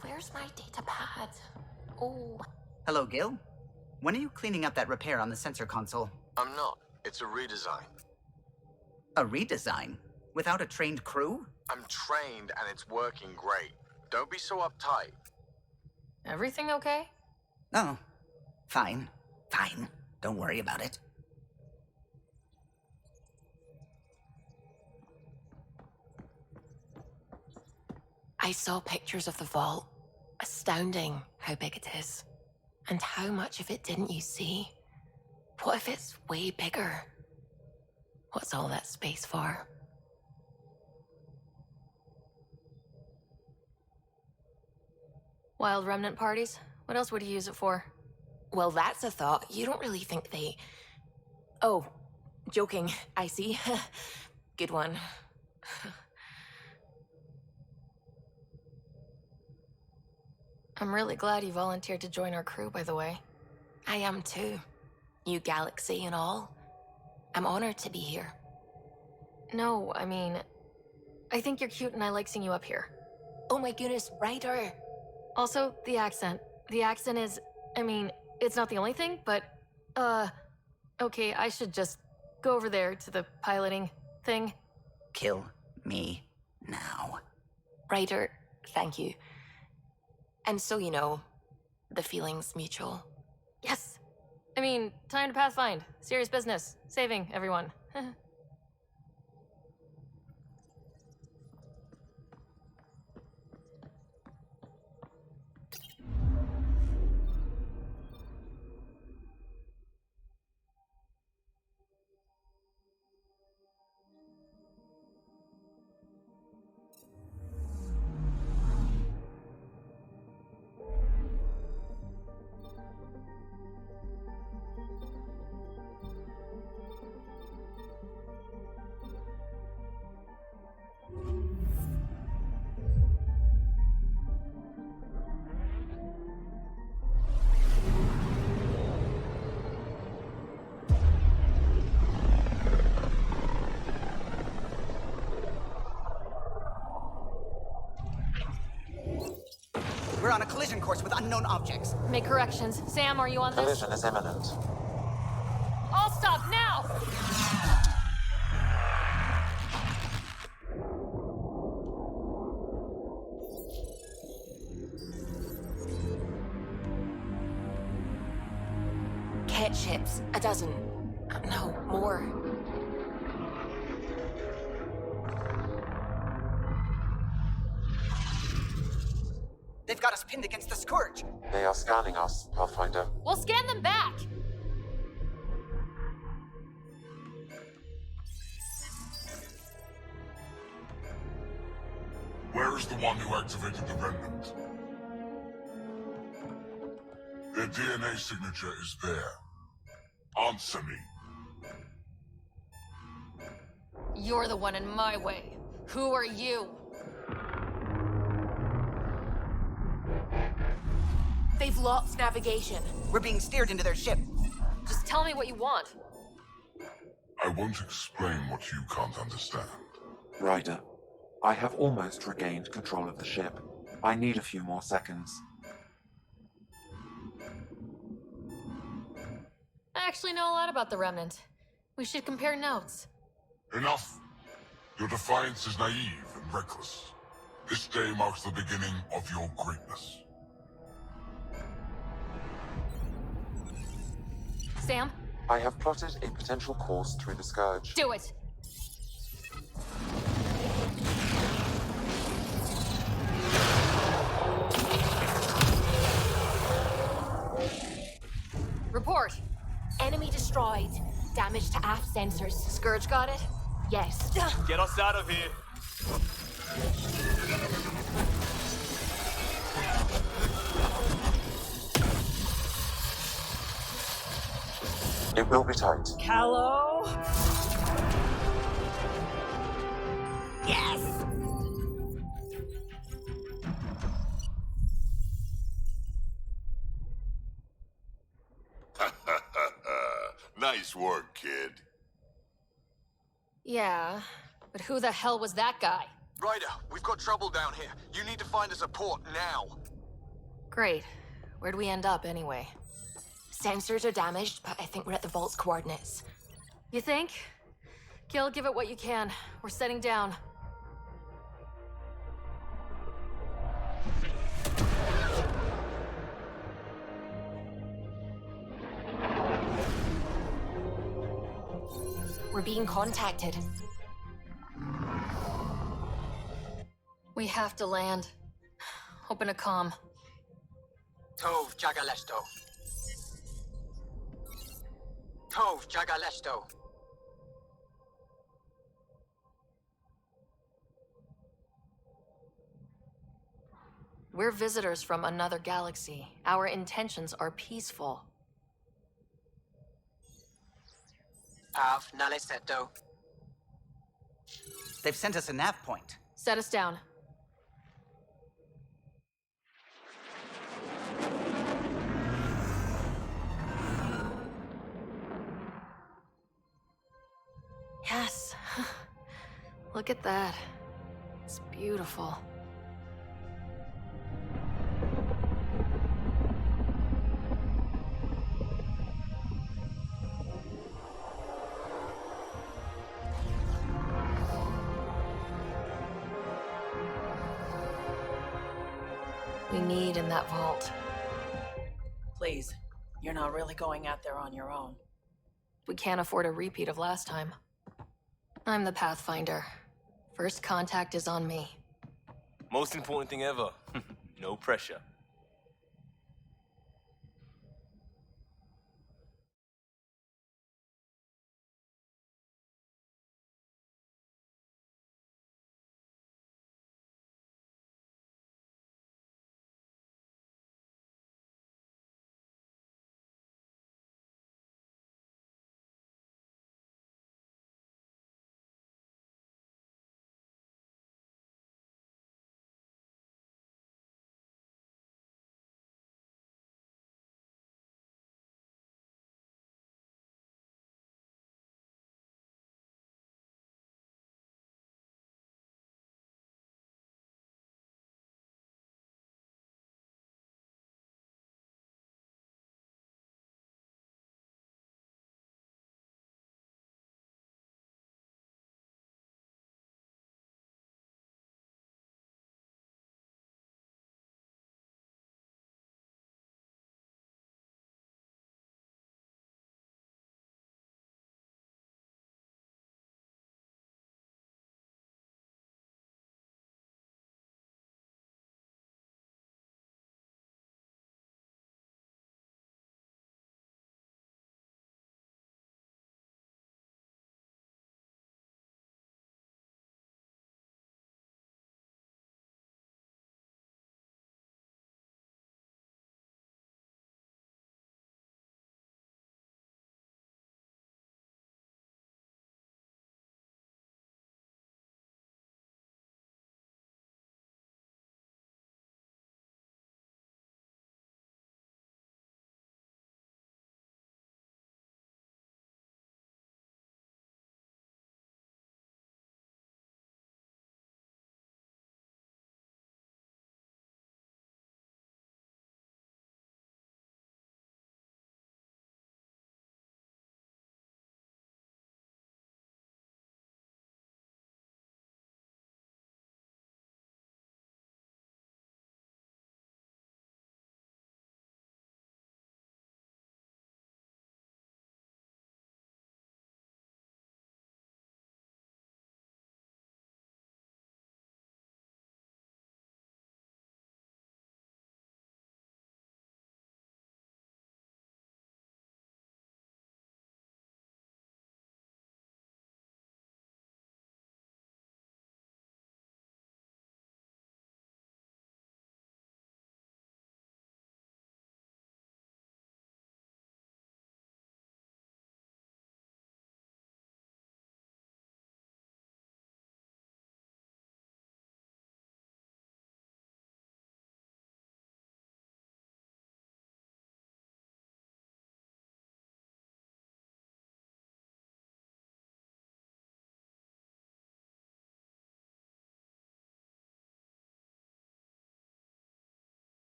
Where's my data pad? Oh. Hello, Gil. When are you cleaning up that repair on the sensor console? I'm not. It's a redesign. A redesign? Without a trained crew? I'm trained and it's working great. Don't be so uptight. Everything okay? Oh, fine. Fine. Don't worry about it. I saw pictures of the vault. Astounding how big it is. And how much of it didn't you see? What if it's way bigger? What's all that space for? Wild remnant parties? What else would you use it for? Well, that's a thought. You don't really think they... Oh, joking. I see. Good one. I'm really glad you volunteered to join our crew, by the way. I am too. New galaxy and all. I'm honored to be here. No, I mean... I think you're cute and I like seeing you up here. Oh my goodness, Ryder! Also, the accent. The accent is... I mean, it's not the only thing, but... Okay, I should just go over there to the piloting thing. Kill me now. Ryder, thank you. And so you know, the feeling's mutual. Yes! I mean, time to pathfind. Serious business. Saving everyone. We're on a collision course with unknown objects. Make corrections. Sam, are you on this? Collision is imminent. All stop now! Cat ships. A dozen. No, more. They've got us pinned against the Scourge. They are scanning us, Pathfinder. We'll scan them back! Where is the one who activated the remnant? Their DNA signature is there. Answer me. You're the one in my way. Who are you? They've lost navigation. We're being steered into their ship. Just tell me what you want. I won't explain what you can't understand. Ryder, I have almost regained control of the ship. I need a few more seconds. I actually know a lot about the Remnant. We should compare notes. Enough! Your defiance is naive and reckless. This day marks the beginning of your greatness. Sam, I have plotted a potential course through the Scourge. do it! Report. Enemy destroyed. Damage to aft sensors. Scourge got it? Yes. Get us out of here. It will be tight. Hello? Yes! Nice work, kid. Yeah, but who the hell was that guy? Ryder, we've got trouble down here. You need to find us a port now. Great. Where'd we end up anyway? Sensors are damaged, but I think we're at the vault's coordinates. You think? Gil, give it what you can. We're setting down. We're being contacted. We have to land. Open a comm. Tov Jagalesto. Tov Jagalesto. We're visitors from another galaxy. Our intentions are peaceful. Av Naleseto. They've sent us a nav point. Set us down. Yes. Look at that. It's beautiful. We need in that vault. Please, you're not really going out there on your own. We can't afford a repeat of last time. I'm the Pathfinder. First contact is on me. Most important thing ever. No pressure.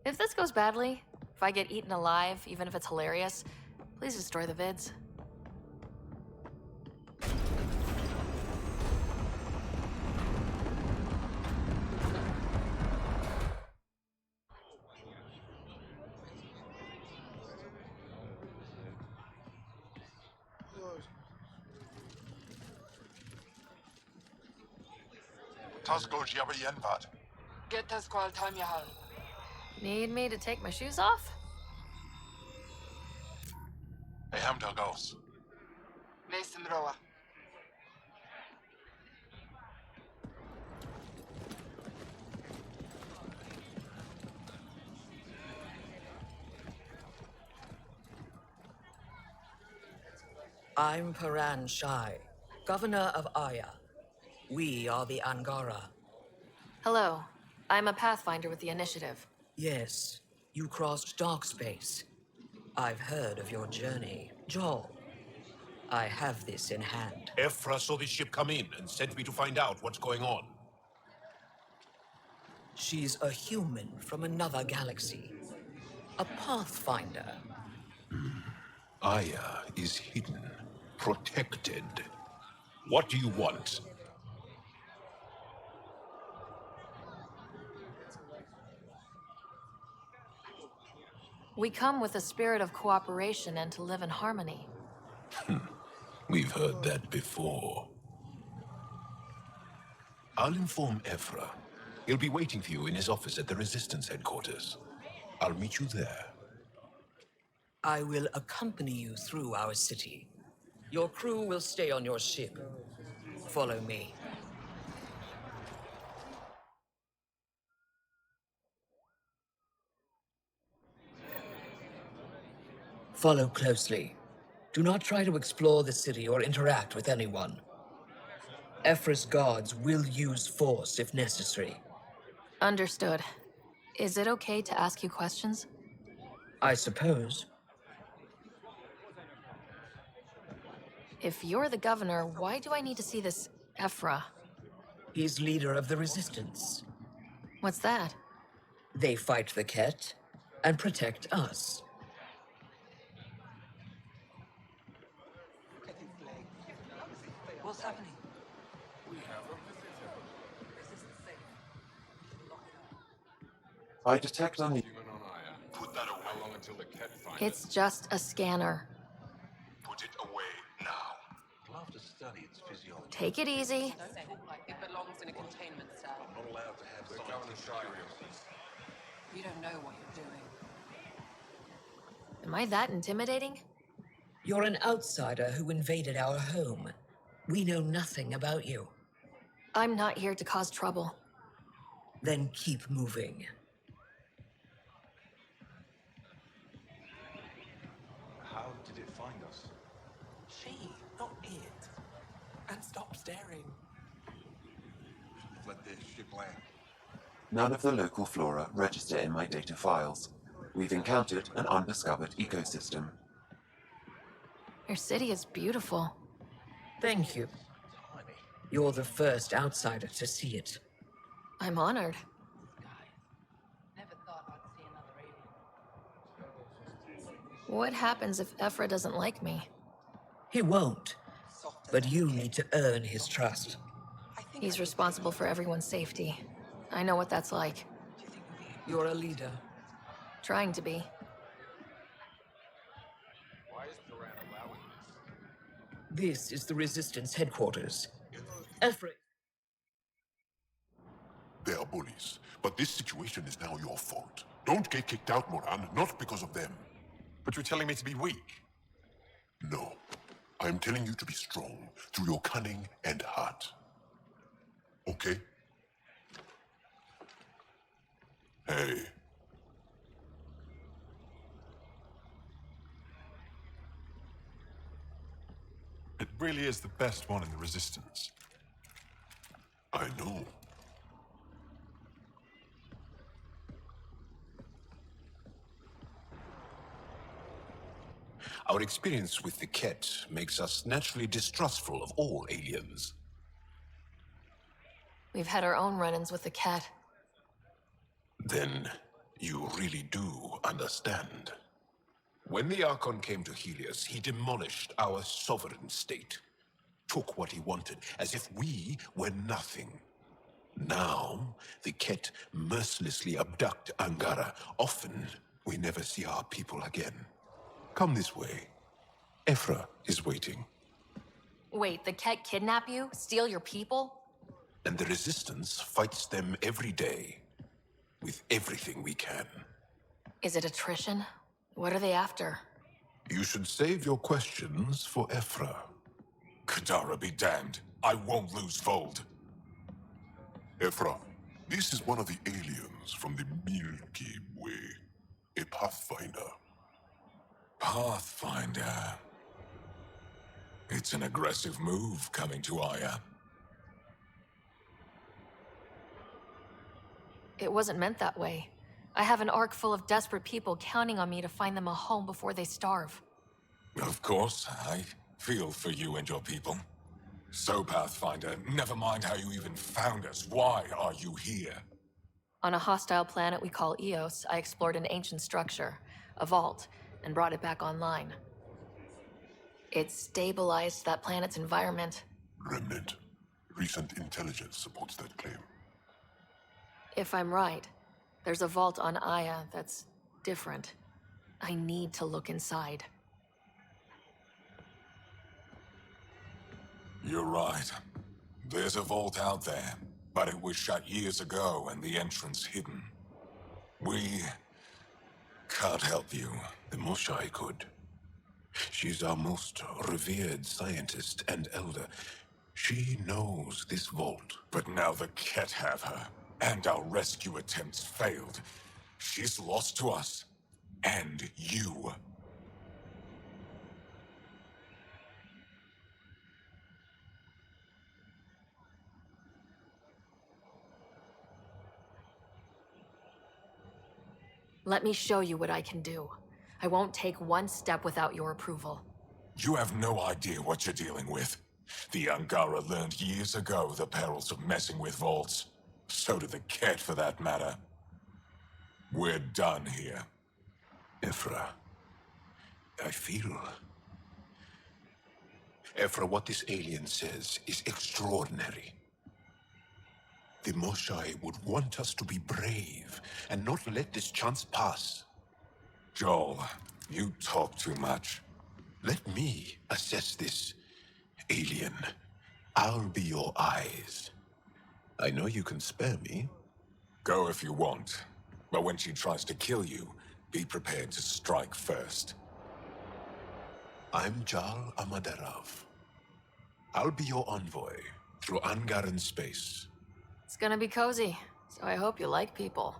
If this goes badly, if I get eaten alive, even if it's hilarious, please destroy the vids. Get us call time yahal. Need me to take my shoes off? Mason Roa. I'm Paran Shai, Governor of Aya. We are the Angara. Hello. I'm a Pathfinder with the Initiative. Yes, you crossed dark space. I've heard of your journey, Joel. I have this in hand. Ephra saw this ship come in and sent me to find out what's going on. She's a human from another galaxy. A Pathfinder. Aya is hidden, protected. What do you want? We come with a spirit of cooperation and to live in harmony. We've heard that before. I'll inform Ephra. He'll be waiting for you in his office at the Resistance headquarters. I'll meet you there. I will accompany you through our city. Your crew will stay on your ship. Follow me. Follow closely. Do not try to explore the city or interact with anyone. Ephra's guards will use force if necessary. Understood. Is it okay to ask you questions? I suppose. If you're the governor, why do I need to see this Ephra? He's leader of the Resistance. What's that? They fight the Ket and protect us. What's happening? I detect on Put that away. How long until the cat finds It's just a scanner. Put it away now. I'll have to study its physiology. Take it easy. It belongs in a containment cell. I'm not allowed to have scientific curiosities. You don't know what you're doing. Am I that intimidating? You're an outsider who invaded our home. We know nothing about you. I'm not here to cause trouble. Then keep moving. How did it find us? She, not it. And stop staring. Let this ship land. None of the local flora register in my data files. We've encountered an undiscovered ecosystem. Your city is beautiful. Thank you. You're the first outsider to see it. I'm honored. What happens if Ephra doesn't like me? He won't. But you need to earn his trust. He's responsible for everyone's safety. I know what that's like. You're a leader. Trying to be. Why is Paran allowing This is the Resistance headquarters. Ephra... They are bullies, but this situation is now your fault. Don't get kicked out, Moran, not because of them. But you're telling me to be weak. No. I am telling you to be strong through your cunning and heart. Okay? Hey. It really is the best one in the Resistance. I know. Our experience with the Ket makes us naturally distrustful of all aliens. We've had our own run-ins with the cat. Then, You really do understand. When the Archon came to Helios, he demolished our sovereign state. Took what he wanted, as if we were nothing. Now, the Ket mercilessly abduct Angara. Often, we never see our people again. Come this way. Ephra is waiting. Wait, the Ket kidnap you? Steal your people? And the Resistance fights them every day. With everything we can. Is it attrition? What are they after? You should save your questions for Ephra. Kadara be damned. I won't lose Vold. Ephra, this is one of the aliens from the Milky Way. A Pathfinder. Pathfinder. It's an aggressive move coming to Aya. It wasn't meant that way. I have an ark full of desperate people counting on me to find them a home before they starve. Of course, I feel for you and your people. So, Pathfinder, never mind how you even found us. Why are you here? On a hostile planet we call Eos, I explored an ancient structure, a vault, and brought it back online. It stabilized that planet's environment. Remnant. Recent intelligence supports that claim. If I'm right, there's a vault on Aya that's different. I need to look inside. You're right. There's a vault out there, but it was shut years ago and the entrance hidden. We can't help you. The Moshai could. She's our most revered scientist and elder. She knows this vault. But now the Ket have her, and our rescue attempts failed. She's lost to us, and you. Let me show you what I can do. I won't take one step without your approval. You have no idea what you're dealing with. The Angara learned years ago the perils of messing with vaults. So did the Ket, for that matter. We're done here. Ephra, I feel... Ephra, what this alien says is extraordinary. The Moshai would want us to be brave and not let this chance pass. Joel, you talk too much. Let me assess this, alien. I'll be your eyes. I know you can spare me. Go if you want. But when she tries to kill you, be prepared to strike first. I'm Jal Amaderov. I'll be your envoy through Angaran space. It's gonna be cozy, so I hope you like people.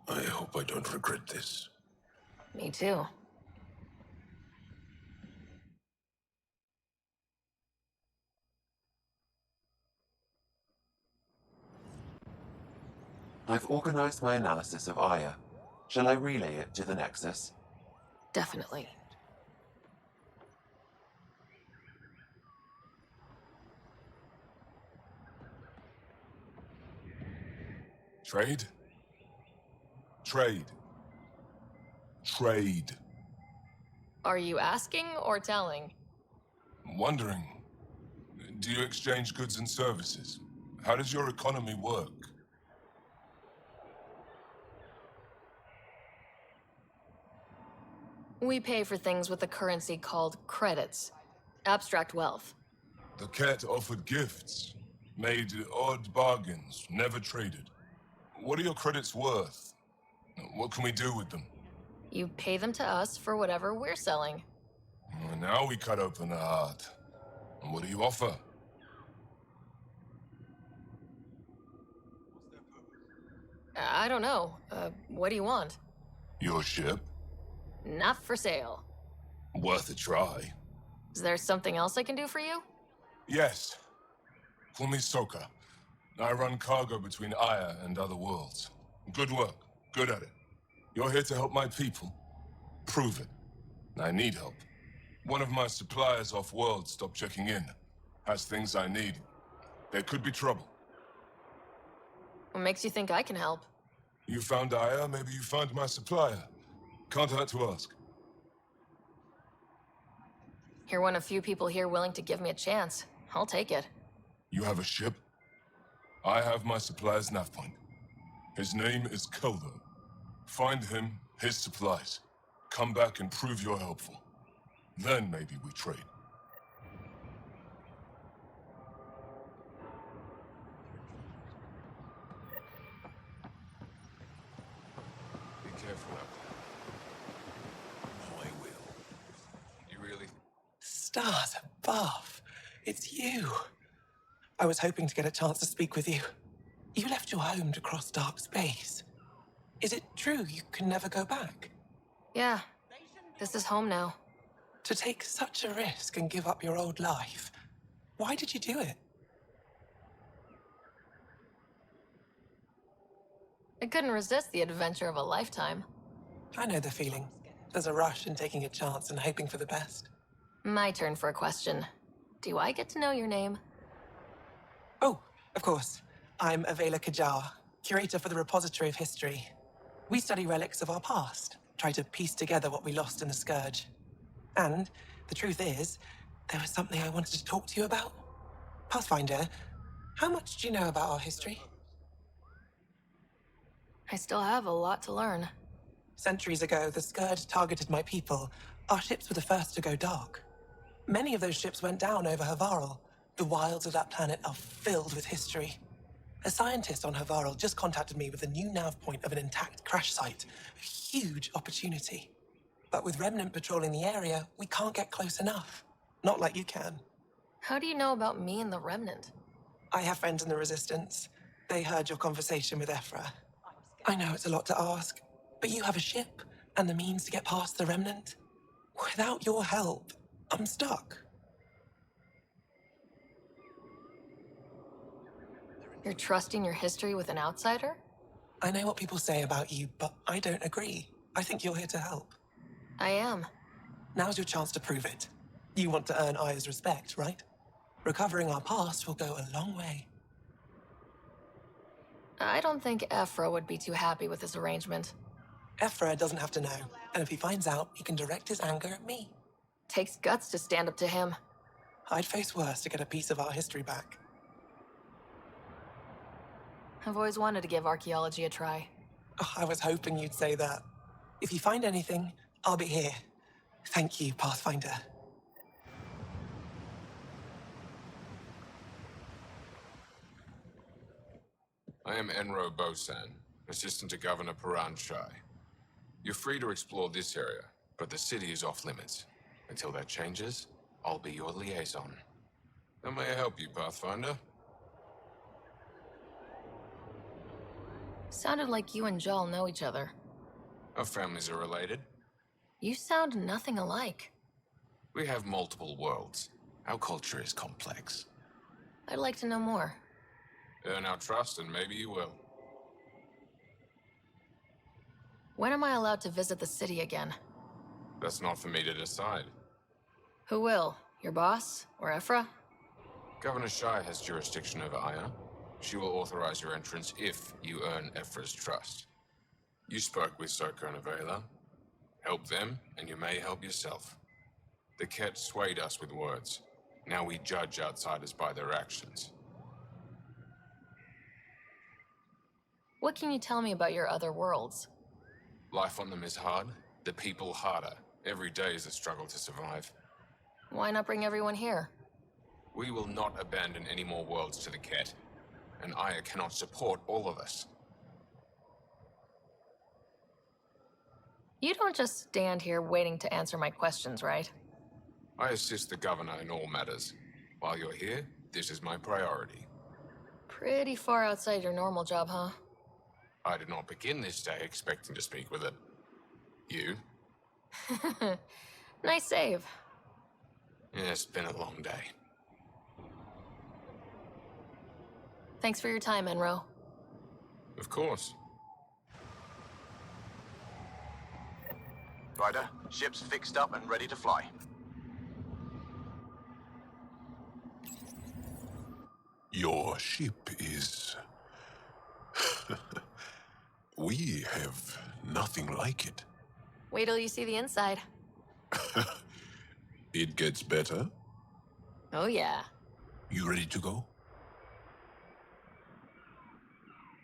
I hope I don't regret this. Me too. I've organized my analysis of Aya. Shall I relay it to the Nexus? Definitely. Trade? Trade. Trade. Are you asking or telling? Wondering, do you exchange goods and services? How does your economy work? We pay for things with a currency called credits. Abstract wealth. The Ket offered gifts, made odd bargains, never traded. What are your credits worth? What can we do with them? You pay them to us for whatever we're selling. Now we cut open the heart. And what do you offer? I don't know. What do you want? Your ship? Not for sale. Worth a try. Is there something else I can do for you? Yes. Call me Soka. I run cargo between Aya and other worlds. Good work. Good at it. You're here to help my people. Prove it. I need help. One of my suppliers off-world stopped checking in. Has things I need. There could be trouble. What makes you think I can help? You found Aya, maybe you found my supplier. Can't hurt to ask. You're one of few people here willing to give me a chance. I'll take it. You have a ship? I have my supplier's nav point. His name is Koldo. Find him, his supplies. Come back and prove you're helpful. Then maybe we trade. Be careful out there. Oh, I will. You really? Stars above. It's you. I was hoping to get a chance to speak with you. You left your home to cross dark space. Is it true you can never go back? Yeah. This is home now. To take such a risk and give up your old life, why did you do it? I couldn't resist the adventure of a lifetime. I know the feeling. There's a rush in taking a chance and hoping for the best. My turn for a question. Do I get to know your name? Oh, of course. I'm Avela Kajar, curator for the Repository of History. We study relics of our past, try to piece together what we lost in the Scourge. And the truth is, there was something I wanted to talk to you about. Pathfinder, how much do you know about our history? I still have a lot to learn. Centuries ago, the Scourge targeted my people. Our ships were the first to go dark. Many of those ships went down over Havarl. The wilds of that planet are filled with history. A scientist on Havarl just contacted me with a new nav point of an intact crash site. A huge opportunity. But with Remnant patrolling the area, we can't get close enough. Not like you can. How do you know about me and the Remnant? I have friends in the Resistance. They heard your conversation with Ephra. I know it's a lot to ask, but you have a ship and the means to get past the Remnant. Without your help, I'm stuck. You're trusting your history with an outsider? I know what people say about you, but I don't agree. I think you're here to help. I am. Now's your chance to prove it. You want to earn Aya's respect, right? Recovering our past will go a long way. I don't think Ephra would be too happy with this arrangement. Ephra doesn't have to know, and if he finds out, he can direct his anger at me. Takes guts to stand up to him. I'd face worse to get a piece of our history back. I've always wanted to give archaeology a try. Oh, I was hoping you'd say that. If you find anything, I'll be here. Thank you, Pathfinder. I am Enro Bosan, assistant to Governor Paran Shai. You're free to explore this area, but the city is off limits. Until that changes, I'll be your liaison. How may I help you, Pathfinder? Sounded like you and Jal know each other. Our families are related. You sound nothing alike. We have multiple worlds. Our culture is complex. I'd like to know more. Earn our trust and maybe you will. When am I allowed to visit the city again? That's not for me to decide. Who will? Your boss? Or Ephra? Governor Shai has jurisdiction over Aya. She will authorize your entrance if you earn Ephra's trust. You spoke with Soko and Avela. Help them, and you may help yourself. The Ket swayed us with words. Now we judge outsiders by their actions. What can you tell me about your other worlds? Life on them is hard, the people harder. Every day is a struggle to survive. Why not bring everyone here? We will not abandon any more worlds to the Ket, and Aya cannot support all of us. You don't just stand here waiting to answer my questions, right? I assist the governor in all matters. While you're here, this is my priority. Pretty far outside your normal job, huh? I did not begin this day expecting to speak with it. You? Nice save. It's been a long day. Thanks for your time, Enro. Of course. Ryder, ship's fixed up and ready to fly. Your ship is... We have nothing like it. Wait till you see the inside. It gets better. Oh, yeah. You ready to go?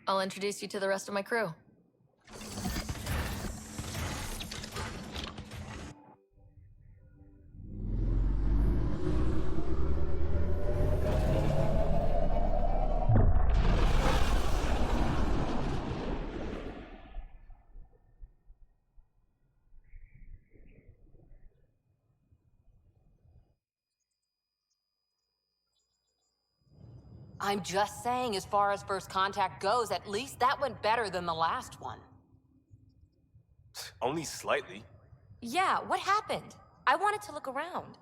I'll introduce you to the rest of my crew. I'm just saying, as far as first contact goes, at least that went better than the last one. Only slightly. Yeah, what happened? I wanted to look around.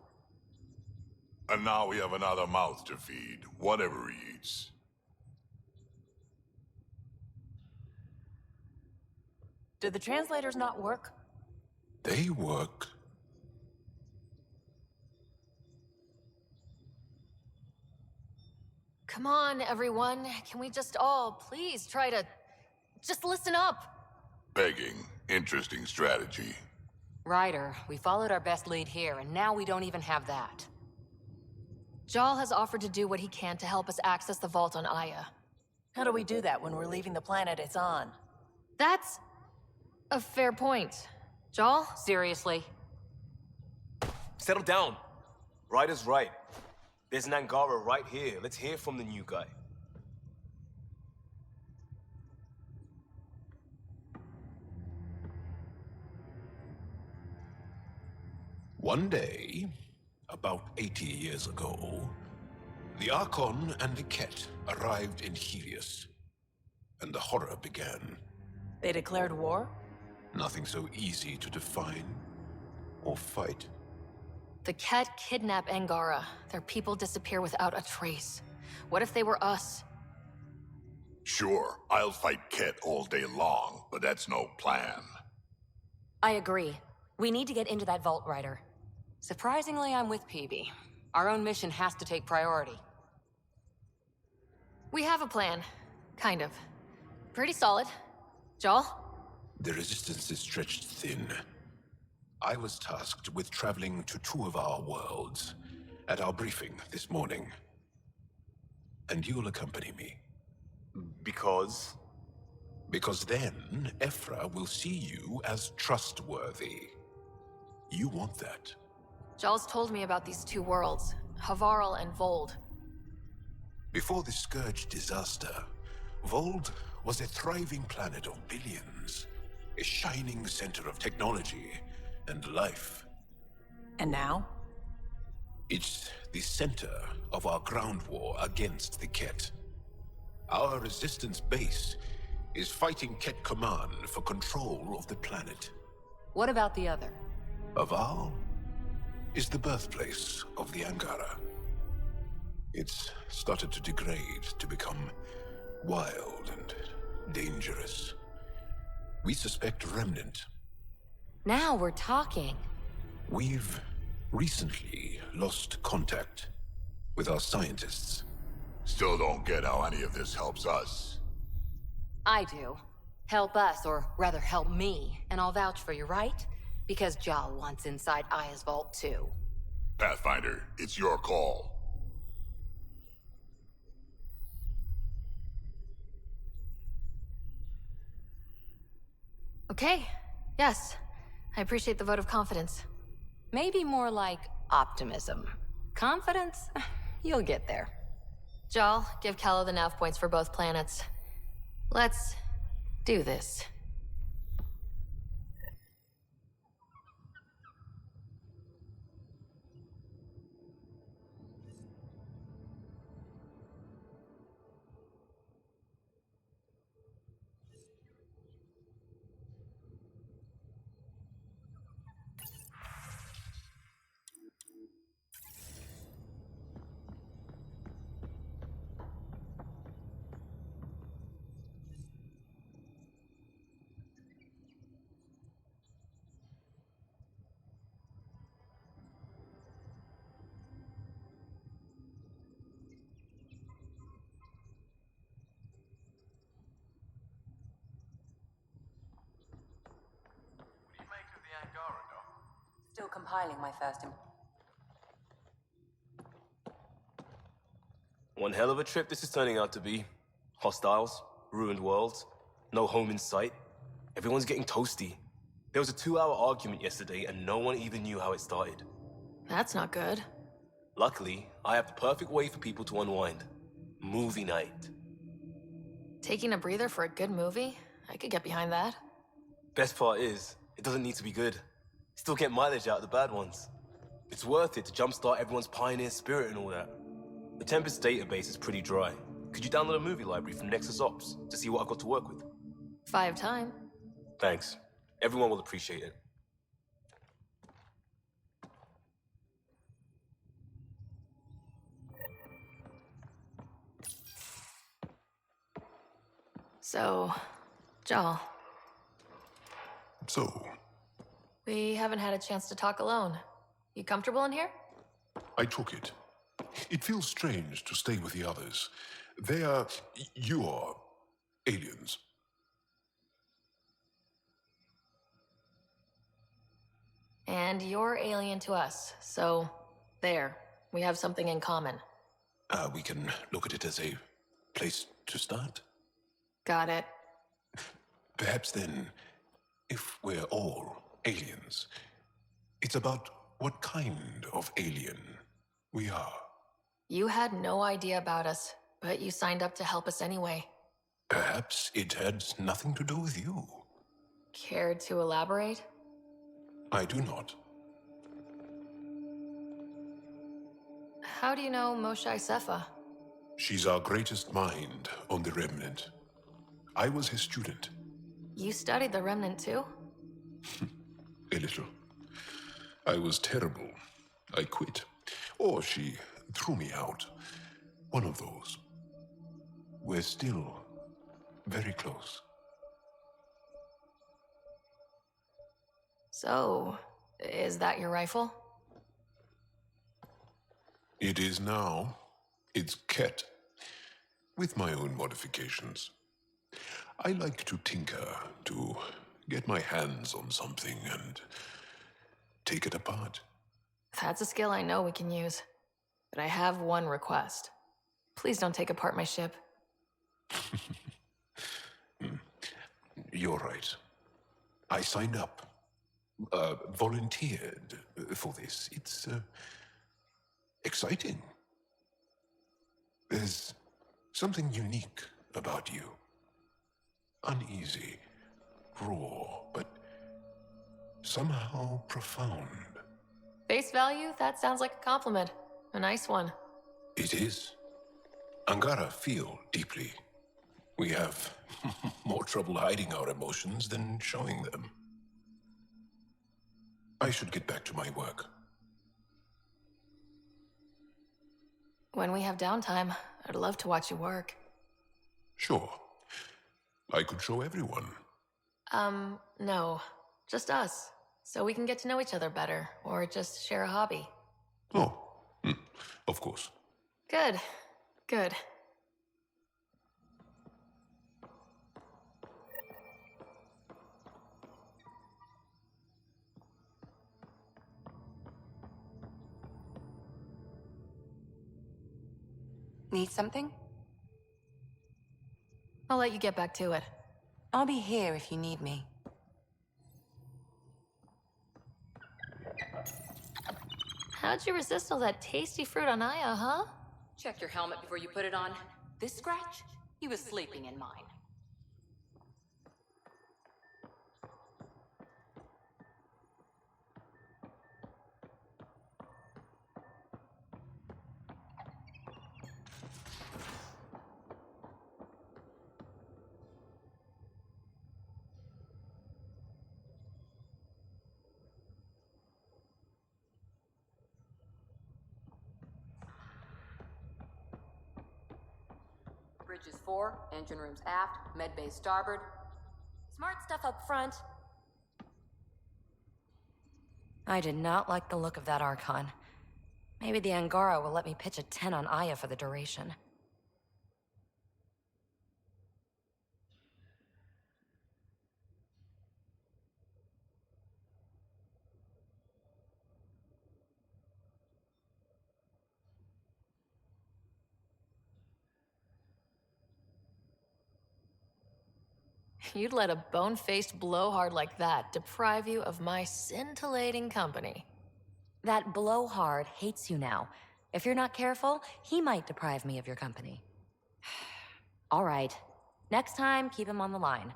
And now we have another mouth to feed, whatever he eats. Did the translators not work? They work. Come on, everyone. Can we just all please try to just listen up? Begging. Interesting strategy. Ryder, we followed our best lead here, and now we don't even have that. Jal has offered to do what he can to help us access the vault on Aya. How do we do that when we're leaving the planet it's on? That's a fair point. Jal? Seriously? Settle down. Ryder's right. There's an Angara right here. Let's hear from the new guy. One day, about 80 years ago, the Archon and the Ket arrived in Helios, and the horror began. They declared war? Nothing so easy to define or fight. The Ket kidnap Angara. Their people disappear without a trace. What if they were us? Sure, I'll fight Ket all day long, but that's no plan. I agree. We need to get into that vault, Ryder. Surprisingly, I'm with PB. Our own mission has to take priority. We have a plan. Kind of. Pretty solid. Jal? The resistance is stretched thin. I was tasked with traveling to two of our worlds at our briefing this morning. And you'll accompany me. Because? Because then, Ephra will see you as trustworthy. You want that. Jal's told me about these two worlds, Havarl and Vold. Before the Scourge disaster, Vold was a thriving planet of billions. A shining center of technology and life. And now? It's the center of our ground war against the Ket. Our resistance base is fighting Ket Command for control of the planet. What about the other? Aval is the birthplace of the Angara. It's started to degrade, to become wild and dangerous. We suspect Remnant. Now we're talking. We've recently lost contact with our scientists. Still don't get how any of this helps us. I do. Help us, or rather help me, and I'll vouch for you, right? Because Jal wants inside Aya's vault too. Pathfinder, it's your call. Okay. Yes. I appreciate the vote of confidence. Maybe more like optimism. Confidence? You'll get there. Jal, give Callow the nav points for both planets. Let's do this. compiling my first. One hell of a trip this is turning out to be. Hostiles, ruined worlds, no home in sight. Everyone's getting toasty. There was a 2-hour argument yesterday and no one even knew how it started. That's not good. Luckily, I have the perfect way for people to unwind. Movie night. Taking a breather for a good movie? I could get behind that. Best part is, it doesn't need to be good. Still get mileage out of the bad ones. It's worth it to jumpstart everyone's pioneer spirit and all that. The Tempest database is pretty dry. Could you download a movie library from Nexus Ops to see what I've got to work with? 5 time. Thanks. Everyone will appreciate it. So, Jal, So, we haven't had a chance to talk alone. You comfortable in here? I took it. It feels strange to stay with the others. They are... you are... aliens. And you're alien to us, so there. We have something in common. We can look at it as a place to start. Got it. Perhaps then, if we're all aliens, it's about what kind of alien we are. You had no idea about us, but you signed up to help us anyway. Perhaps it had nothing to do with you. Care to elaborate? I do not. How do you know Moshae Sefa? She's our greatest mind on the Remnant. I was his student. You studied the Remnant too? A little. I was terrible. I quit. Or she threw me out. One of those. We're still very close. So, is that your rifle? It is now. It's Ket. With my own modifications. I like to tinker, to get my hands on something and take it apart. That's a skill I know we can use. But I have one request. Please don't take apart my ship. You're right. I signed up. Volunteered for this. It's exciting. There's something unique about you. Uneasy, raw, but somehow profound. Face value? That sounds like a compliment. A nice one. It is. Angara feel deeply. We have more trouble hiding our emotions than showing them. I should get back to my work. When we have downtime, I'd love to watch you work. Sure. I could show everyone. No. Just us. So we can get to know each other better, or just share a hobby. Oh, of course. Good. Good. Need something? I'll let you get back to it. I'll be here if you need me. How'd you resist all that tasty fruit on Aya, huh? Check your helmet before you put it on. This scratch? He was sleeping in mine. Bridges 4, engine rooms aft, med bay starboard. Smart stuff up front. I did not like the look of that Archon. Maybe the Angara will let me pitch a 10 on Aya for the duration. You'd let a bone-faced blowhard like that deprive you of my scintillating company. That blowhard hates you now. If you're not careful, he might deprive me of your company. All right. Next time, keep him on the line.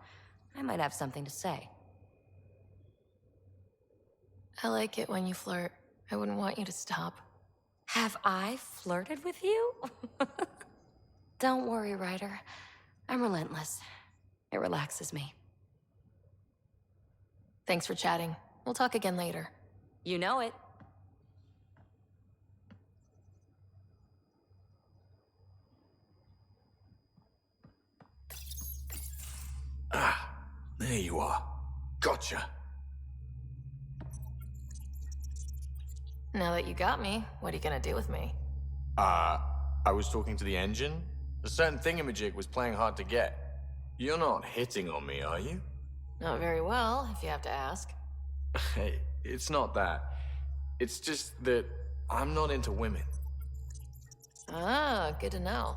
I might have something to say. I like it when you flirt. I wouldn't want you to stop. Have I flirted with you? Don't worry, Ryder. I'm relentless. It relaxes me. Thanks for chatting. We'll talk again later. You know it. Ah, there you are. Gotcha. Now that you got me, what are you gonna do with me? I was talking to the engine. A certain thingamajig was playing hard to get. You're not hitting on me, are you? Not very well, if you have to ask. Hey, it's not that. It's just that I'm not into women. Ah, good to know.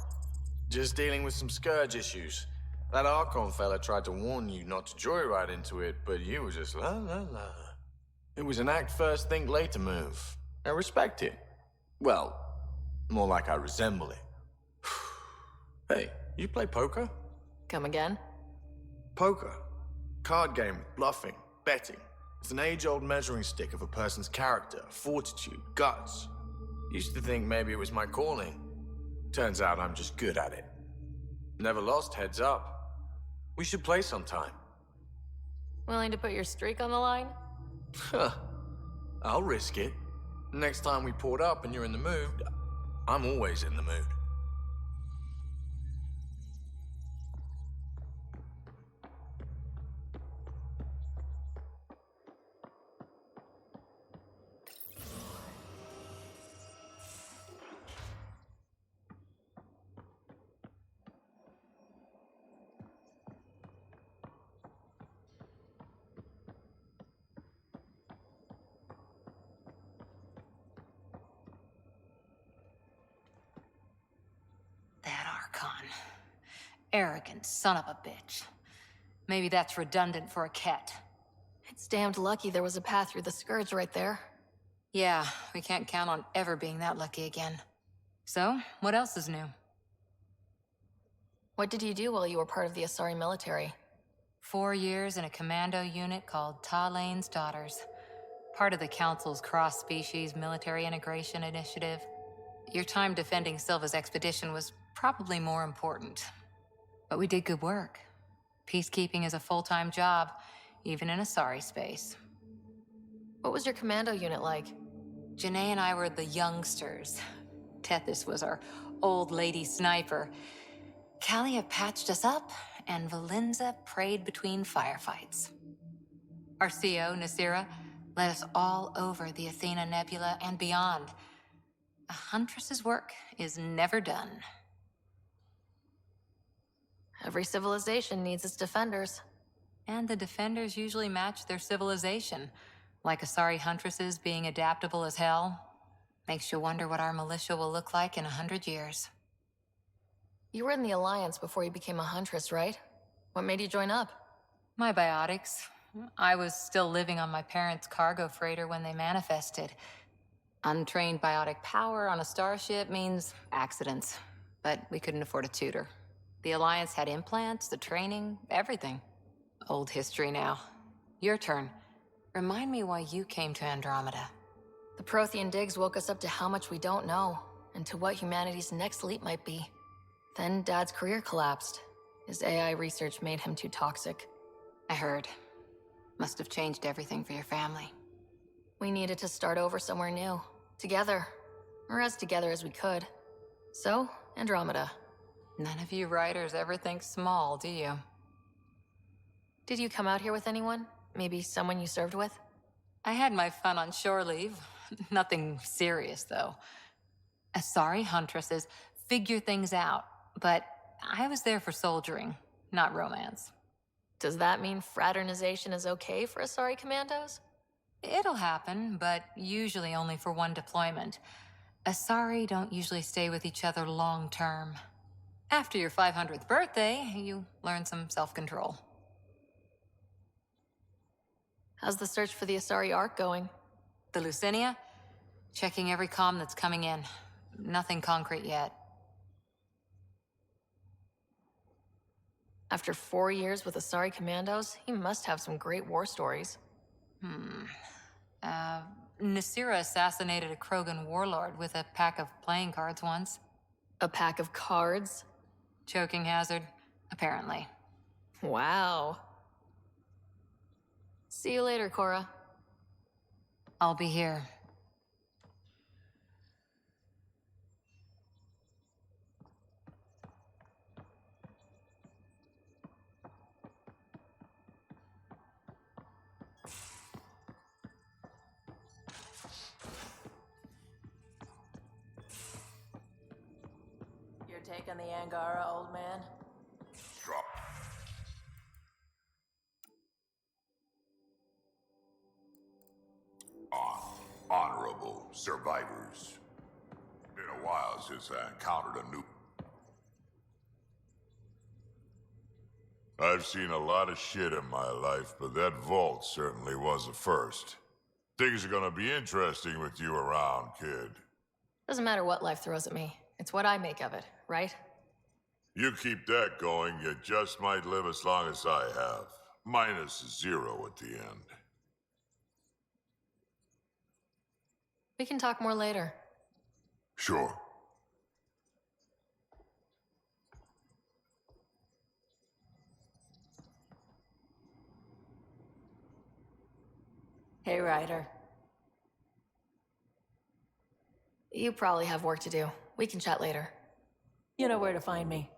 Just dealing with some scourge issues. That Archon fella tried to warn you not to joyride into it, but you were just la la la. It was an act first, think later move. I respect it. Well, more like I resemble it. Hey, you play poker? Come again? Poker. Card game with bluffing, betting. It's an age-old measuring stick of a person's character, fortitude, guts. Used to think maybe it was my calling. Turns out I'm just good at it. Never lost heads up. We should play sometime. Willing to put your streak on the line? Huh. I'll risk it. Next time we port up and you're in the mood, I'm always in the mood. That Archon. Arrogant son of a bitch. Maybe that's redundant for a cat. It's damned lucky there was a path through the Scourge right there. Yeah, we can't count on ever being that lucky again. So, what else is new? What did you do while you were part of the Asari military? 4 years in a commando unit called Talane's Daughters. Part of the Council's cross-species military integration initiative. Your time defending Silva's expedition was probably more important. But we did good work. Peacekeeping is a full-time job, even in Asari space. What was your commando unit like? Janae and I were the youngsters. Tethys was our old lady sniper. Kalia patched us up, and Valenza prayed between firefights. Our CO, Nasira, led us all over the Athena Nebula and beyond. A huntress's work is never done. Every civilization needs its defenders. And the defenders usually match their civilization. Like Asari huntresses being adaptable as hell. Makes you wonder what our militia will look like in 100 years. You were in the Alliance before you became a huntress, right? What made you join up? My biotics. I was still living on my parents' cargo freighter when they manifested. Untrained biotic power on a starship means accidents. But we couldn't afford a tutor. The Alliance had implants, the training, everything. Old history now. Your turn. Remind me why you came to Andromeda. The Prothean digs woke us up to how much we don't know, and to what humanity's next leap might be. Then Dad's career collapsed. His AI research made him too toxic. I heard. Must have changed everything for your family. We needed to start over somewhere new. Together. Or as together as we could. So, Andromeda. None of you writers ever think small, do you? Did you come out here with anyone? Maybe someone you served with? I had my fun on shore leave. Nothing serious, though. Asari huntresses figure things out, but I was there for soldiering, not romance. Does that mean fraternization is okay for Asari commandos? It'll happen, but usually only for one deployment. Asari don't usually stay with each other long term. After your 500th birthday, you learn some self-control. How's the search for the Asari Ark going? The Lucinia? Checking every comm that's coming in. Nothing concrete yet. After 4 years with Asari commandos, he must have some great war stories. Nasira assassinated a Krogan warlord with a pack of playing cards once. A pack of cards? Choking hazard, apparently. Wow. See you later, Cora. I'll be here. Your take on the Angara, old man? Drop. Honorable survivors. Been a while since I encountered a new... I've seen a lot of shit in my life, but that vault certainly was a first. Things are gonna be interesting with you around, kid. Doesn't matter what life throws at me. It's what I make of it, right? You keep that going, you just might live as long as I have. Minus 0 at the end. We can talk more later. Sure. Hey, Ryder. You probably have work to do. We can chat later. You know where to find me.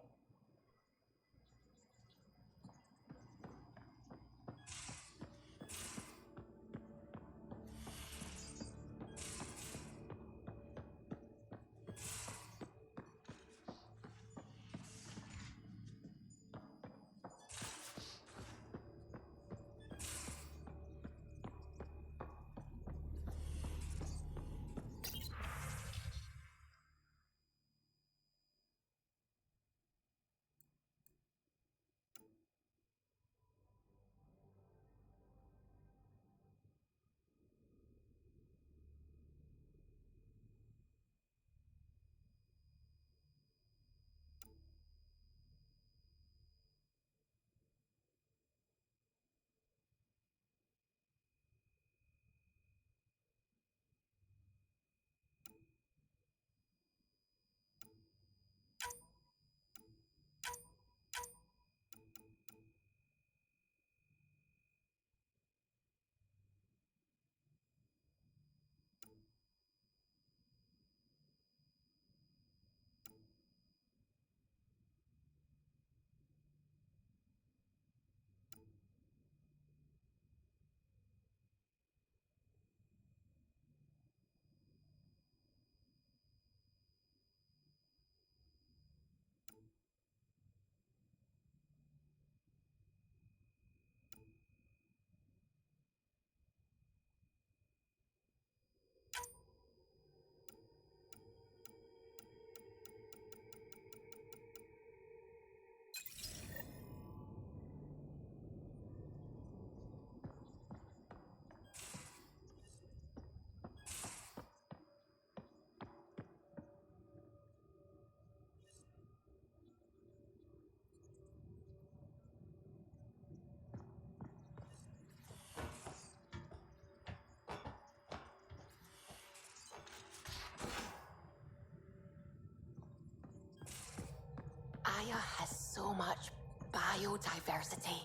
Aya has so much biodiversity.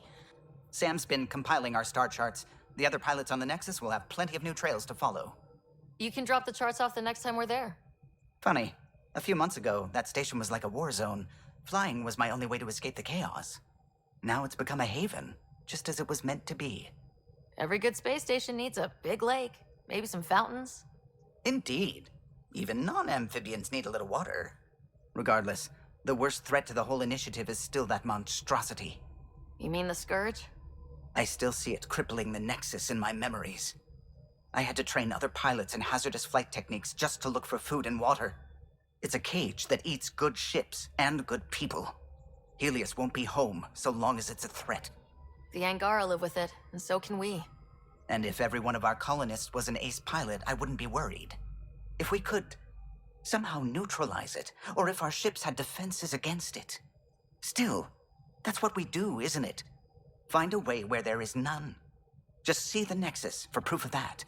Sam's been compiling our star charts. The other pilots on the Nexus will have plenty of new trails to follow. You can drop the charts off the next time we're there. Funny, a few months ago, that station was like a war zone. Flying was my only way to escape the chaos. Now it's become a haven, just as it was meant to be. Every good space station needs a big lake, maybe some fountains. Indeed. Even non-amphibians need a little water. Regardless, the worst threat to the whole initiative is still that monstrosity. You mean the Scourge? I still see it crippling the Nexus in my memories. I had to train other pilots in hazardous flight techniques just to look for food and water. It's a cage that eats good ships and good people. Helios won't be home so long as it's a threat. The Angara live with it, and so can we. And if every one of our colonists was an ace pilot, I wouldn't be worried. If we could somehow neutralize it, or if our ships had defenses against it. Still, that's what we do, isn't it? Find a way where there is none. Just see the Nexus for proof of that.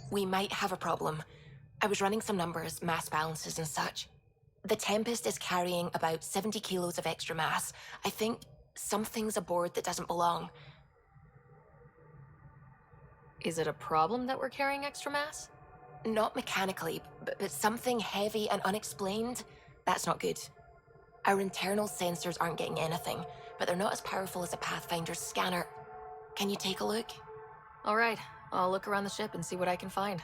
We might have a problem. I was running some numbers, mass balances and such. The Tempest is carrying about 70 kilos of extra mass. I think something's aboard that doesn't belong. Is it a problem that we're carrying extra mass? Not mechanically, but something heavy and unexplained. That's not good. Our internal sensors aren't getting anything, but they're not as powerful as a Pathfinder's scanner. Can you take a look? All right, I'll look around the ship and see what I can find.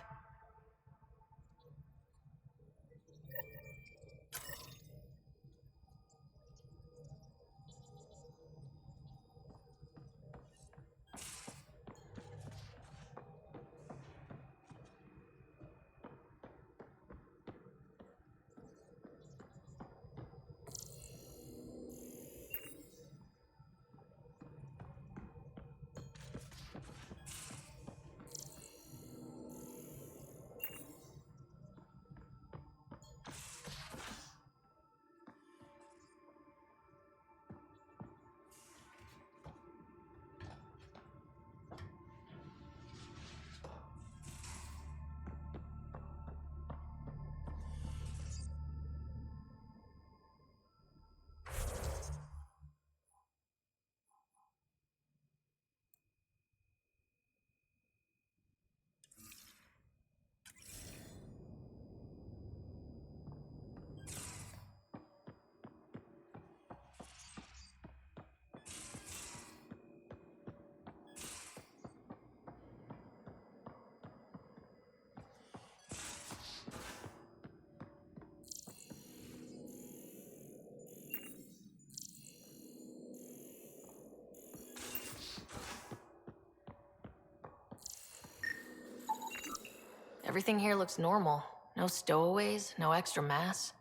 Everything here looks normal. No stowaways, no extra mass.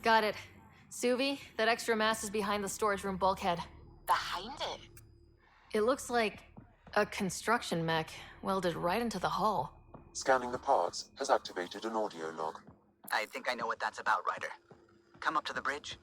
Got it. Suvi, that extra mass is behind the storage room bulkhead. Behind it? It looks like a construction mech welded right into the hull. Scanning the parts has activated an audio log. I think I know what that's about, Ryder. Come up to the bridge.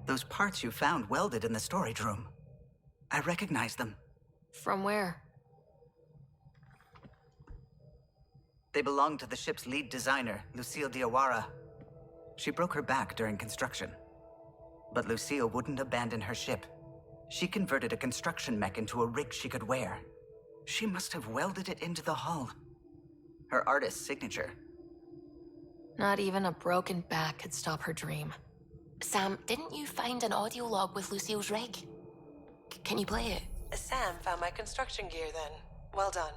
Those parts you found welded in the storage room. I recognize them. From where? They belong to the ship's lead designer, Lucille Diawara. She broke her back during construction. But Lucille wouldn't abandon her ship. She converted a construction mech into a rig she could wear. She must have welded it into the hull. Her artist's signature. Not even a broken back could stop her dream. Sam, didn't you find an audio log with Lucille's rig? Can you play it? Sam found my construction gear then. Well done.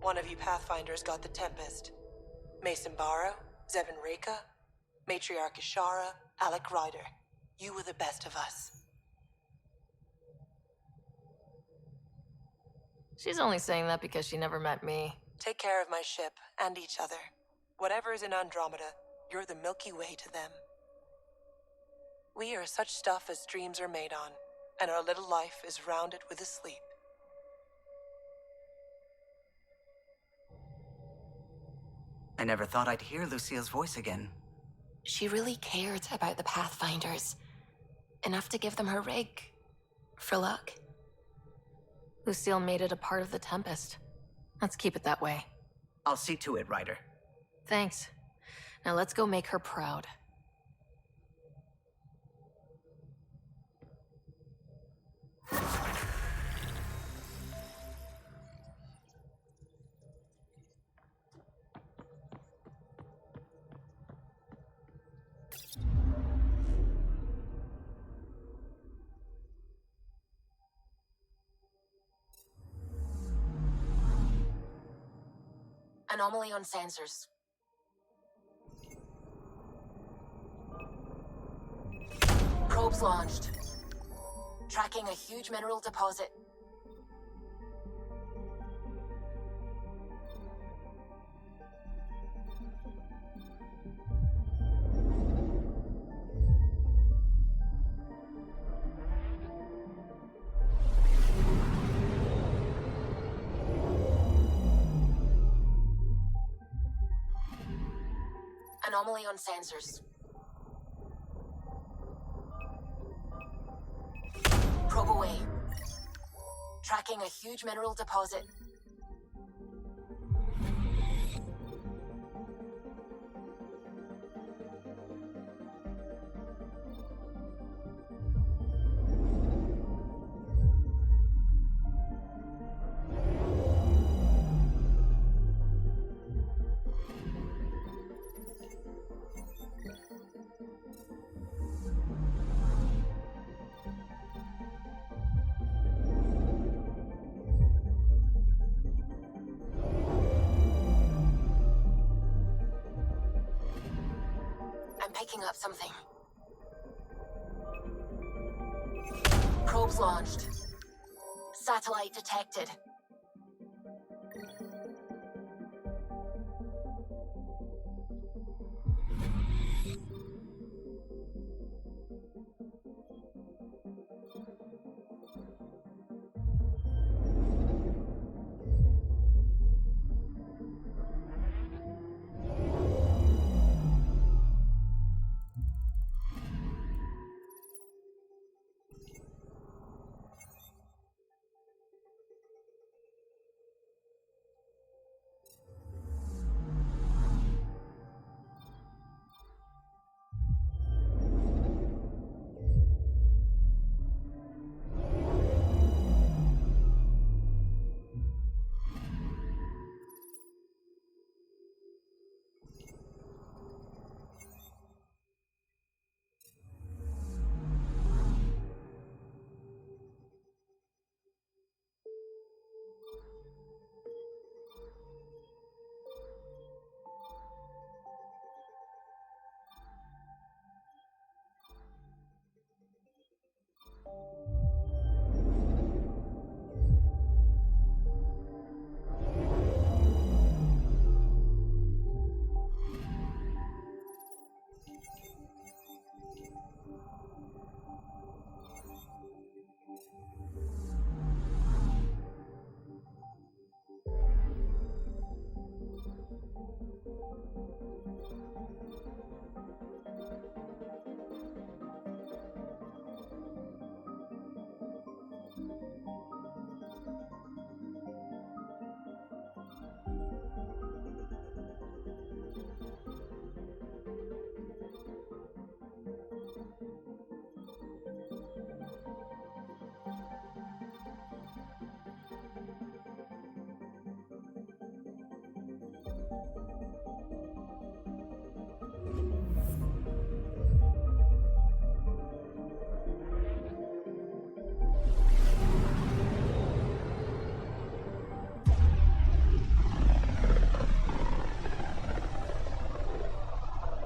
One of you Pathfinders got the Tempest. Mason Barrow, Zevin Reka, Matriarch Ishara, Alec Ryder. You were the best of us. She's only saying that because she never met me. Take care of my ship and each other. Whatever is in Andromeda, you're the Milky Way to them. We are such stuff as dreams are made on, and our little life is rounded with a sleep. I never thought I'd hear Lucille's voice again. She really cared about the Pathfinders. Enough to give them her rig. For luck. Lucille made it a part of the Tempest. Let's keep it that way. I'll see to it, Ryder. Thanks. Now let's go make her proud. Anomaly on sensors. Probes launched. Tracking a huge mineral deposit. Anomaly on sensors. Probe away. Tracking a huge mineral deposit. I'm picking up something. Probes launched. Satellite detected.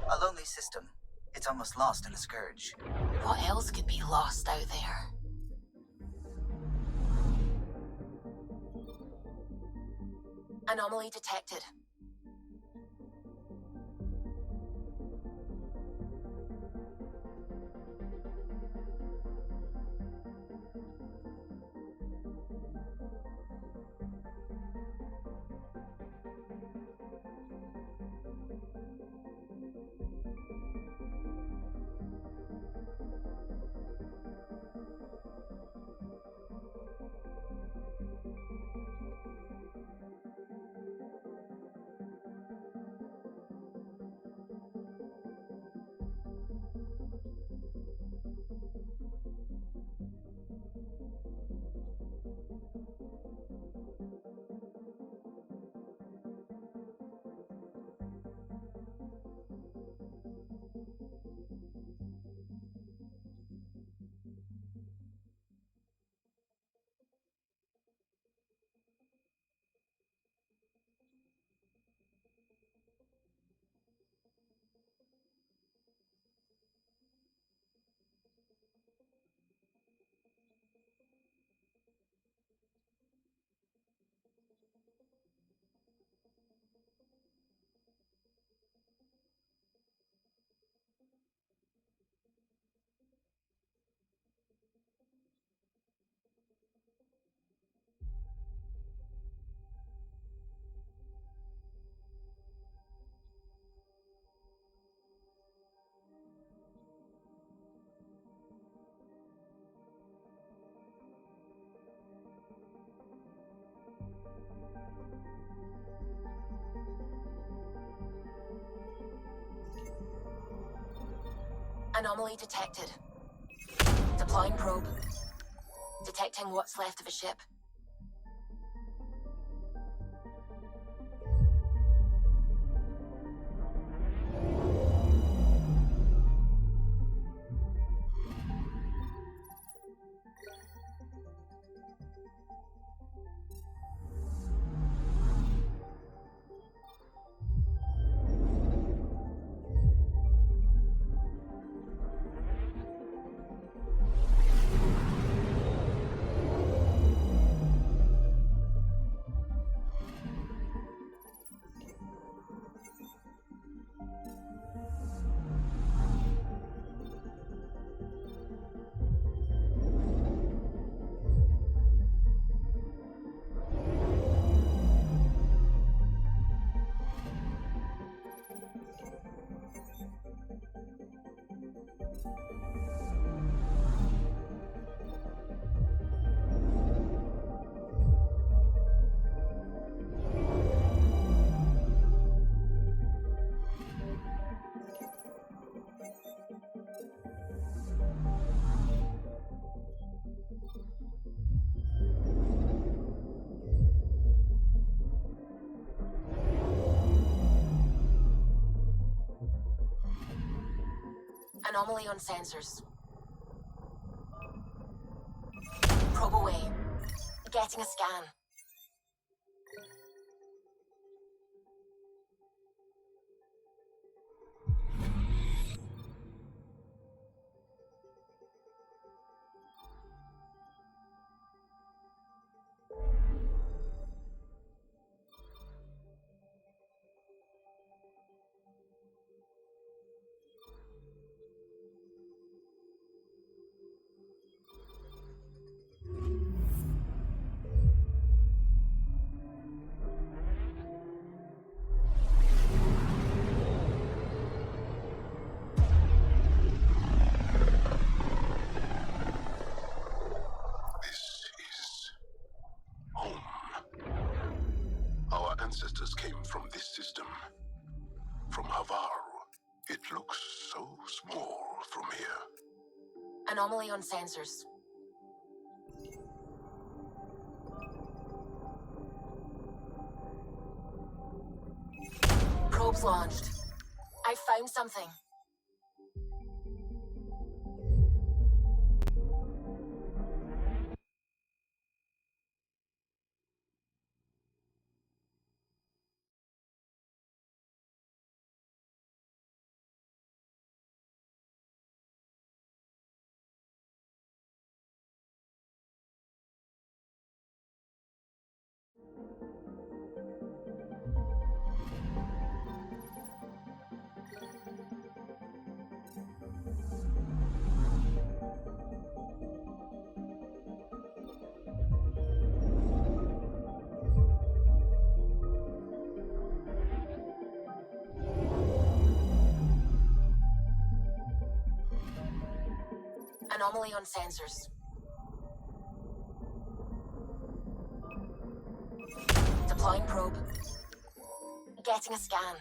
A lonely system. It's almost lost in a scourge. What else could be lost out there? Anomaly detected. Anomaly detected. Deploying probe. Detecting what's left of a ship. Anomaly on sensors. Probe away. Getting a scan. Our ancestors came from this system, from Havaru. It looks so small from here. Anomaly on sensors. Probes launched. I found something. Anomaly on sensors. Deploying probe. Getting a scan.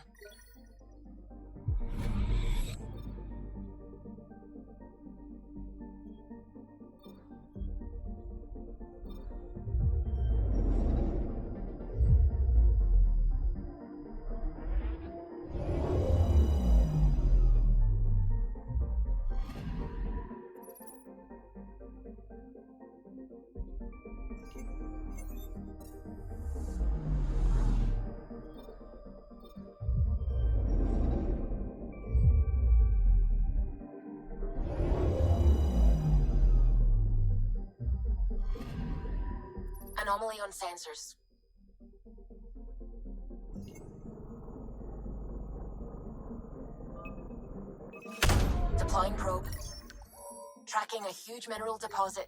Anomaly on sensors. Deploying probe. Tracking a huge mineral deposit.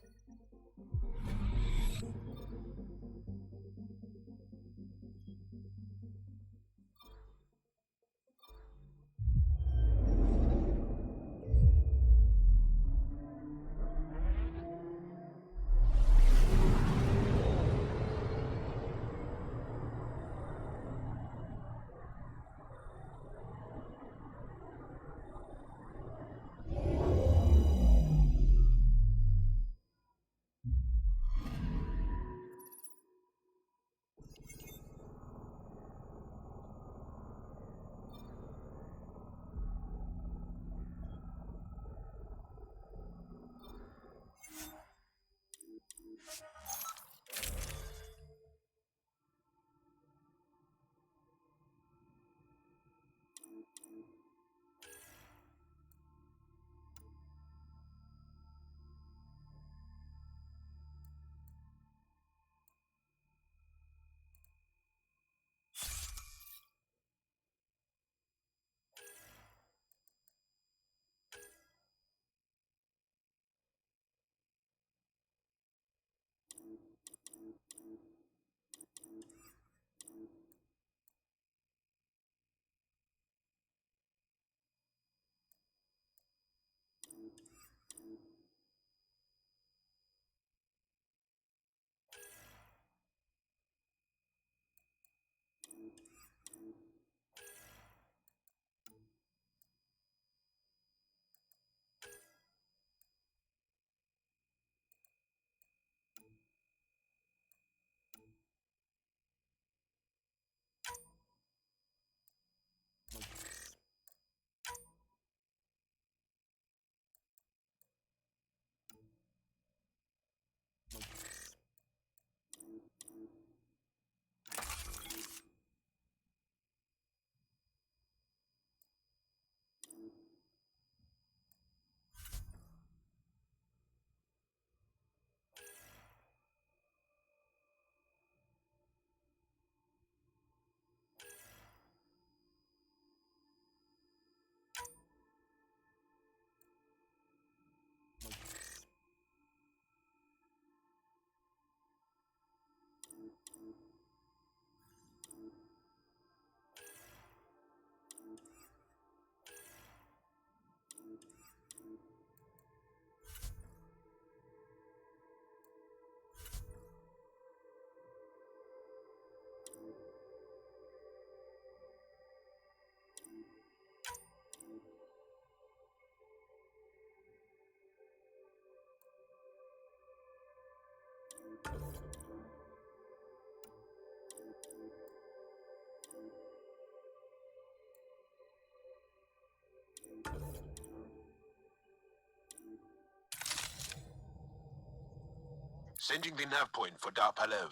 Sending the nav point for Darpalev.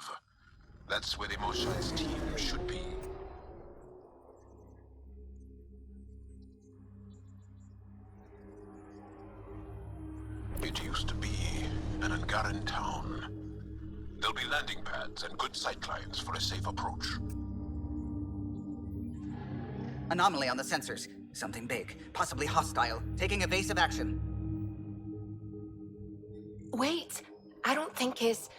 That's where the Mosha's team should be. It used to be an Angaran town. There'll be landing pads and good sight lines for a safe approach. Anomaly on the sensors. Something big, possibly hostile, taking evasive action. Wait, I don't think his...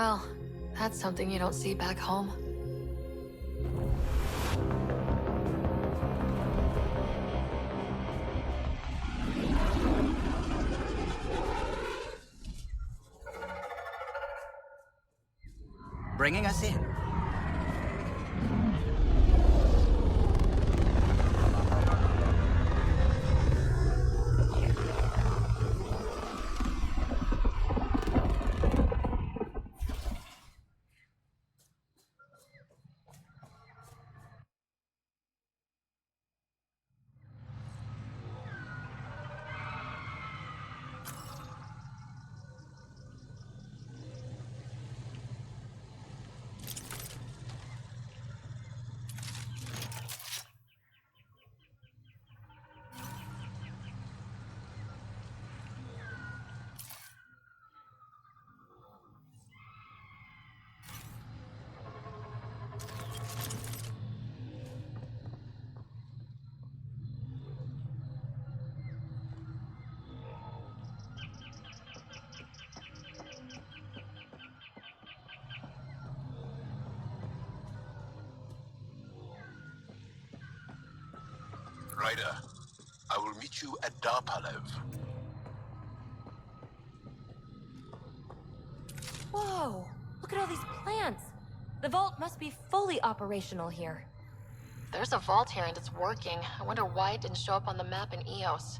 Well, that's something you don't see back home. Bringing us in. Ryder, I will meet you at Darpalev. Whoa! Look at all these plants! The vault must be fully operational here. There's a vault here and it's working. I wonder why it didn't show up on the map in EOS.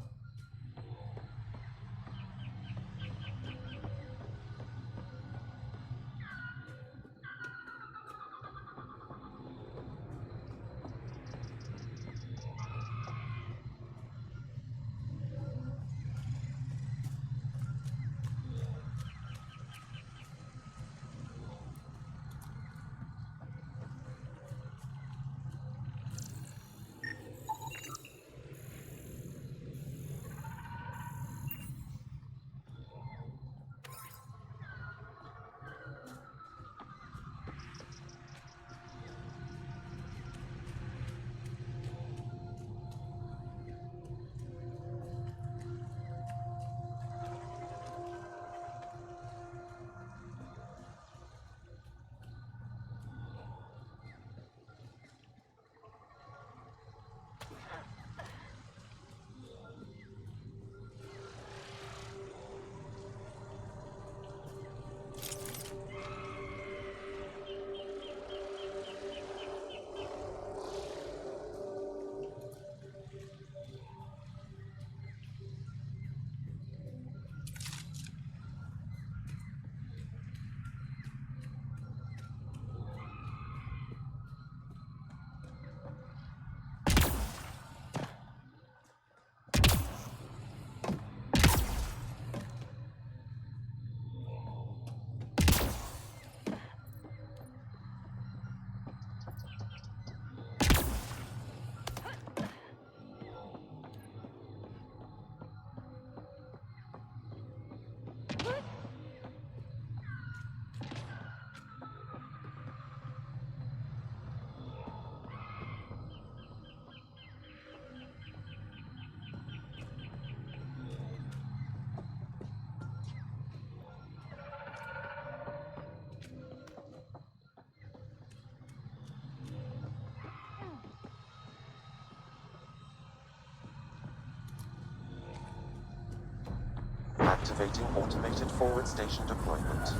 Activating automated forward station deployment.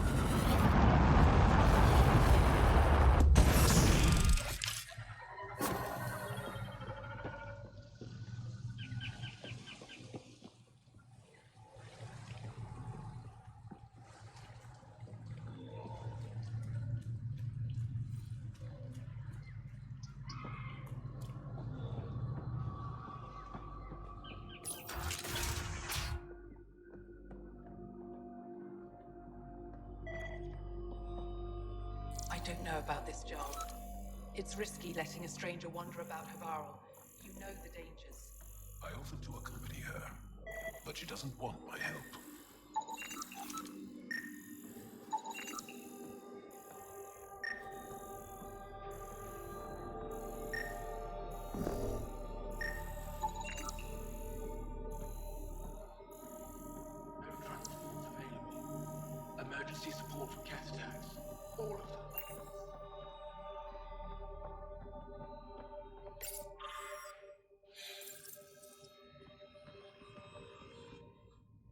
I don't know about this job. It's risky letting a stranger wander about Havarl. You know the dangers. I offered to accompany her, but she doesn't want my help. No transport available. Emergency see support for cat attacks. All of them.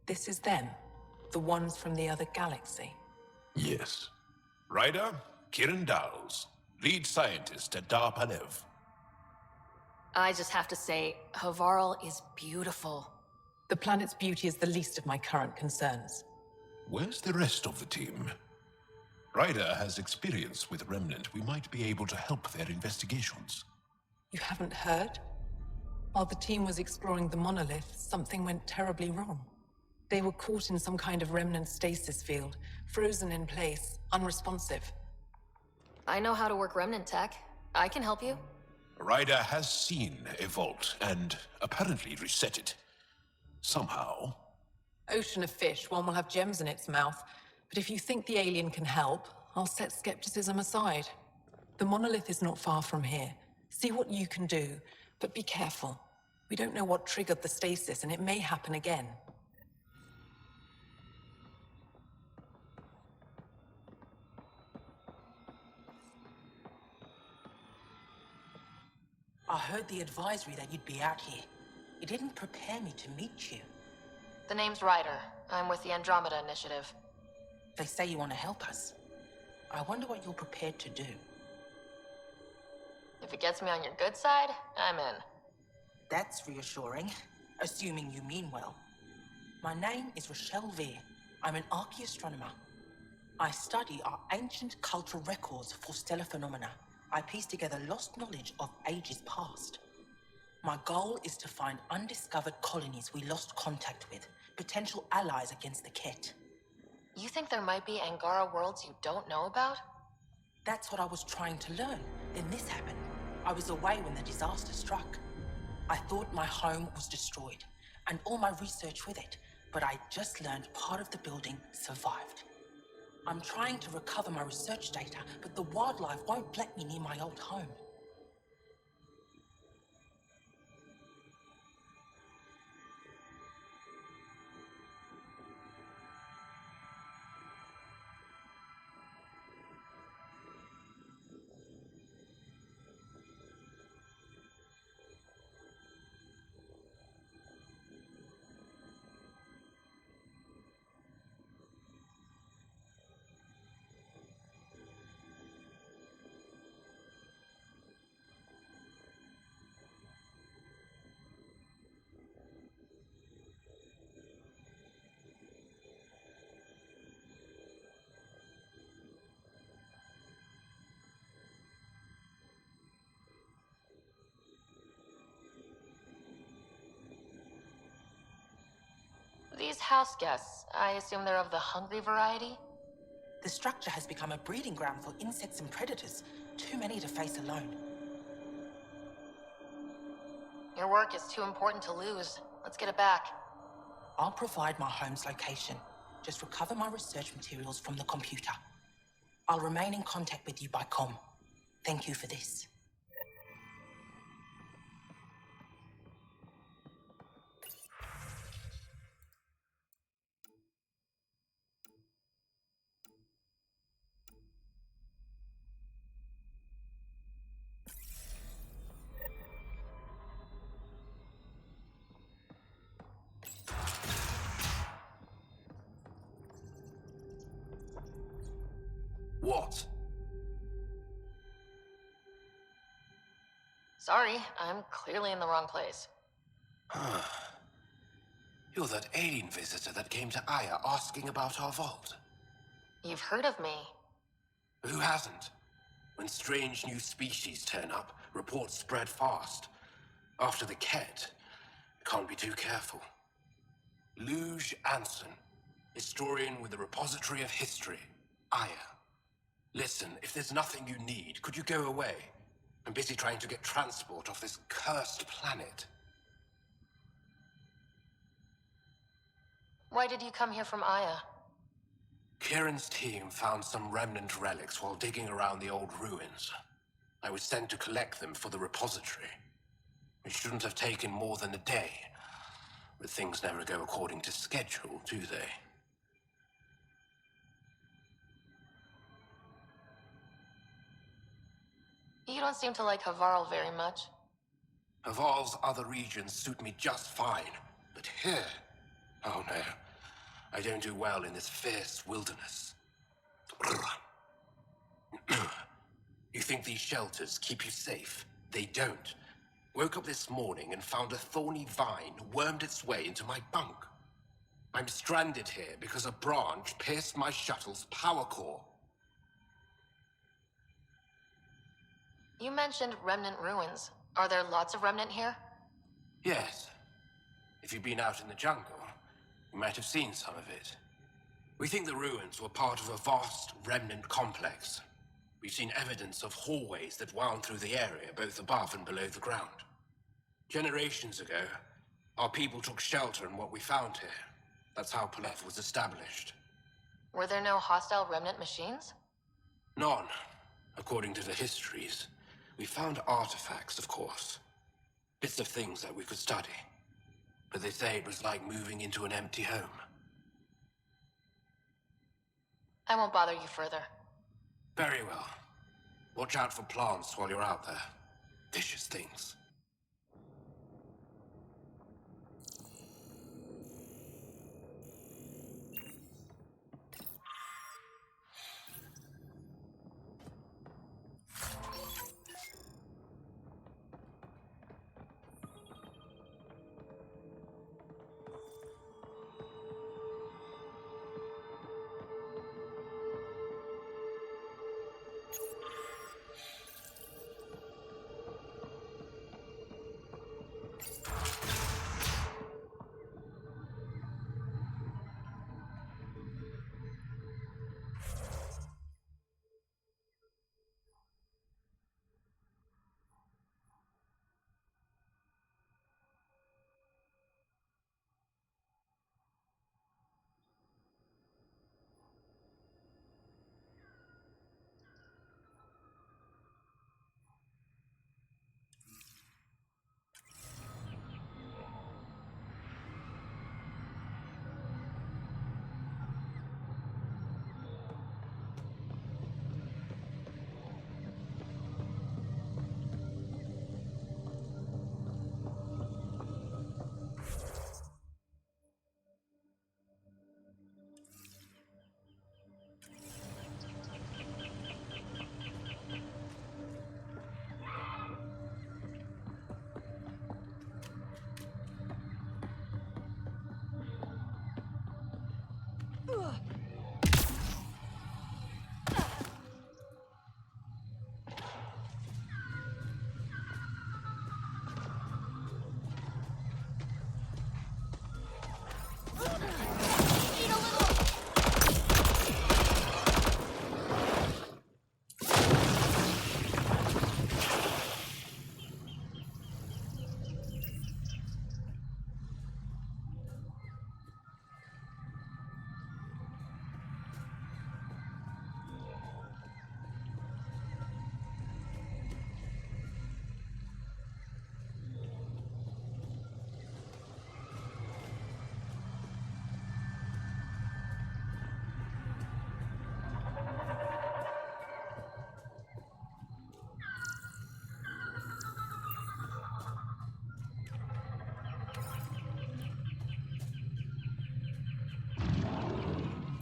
This is them. The ones from the other galaxy. Yes. Ryder, Kiran Dowles, lead scientist at Darpanev. I just have to say, Havarl is beautiful. The planet's beauty is the least of my current concerns. Where's the rest of the team? Ryder has experience with Remnant. We might be able to help their investigations. You haven't heard? While the team was exploring the monolith, something went terribly wrong. They were caught in some kind of remnant stasis field, frozen in place, unresponsive. I know how to work remnant tech. I can help you. Ryder has seen a vault and apparently reset it. Somehow. Ocean of fish, one will have gems in its mouth. But if you think the alien can help, I'll set skepticism aside. The monolith is not far from here. See what you can do, but be careful. We don't know what triggered the stasis, and it may happen again. I heard the advisory that you'd be out here. It didn't prepare me to meet you. The name's Ryder. I'm with the Andromeda Initiative. They say you want to help us. I wonder what you're prepared to do. If it gets me on your good side, I'm in. That's reassuring, assuming you mean well. My name is Rochelle Veer. I'm an archaeoastronomer. I study our ancient cultural records for stellar phenomena. I piece together lost knowledge of ages past. My goal is to find undiscovered colonies we lost contact with, potential allies against the Ket. You think there might be Angara worlds you don't know about? That's what I was trying to learn. Then this happened. I was away when the disaster struck. I thought my home was destroyed, and all my research with it, but I just learned part of the building survived. I'm trying to recover my research data, but the wildlife won't let me near my old home. These house guests, I assume they're of the hungry variety? The structure has become a breeding ground for insects and predators, too many to face alone. Your work is too important to lose. Let's get it back. I'll provide my home's location. Just recover my research materials from the computer. I'll remain in contact with you by comm. Thank you for this. What? Sorry, I'm clearly in the wrong place. You're that alien visitor that came to Aya asking about our vault. You've heard of me. Who hasn't? When strange new species turn up, reports spread fast. After the Ket, can't be too careful. Luge Anson, historian with the Repository of History, Aya. Listen, if there's nothing you need, could you go away? I'm busy trying to get transport off this cursed planet. Why did you come here from Aya? Kieran's team found some remnant relics while digging around the old ruins. I was sent to collect them for the repository. It shouldn't have taken more than a day. But things never go according to schedule, do they? You don't seem to like Havarl very much. Havarl's other regions suit me just fine, but here... Oh no, I don't do well in this fierce wilderness. You think these shelters keep you safe? They don't. Woke up this morning and found a thorny vine wormed its way into my bunk. I'm stranded here because a branch pierced my shuttle's power core. You mentioned Remnant ruins. Are there lots of Remnant here? Yes. If you've been out in the jungle, you might have seen some of it. We think the ruins were part of a vast Remnant complex. We've seen evidence of hallways that wound through the area, both above and below the ground. Generations ago, our people took shelter in what we found here. That's how Paleth was established. Were there no hostile Remnant machines? None, according to the histories. We found artifacts, of course. Bits of things that we could study. But they say it was like moving into an empty home. I won't bother you further. Very well. Watch out for plants while you're out there. Vicious things.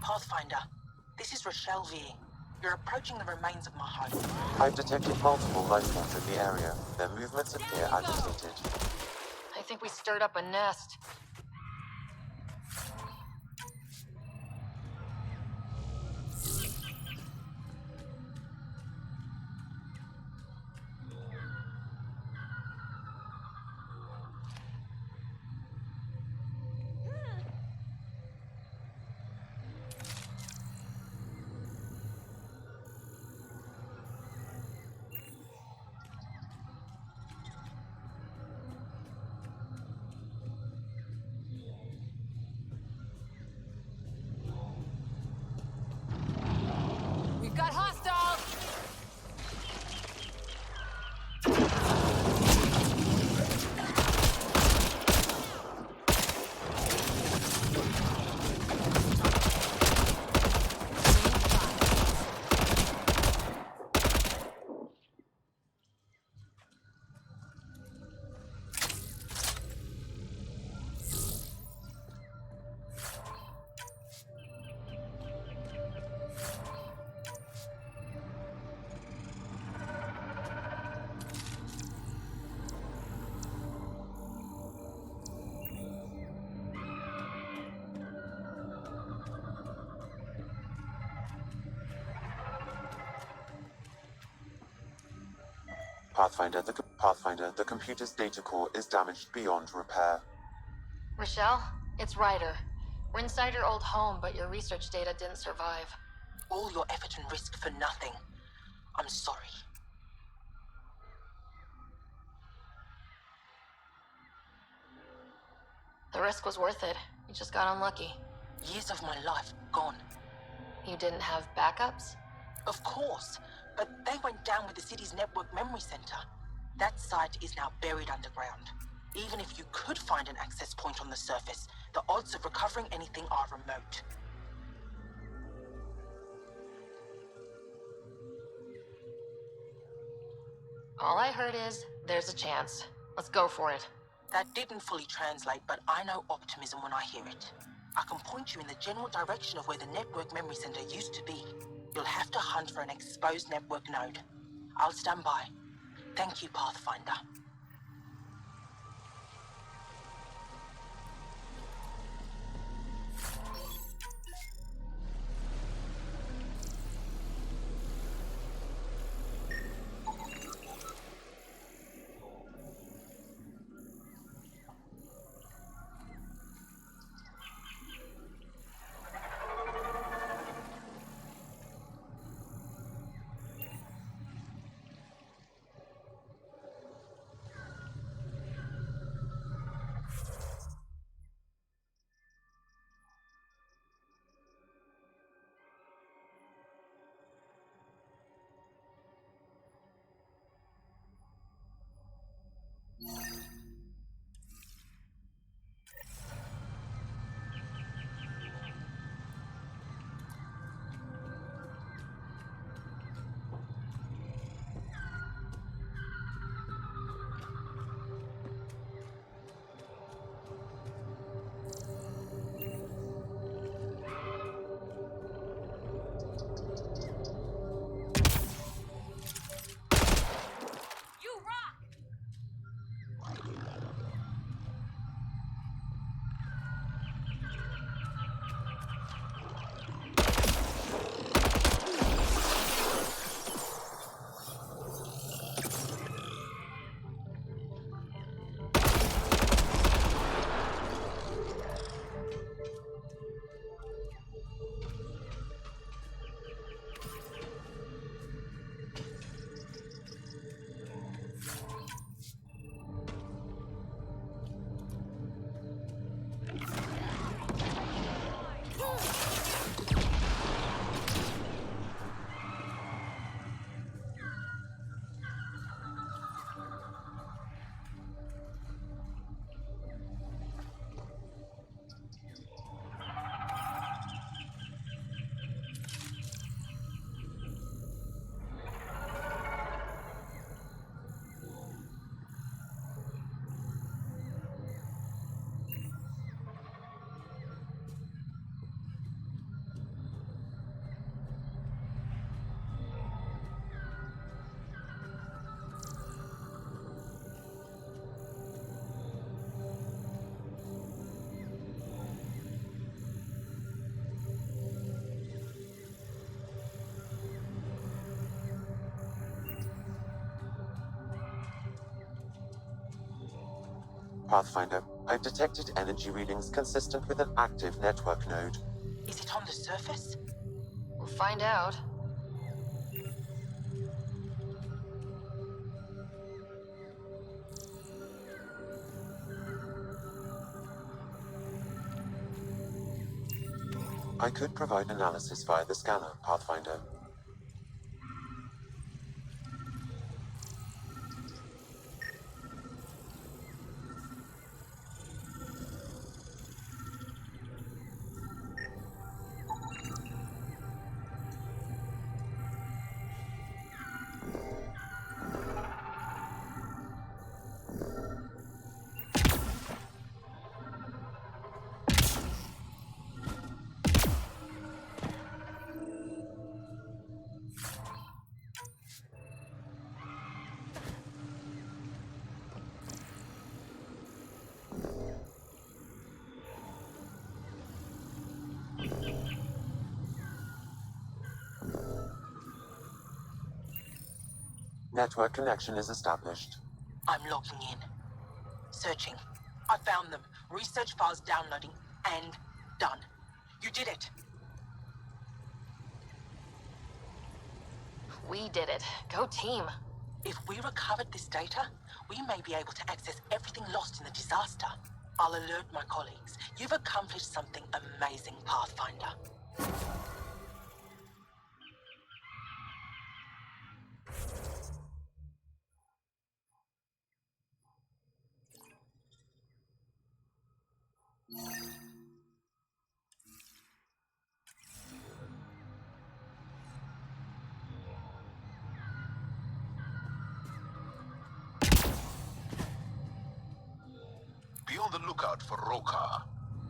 Pathfinder, this is Rochelle V. You're approaching the remains of my home. I've detected multiple life forms in the area. Their movements appear agitated. I think we stirred up a nest. Pathfinder, the computer's data core is damaged beyond repair. Rochelle, it's Ryder. We're inside your old home, but your research data didn't survive. All your effort and risk for nothing. I'm sorry. The risk was worth it. You just got unlucky. Years of my life gone. You didn't have backups? Of course, but they went down with the city's network memory center. That site is now buried underground. Even if you could find an access point on the surface, the odds of recovering anything are remote. All I heard is, there's a chance. Let's go for it. That didn't fully translate, but I know optimism when I hear it. I can point you in the general direction of where the network memory center used to be. You'll have to hunt for an exposed network node. I'll stand by. Thank you, Pathfinder. Pathfinder, I've detected energy readings consistent with an active network node. Is it on the surface? We'll find out. I could provide analysis via the scanner, Pathfinder. Network connection is established. I'm logging in. Searching. I found them. Research files downloading and done. You did it. We did it. Go team. If we recovered this data, we may be able to access everything lost in the disaster. I'll alert my colleagues. You've accomplished something amazing, Pathfinder. Be on the lookout for Roka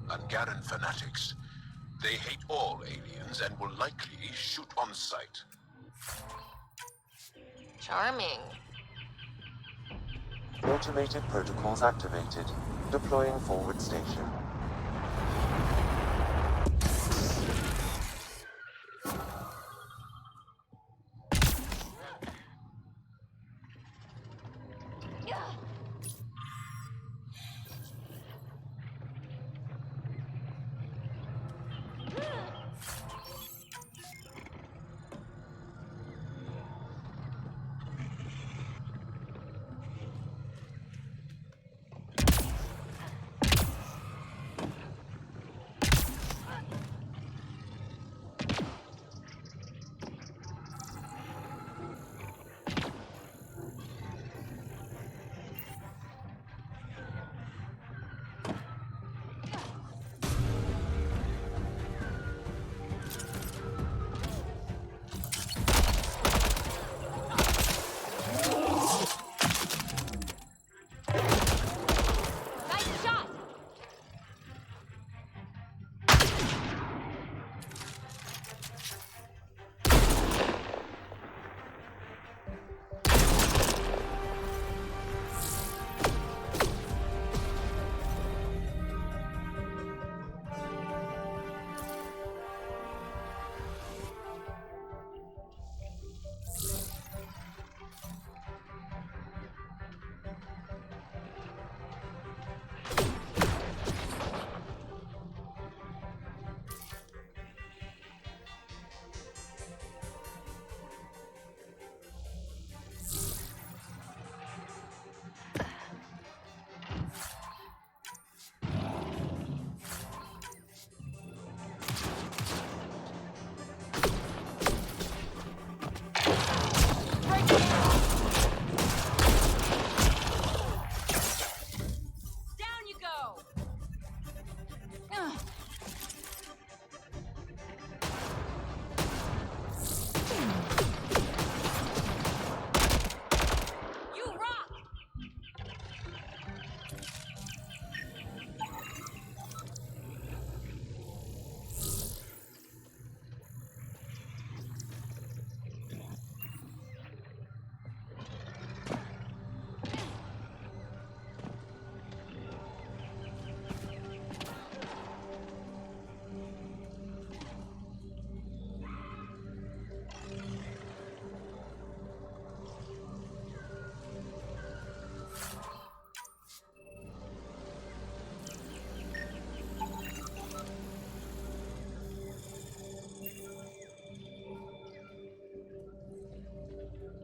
and Garen fanatics. They hate all aliens and will likely shoot on sight. Charming. Automated protocols activated. Deploying forward station.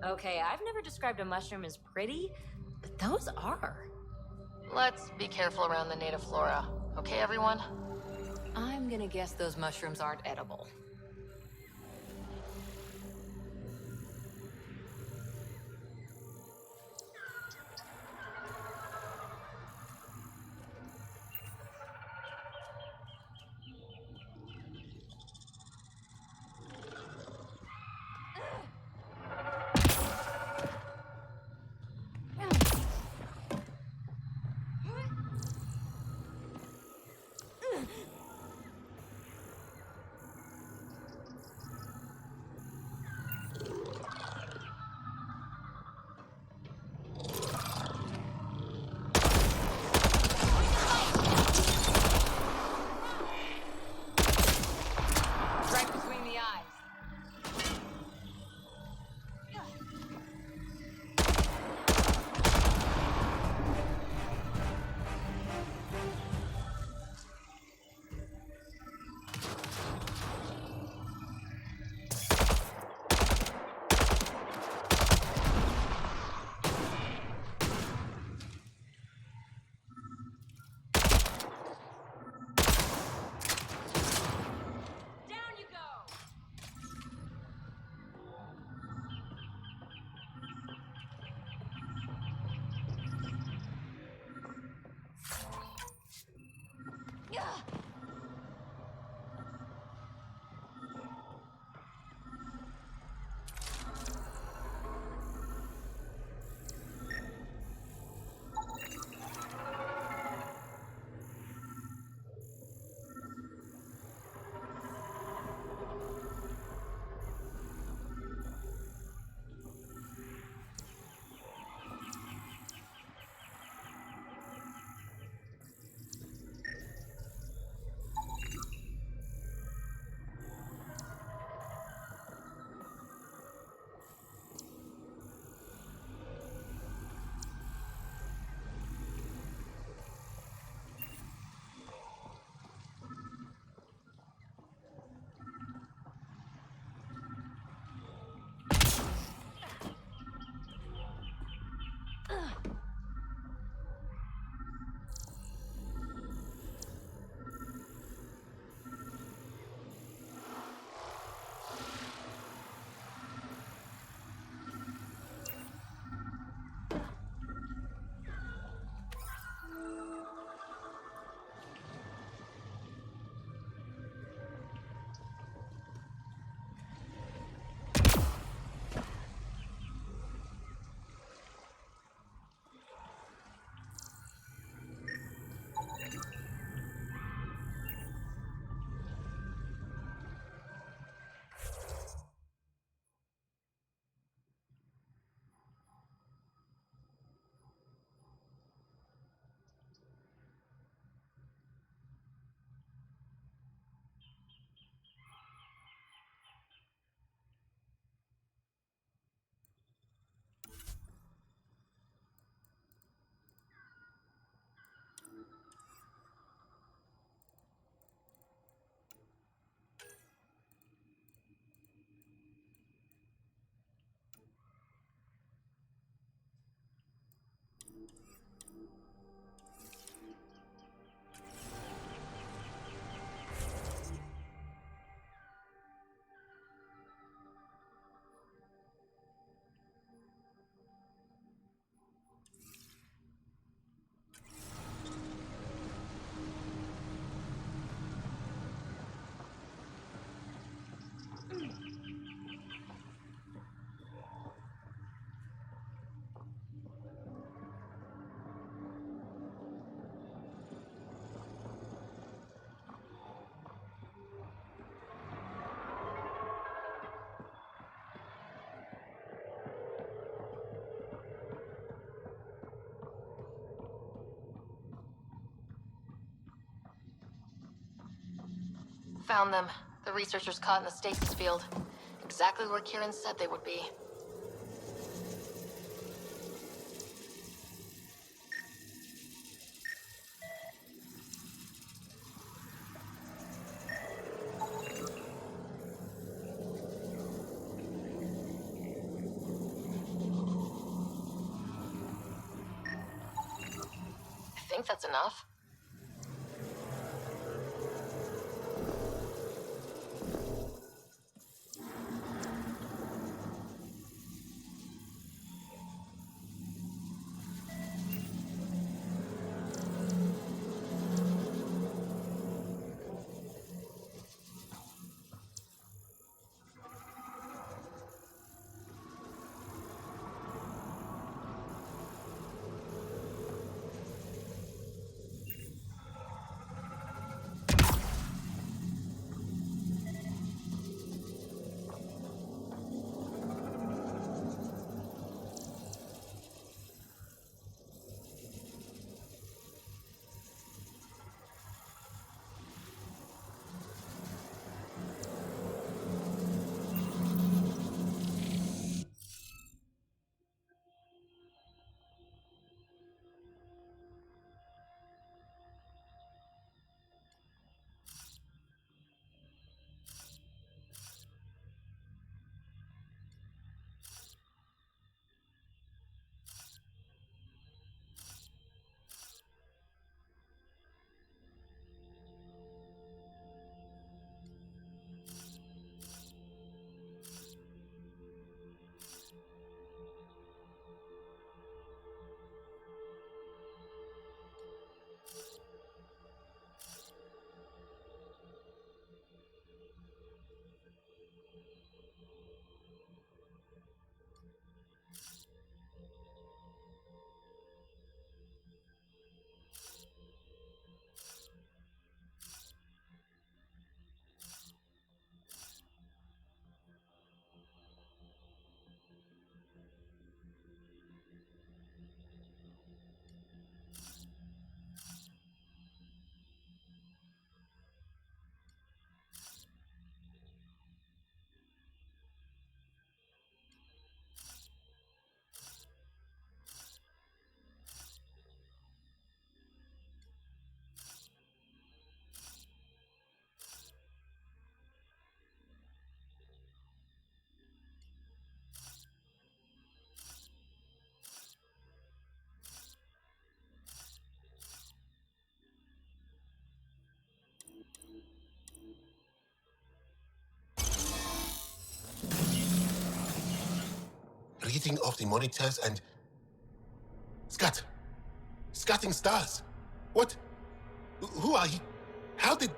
Okay, I've never described a mushroom as pretty, but those are. Let's be careful around the native flora. Okay, everyone? I'm gonna guess those mushrooms aren't edible. Found them. The researchers caught in the stasis field. Exactly where Kieran said they would be. I think that's enough. Reading off the monitors and... Scatting stars. What? Who are you? How did...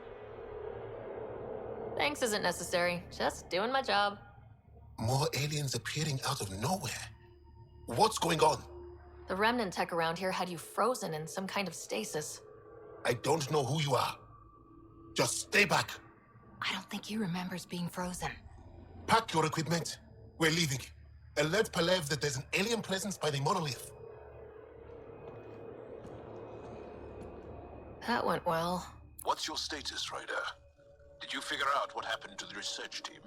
Thanks isn't necessary. Just doing my job. More aliens appearing out of nowhere. What's going on? The remnant tech around here had you frozen in some kind of stasis. I don't know who you are. Just stay back. I don't think he remembers being frozen. Pack your equipment. We're leaving. Alert Palev that there's an alien presence by the monolith. That went well. What's your status, Ryder? Did you figure out what happened to the research team?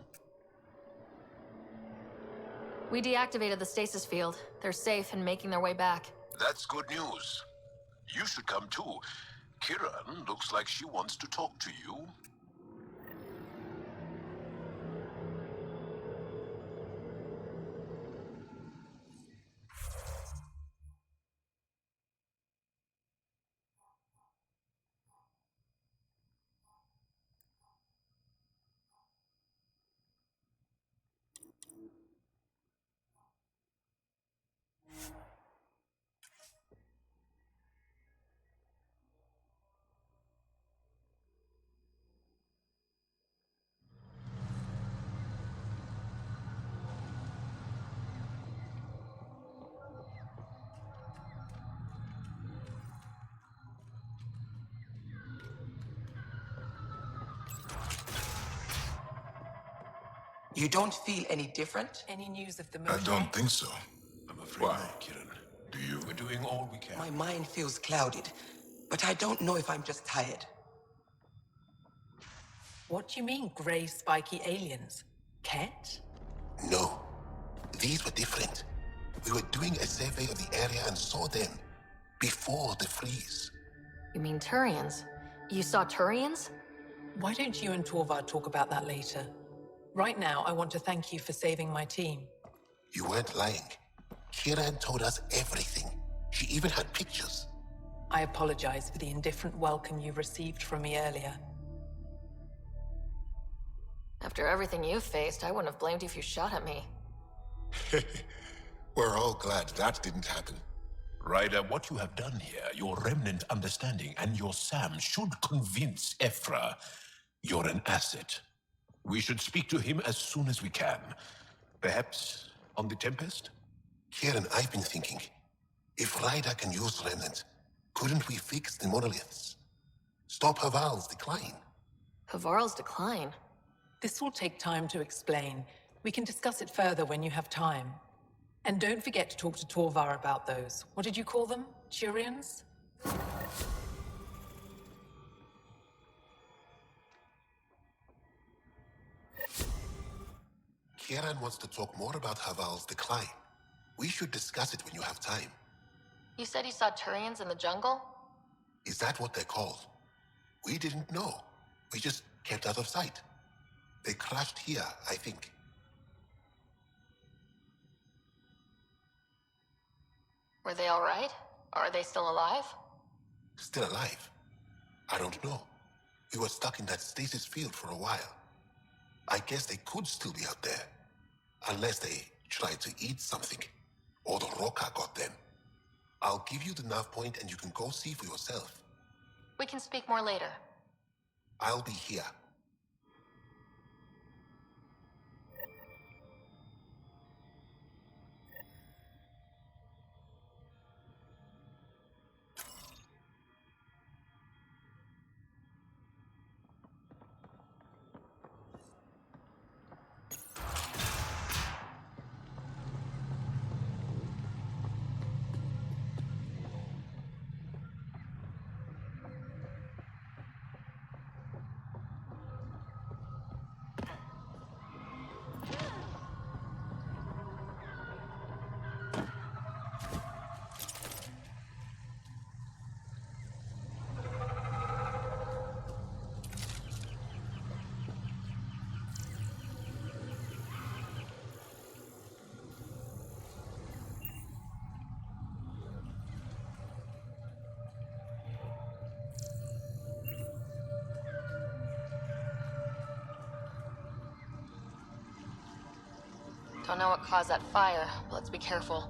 We deactivated the stasis field. They're safe and making their way back. That's good news. You should come too. Kiran looks like she wants to talk to you. You don't feel any different? Any news of the movie? I don't think so. I'm afraid not, Kiran. Do you? We're doing all we can. My mind feels clouded, but I don't know if I'm just tired. What do you mean, grey spiky aliens? Ket? No, these were different. We were doing a survey of the area and saw them before the freeze. You mean Turians? You saw Turians? Why don't you and Torvar talk about that later? Right now, I want to thank you for saving my team. You weren't lying. Kiran told us everything. She even had pictures. I apologize for the indifferent welcome you received from me earlier. After everything you faced, I wouldn't have blamed you if you shot at me. We're all glad that didn't happen. Ryder, what you have done here, your remnant understanding and your Sam should convince Ephra you're an asset. We should speak to him as soon as we can. Perhaps on the Tempest? Kieran, I've been thinking. If Ryder can use remnant, couldn't we fix the monoliths? Stop Haval's decline? Havarl's decline? This will take time to explain. We can discuss it further when you have time. And don't forget to talk to Torvar about those. What did you call them? Turians? Kieran wants to talk more about Haval's decline. We should discuss it when you have time. You said you saw Turians in the jungle? Is that what they're called? We didn't know. We just kept out of sight. They crashed here, I think. Were they all right? Or are they still alive? Still alive? I don't know. We were stuck in that stasis field for a while. I guess they could still be out there. Unless they tried to eat something. Or the Roca got them. I'll give you the nav point and you can go see for yourself. We can speak more later. I'll be here. Don't know what caused that fire, but let's be careful.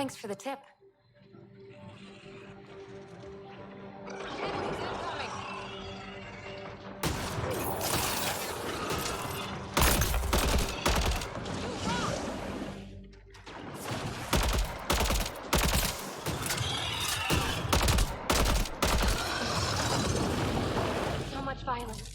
Thanks for the tip. So much violence.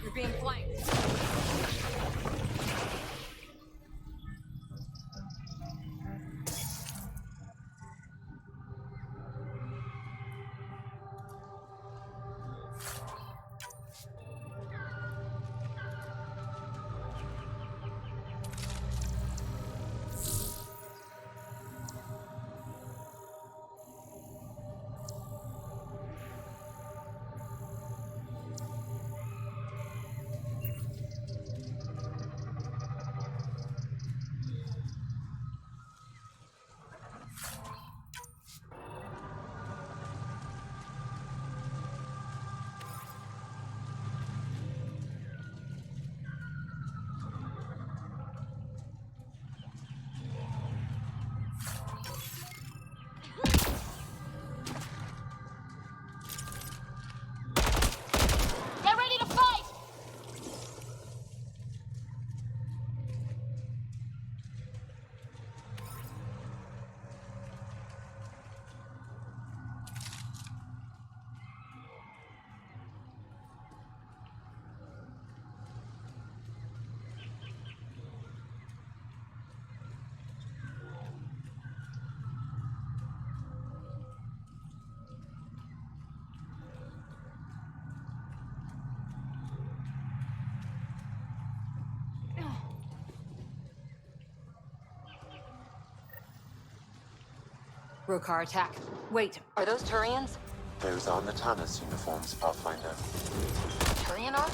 You're being flanked. Get ready to fight! Rokar attack. Wait, are those Turians? Those are Natana's uniforms, Pathfinder. Turian arm?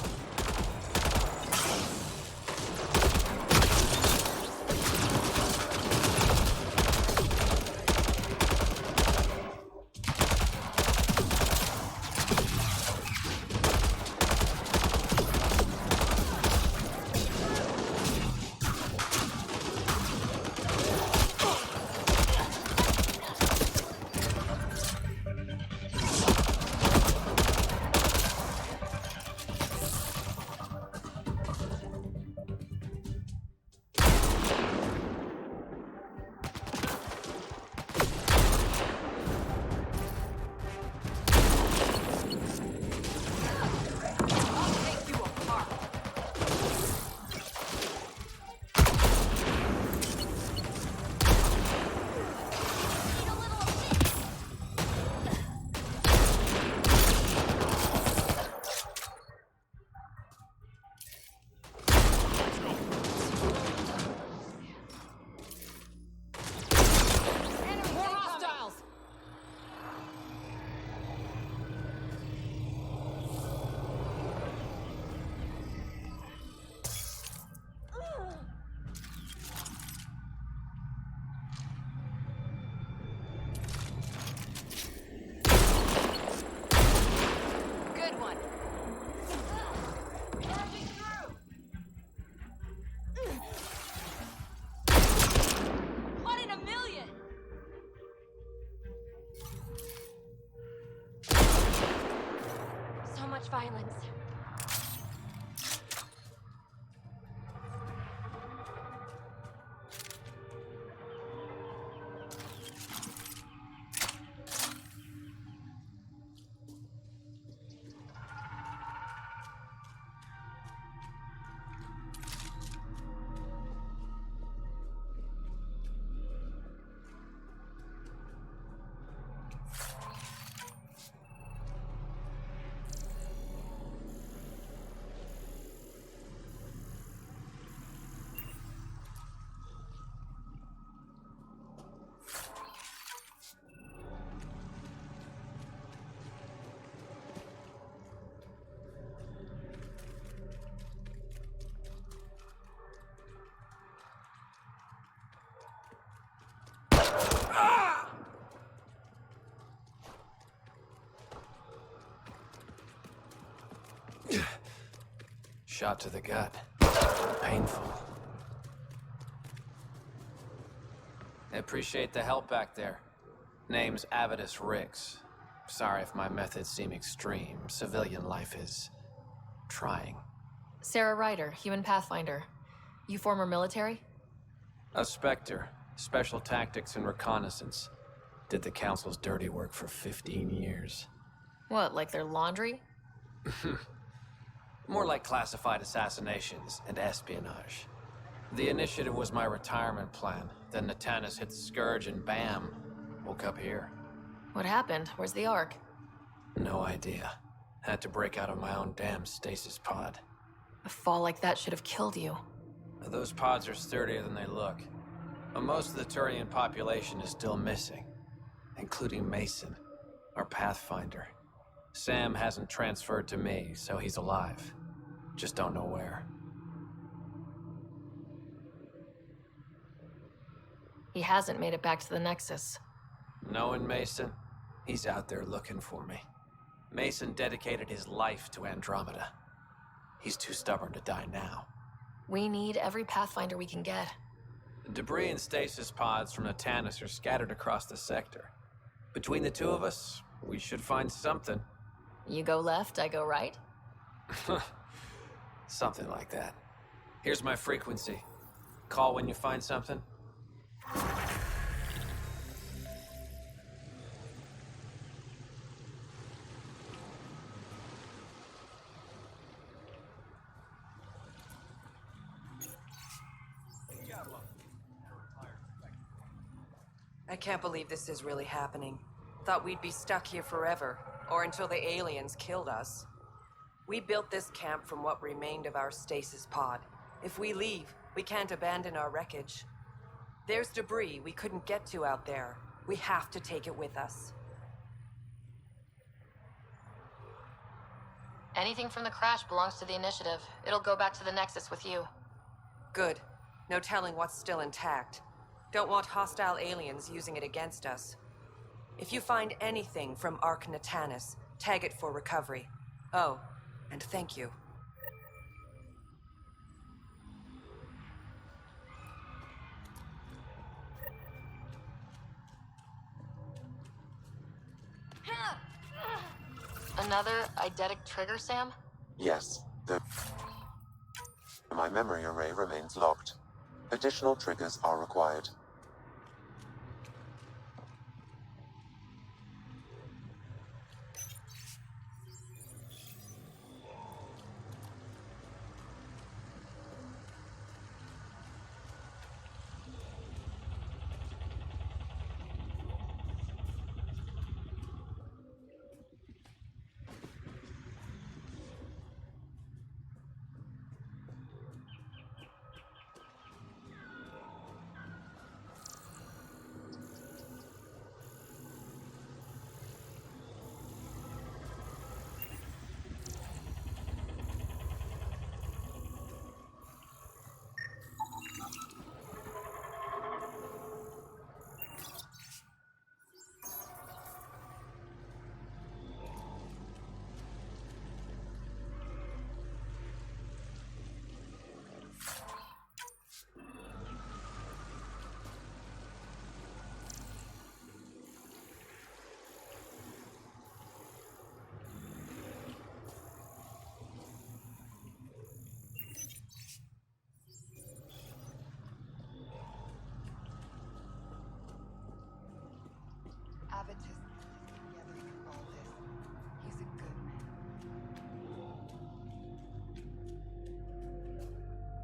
Violence. Shot to the gut. Painful. I appreciate the help back there. Name's Avidus Rix. Sorry if my methods seem extreme. Civilian life is trying. Sarah Ryder, human pathfinder. You former military? A Spectre. Special tactics and reconnaissance. Did the Council's dirty work for 15 years. What, like their laundry? More like classified assassinations and espionage. The initiative was my retirement plan. Then Natanis hit the Scourge and bam, woke up here. What happened? Where's the Ark? No idea. Had to break out of my own damn stasis pod. A fall like that should have killed you. Those pods are sturdier than they look. But most of the Turian population is still missing, including Mason, our pathfinder. Sam hasn't transferred to me, so he's alive. Just don't know where. He hasn't made it back to the Nexus. Knowing Mason, he's out there looking for me. Mason dedicated his life to Andromeda. He's too stubborn to die now. We need every pathfinder we can get. Debris and stasis pods from Natanis are scattered across the sector. Between the two of us, we should find something. You go left, I go right? Something like that. Here's my frequency. Call when you find something. I can't believe this is really happening. Thought we'd be stuck here forever, or until the aliens killed us. We built this camp from what remained of our stasis pod. If we leave, we can't abandon our wreckage. There's debris we couldn't get to out there. We have to take it with us. Anything from the crash belongs to the Initiative. It'll go back to the Nexus with you. Good. No telling what's still intact. Don't want hostile aliens using it against us. If you find anything from Ark Natanis, tag it for recovery. Oh, and thank you. Another eidetic trigger, Sam? Yes, my memory array remains locked. Additional triggers are required.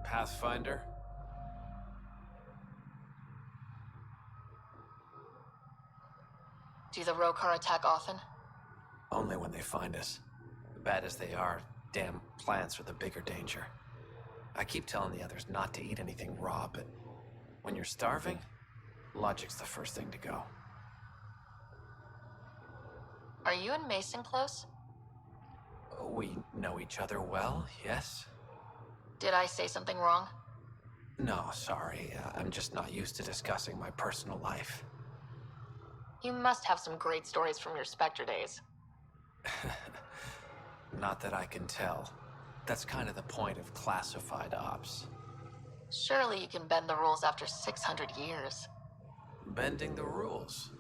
Pathfinder? Do the Rokar attack often? Only when they find us. Bad as they are, damn plants are the bigger danger. I keep telling the others not to eat anything raw, but when you're starving, logic's the first thing to go. Are you and Mason close? We know each other well, yes? Did I say something wrong? No, sorry. I'm just not used to discussing my personal life. You must have some great stories from your Spectre days. Not that I can tell. That's kind of the point of classified ops. Surely you can bend the rules after 600 years. Bending the rules.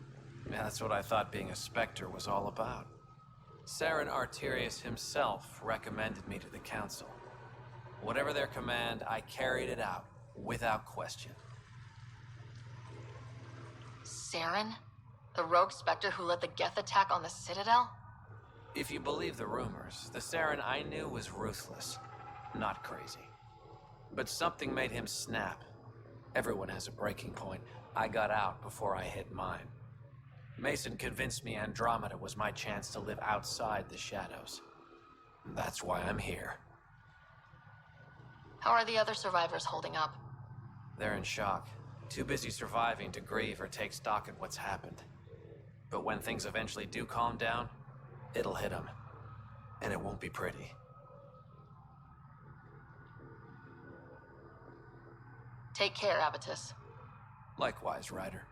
Yeah, that's what I thought being a Spectre was all about. Saren Arterius himself recommended me to the Council. Whatever their command, I carried it out, without question. Saren? The rogue Spectre who led the Geth attack on the Citadel? If you believe the rumors, the Saren I knew was ruthless, not crazy. But something made him snap. Everyone has a breaking point. I got out before I hit mine. Mason convinced me Andromeda was my chance to live outside the shadows. That's why I'm here. How are the other survivors holding up? They're in shock. Too busy surviving to grieve or take stock at what's happened. But when things eventually do calm down, it'll hit them. And it won't be pretty. Take care, Abatus. Likewise, Ryder.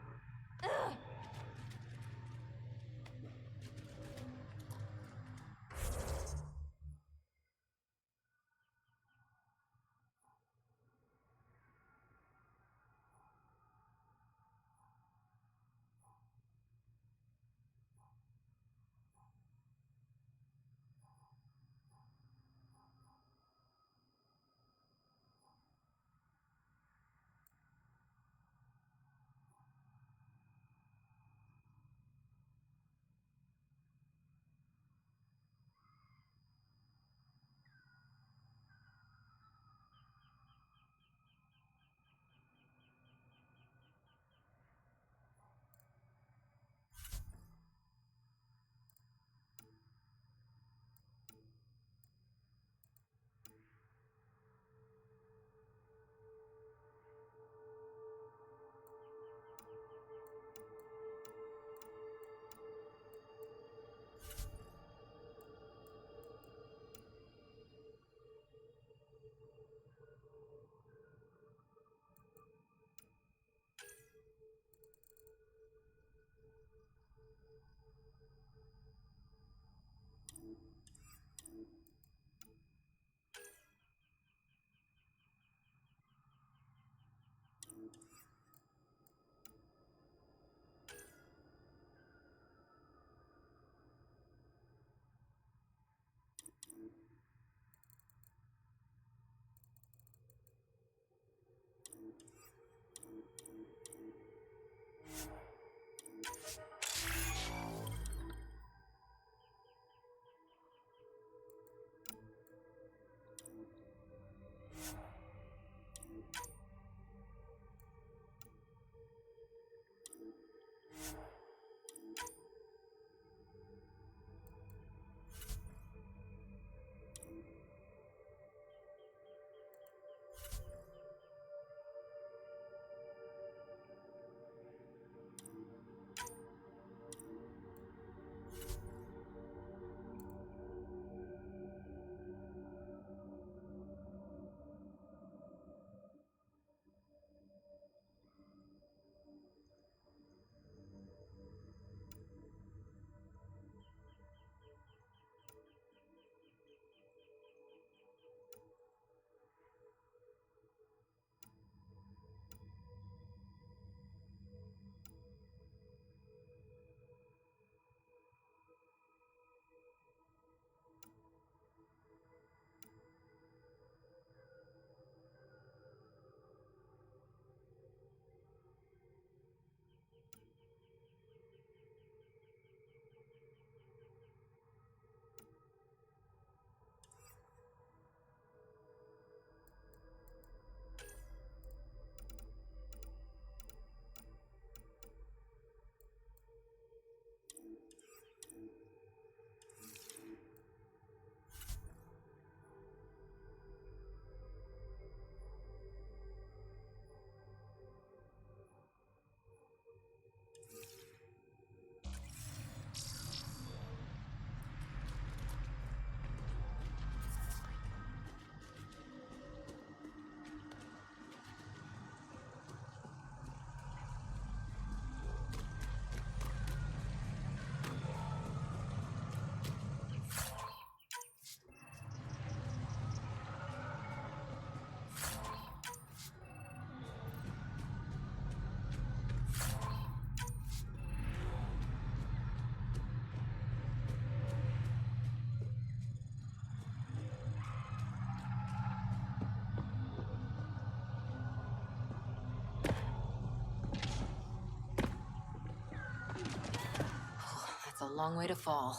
long way to fall.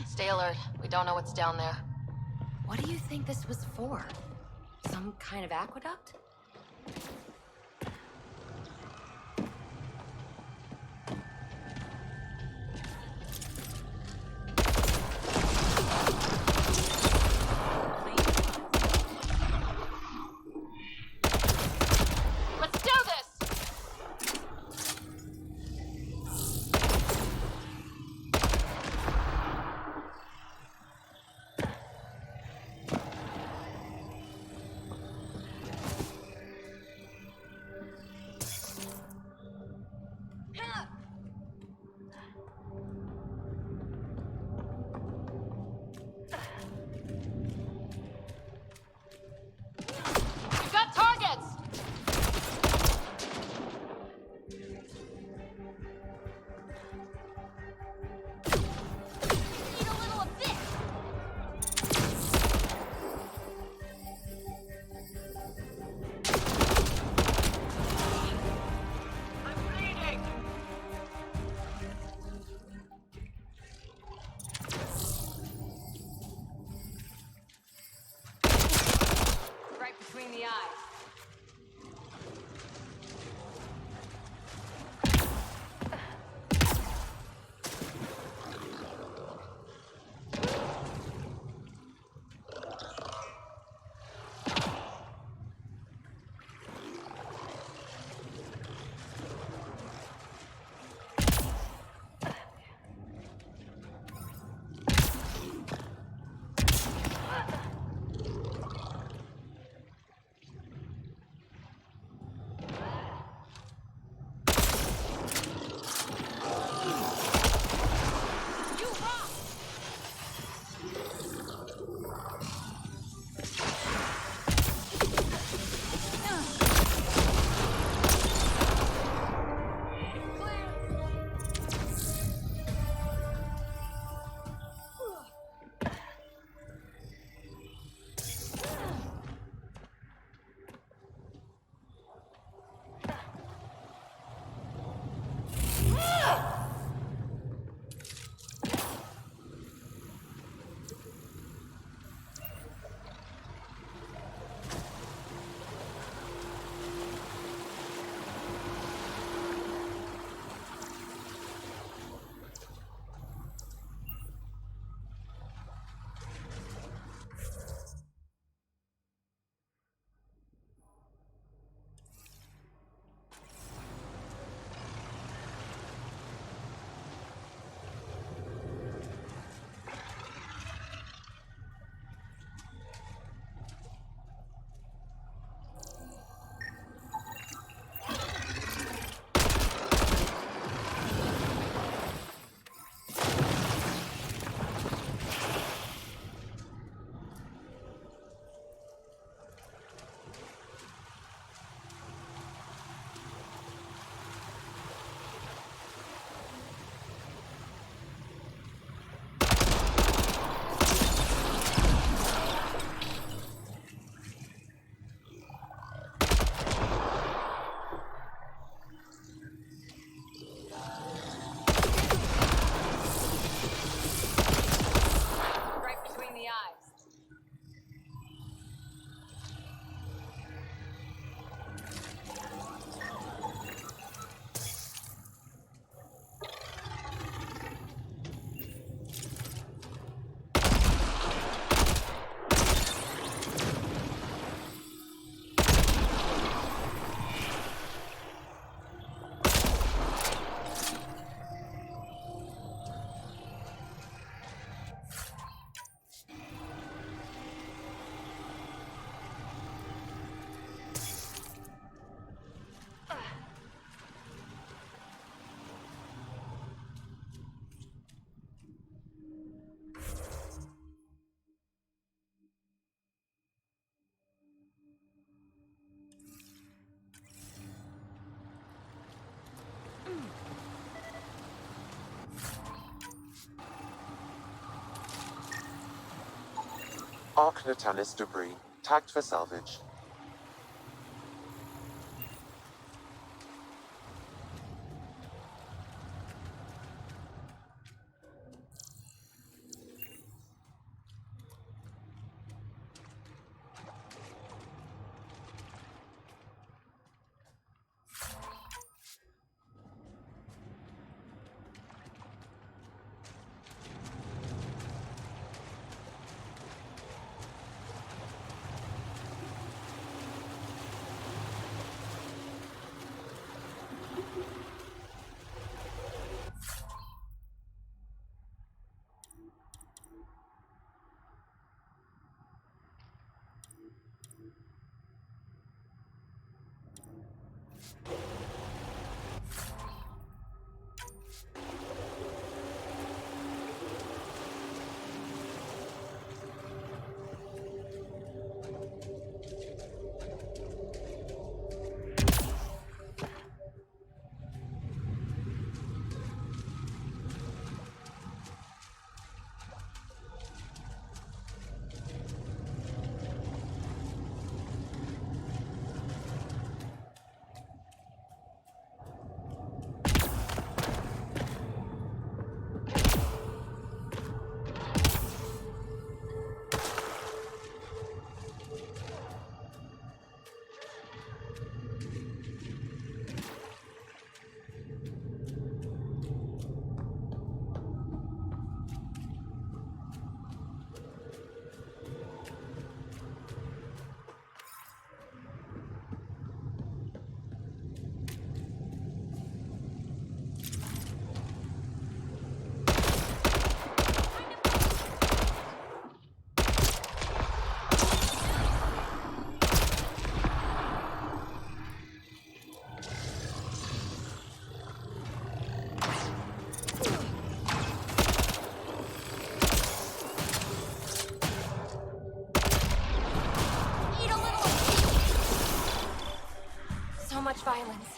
Stay alert. We don't know what's down there. What do you think this was for? Some kind of aqueduct? Let's do this! We've got targets! Need a little of this! I'm bleeding! Right between the eyes. Right between the eyes. Arc Natalis debris, tagged for salvage. violence.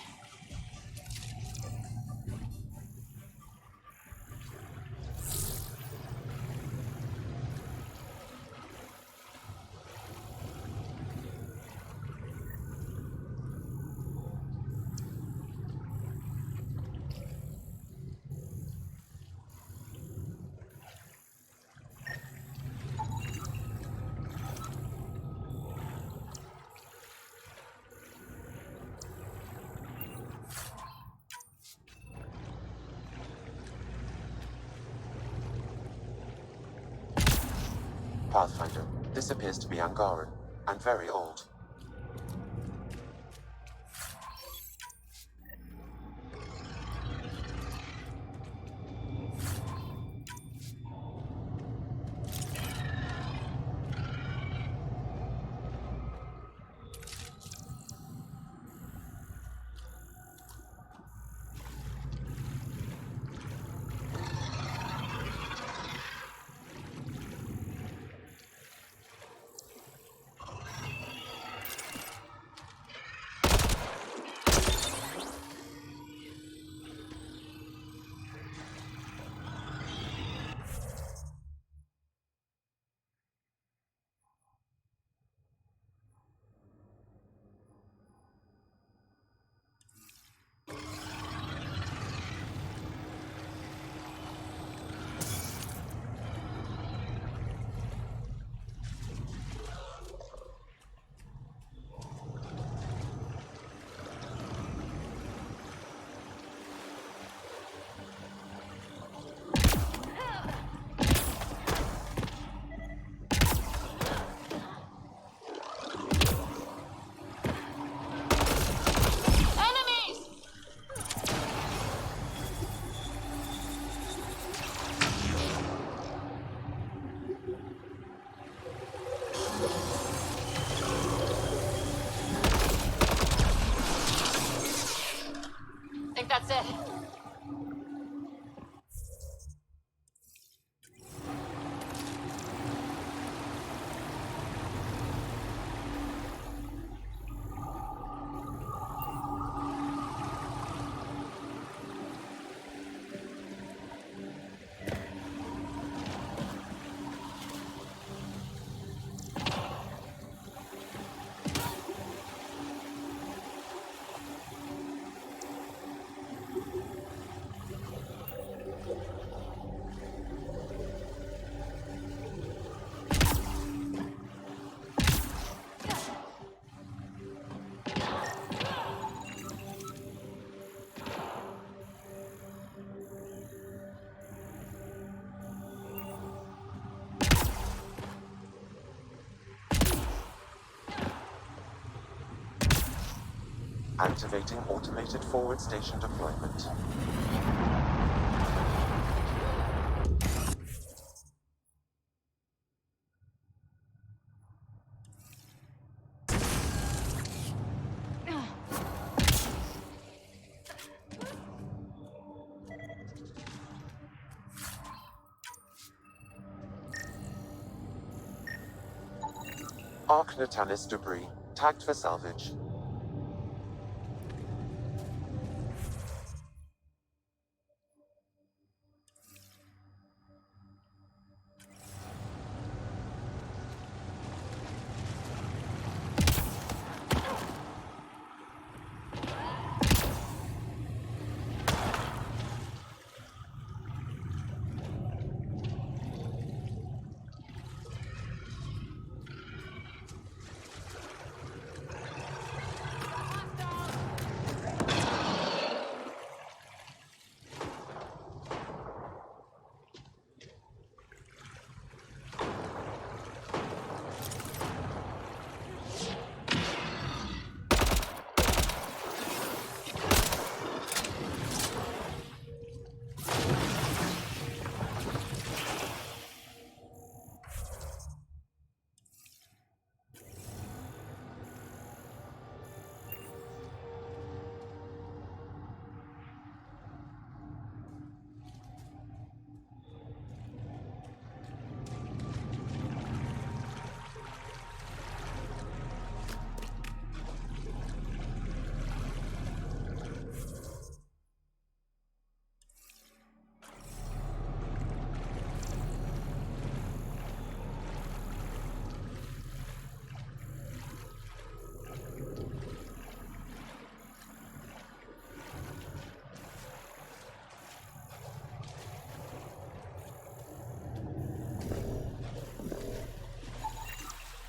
Pathfinder, this appears to be Angaran, and very old. I think that's it. Activating automated forward station deployment. Arc Natalis debris, tagged for salvage.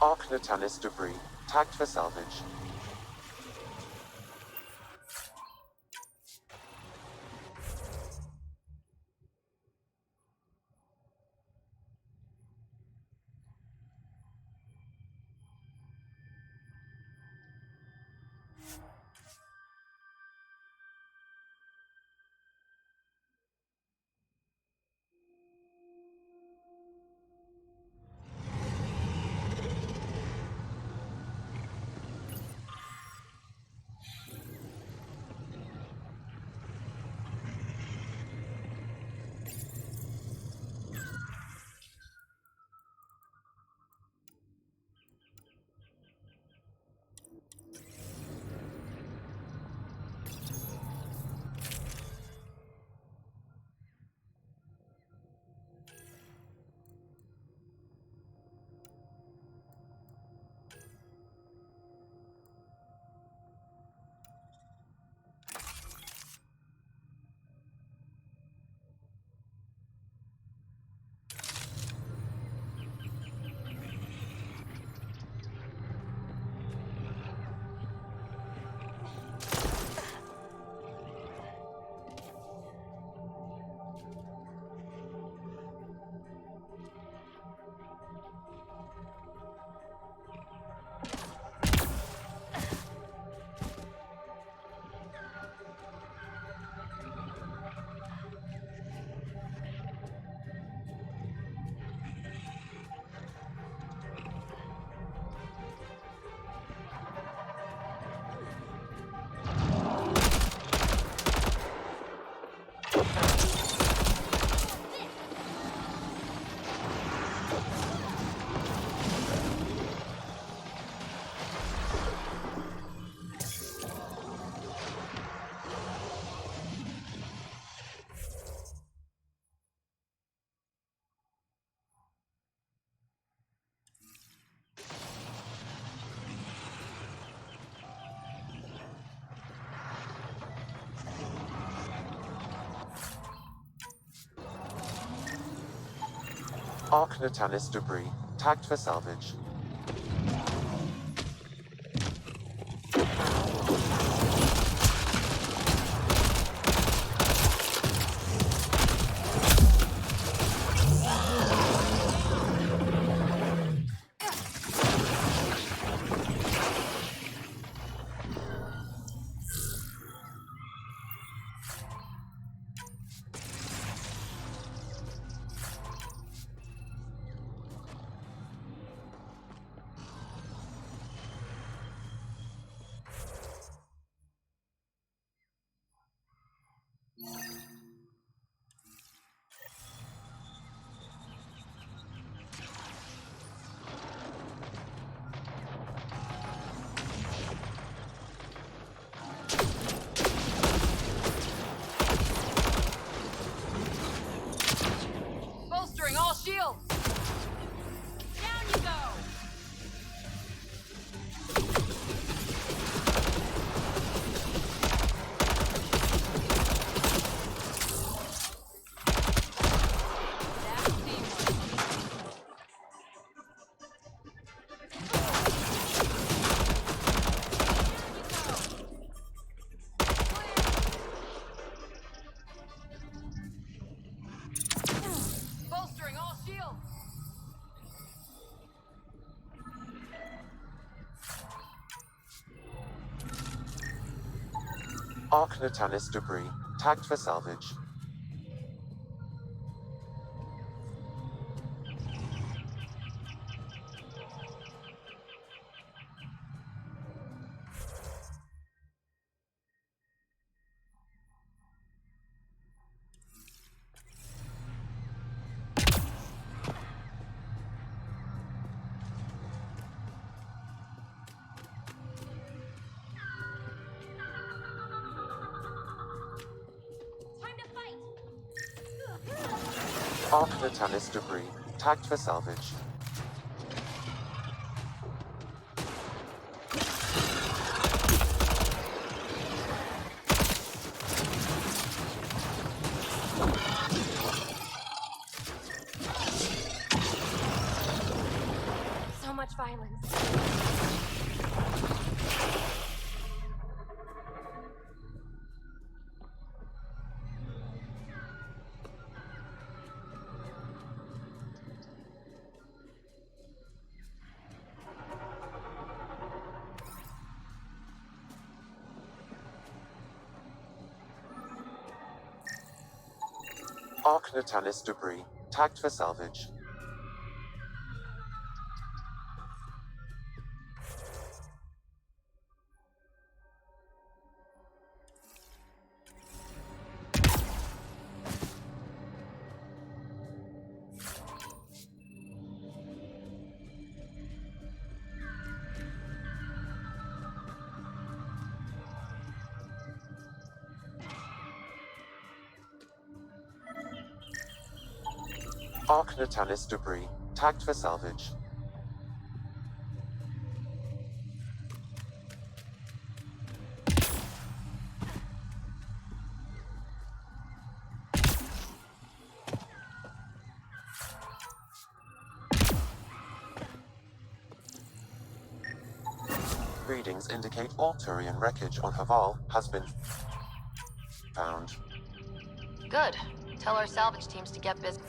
Arc Natalis debris, tagged for salvage. Arc Natalis debris, tagged for salvage. Bolstering all shields! Down you go! Bolstering all shields! Arc Natalis debris, tagged for salvage. Arc Natalis debris, tagged for salvage. So much violence. Arc Natalis debris, tagged for salvage. Arc Natalis debris, tagged for salvage. Readings indicate all Turian wreckage on Haval has been found. Good. Tell our salvage teams to get busy.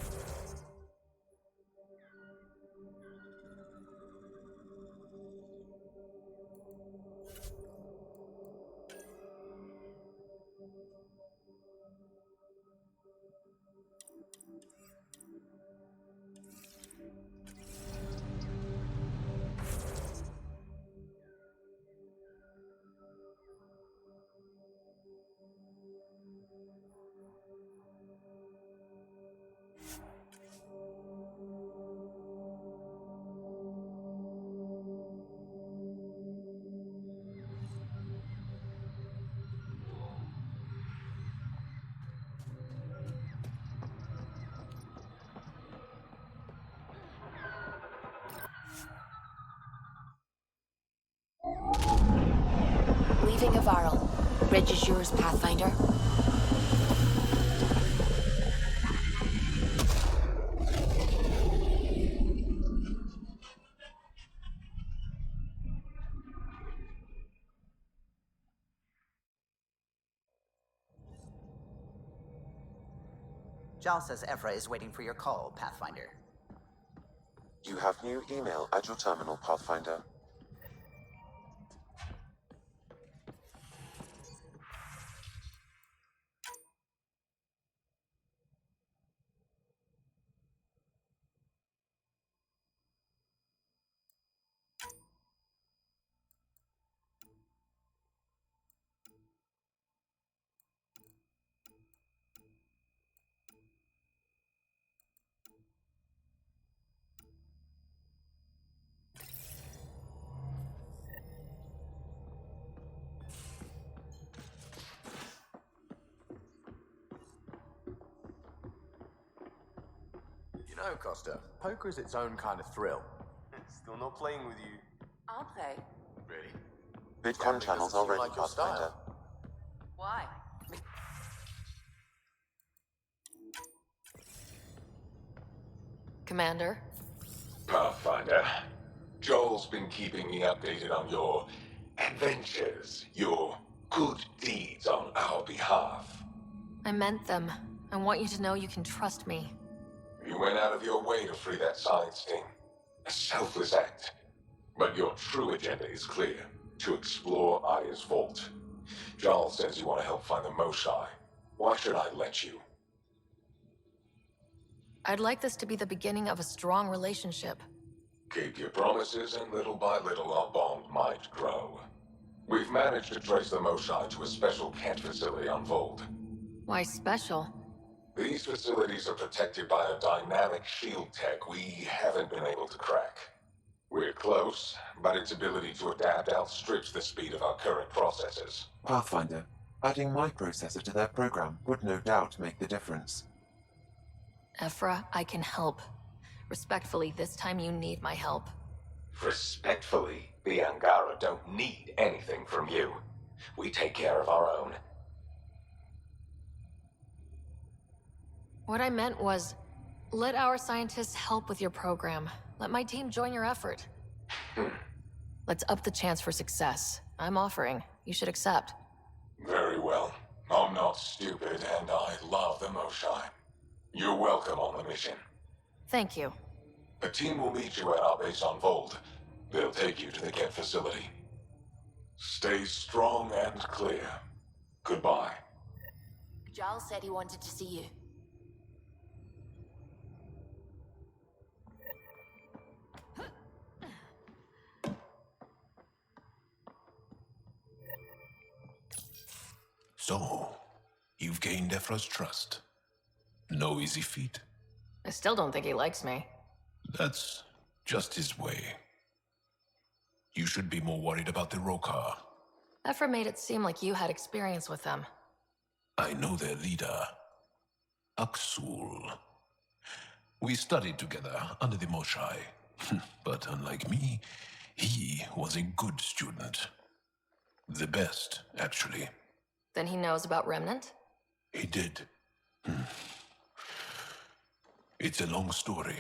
Leaving Avarl. Bridge is yours, Pathfinder. Jal says Evra is waiting for your call, Pathfinder. You have new email at your terminal, Pathfinder. You know, Costa, poker's its own kind of thrill. Still not playing with you. I'll play. Really? VidCon channels are seem ready, like your Pathfinder. style. Why? Commander? Pathfinder, Joel's been keeping me updated on your adventures, your good deeds on our behalf. I meant them. I want you to know you can trust me. You went out of your way to free that science team. A selfless act. But your true agenda is clear. To explore Aya's vault. Jarl says you want to help find the Mosai. Why should I let you? I'd like this to be the beginning of a strong relationship. Keep your promises, and little by little our bond might grow. We've managed to trace the Mosai to a special Kent facility on Vold. Why special? These facilities are protected by a dynamic shield tech we haven't been able to crack. We're close, but its ability to adapt outstrips the speed of our current processors. Pathfinder, adding my processor to their program would no doubt make the difference. Ephra, I can help. Respectfully, this time you need my help. Respectfully, the Angara don't need anything from you. We take care of our own. What I meant was, let our scientists help with your program. Let my team join your effort. Let's up the chance for success. I'm offering. You should accept. Very well. I'm not stupid, and I love the Moshai. You're welcome on the mission. Thank you. A team will meet you at our base on Vold. They'll take you to the Kett facility. Stay strong and clear. Goodbye. Giles said he wanted to see you. So, you've gained Ephra's trust. No easy feat. I still don't think he likes me. That's just his way. You should be more worried about the Rokar. Ephra made it seem like you had experience with them. I know their leader, Aksul. We studied together under the Moshai. But unlike me, he was a good student. The best, actually. Then he knows about Remnant? He did. It's a long story.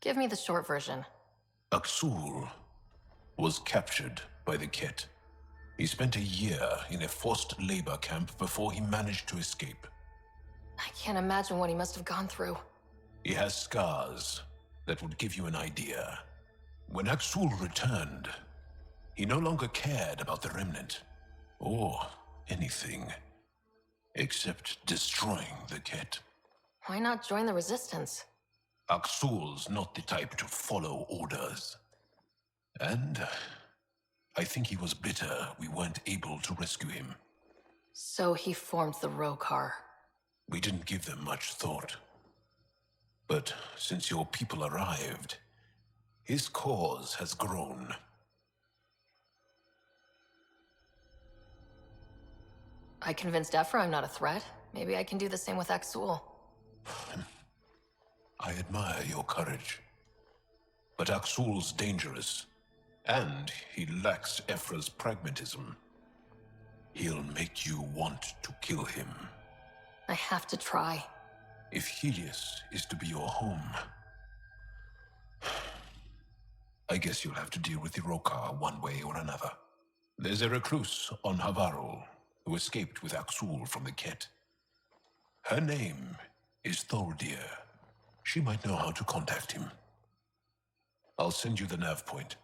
Give me the short version. Aksul was captured by the Kett. He spent a year in a forced labor camp before he managed to escape. I can't imagine what he must have gone through. He has scars that would give you an idea. When Aksul returned, he no longer cared about the Remnant, or anything, except destroying the Kett. Why not join the Resistance? Aksul's not the type to follow orders. And I think he was bitter we weren't able to rescue him. So he formed the Rokar. We didn't give them much thought. But since your people arrived, his cause has grown. I convinced Ephra I'm not a threat. Maybe I can do the same with Aksul. I admire your courage. But Aksul's dangerous, and he lacks Ephra's pragmatism. He'll make you want to kill him. I have to try. If Helios is to be your home, I guess you'll have to deal with the Rokar one way or another. There's a recluse on Havarul who escaped with Aksul from the Kett. Her name is Thordir. She might know how to contact him. I'll send you the nav point.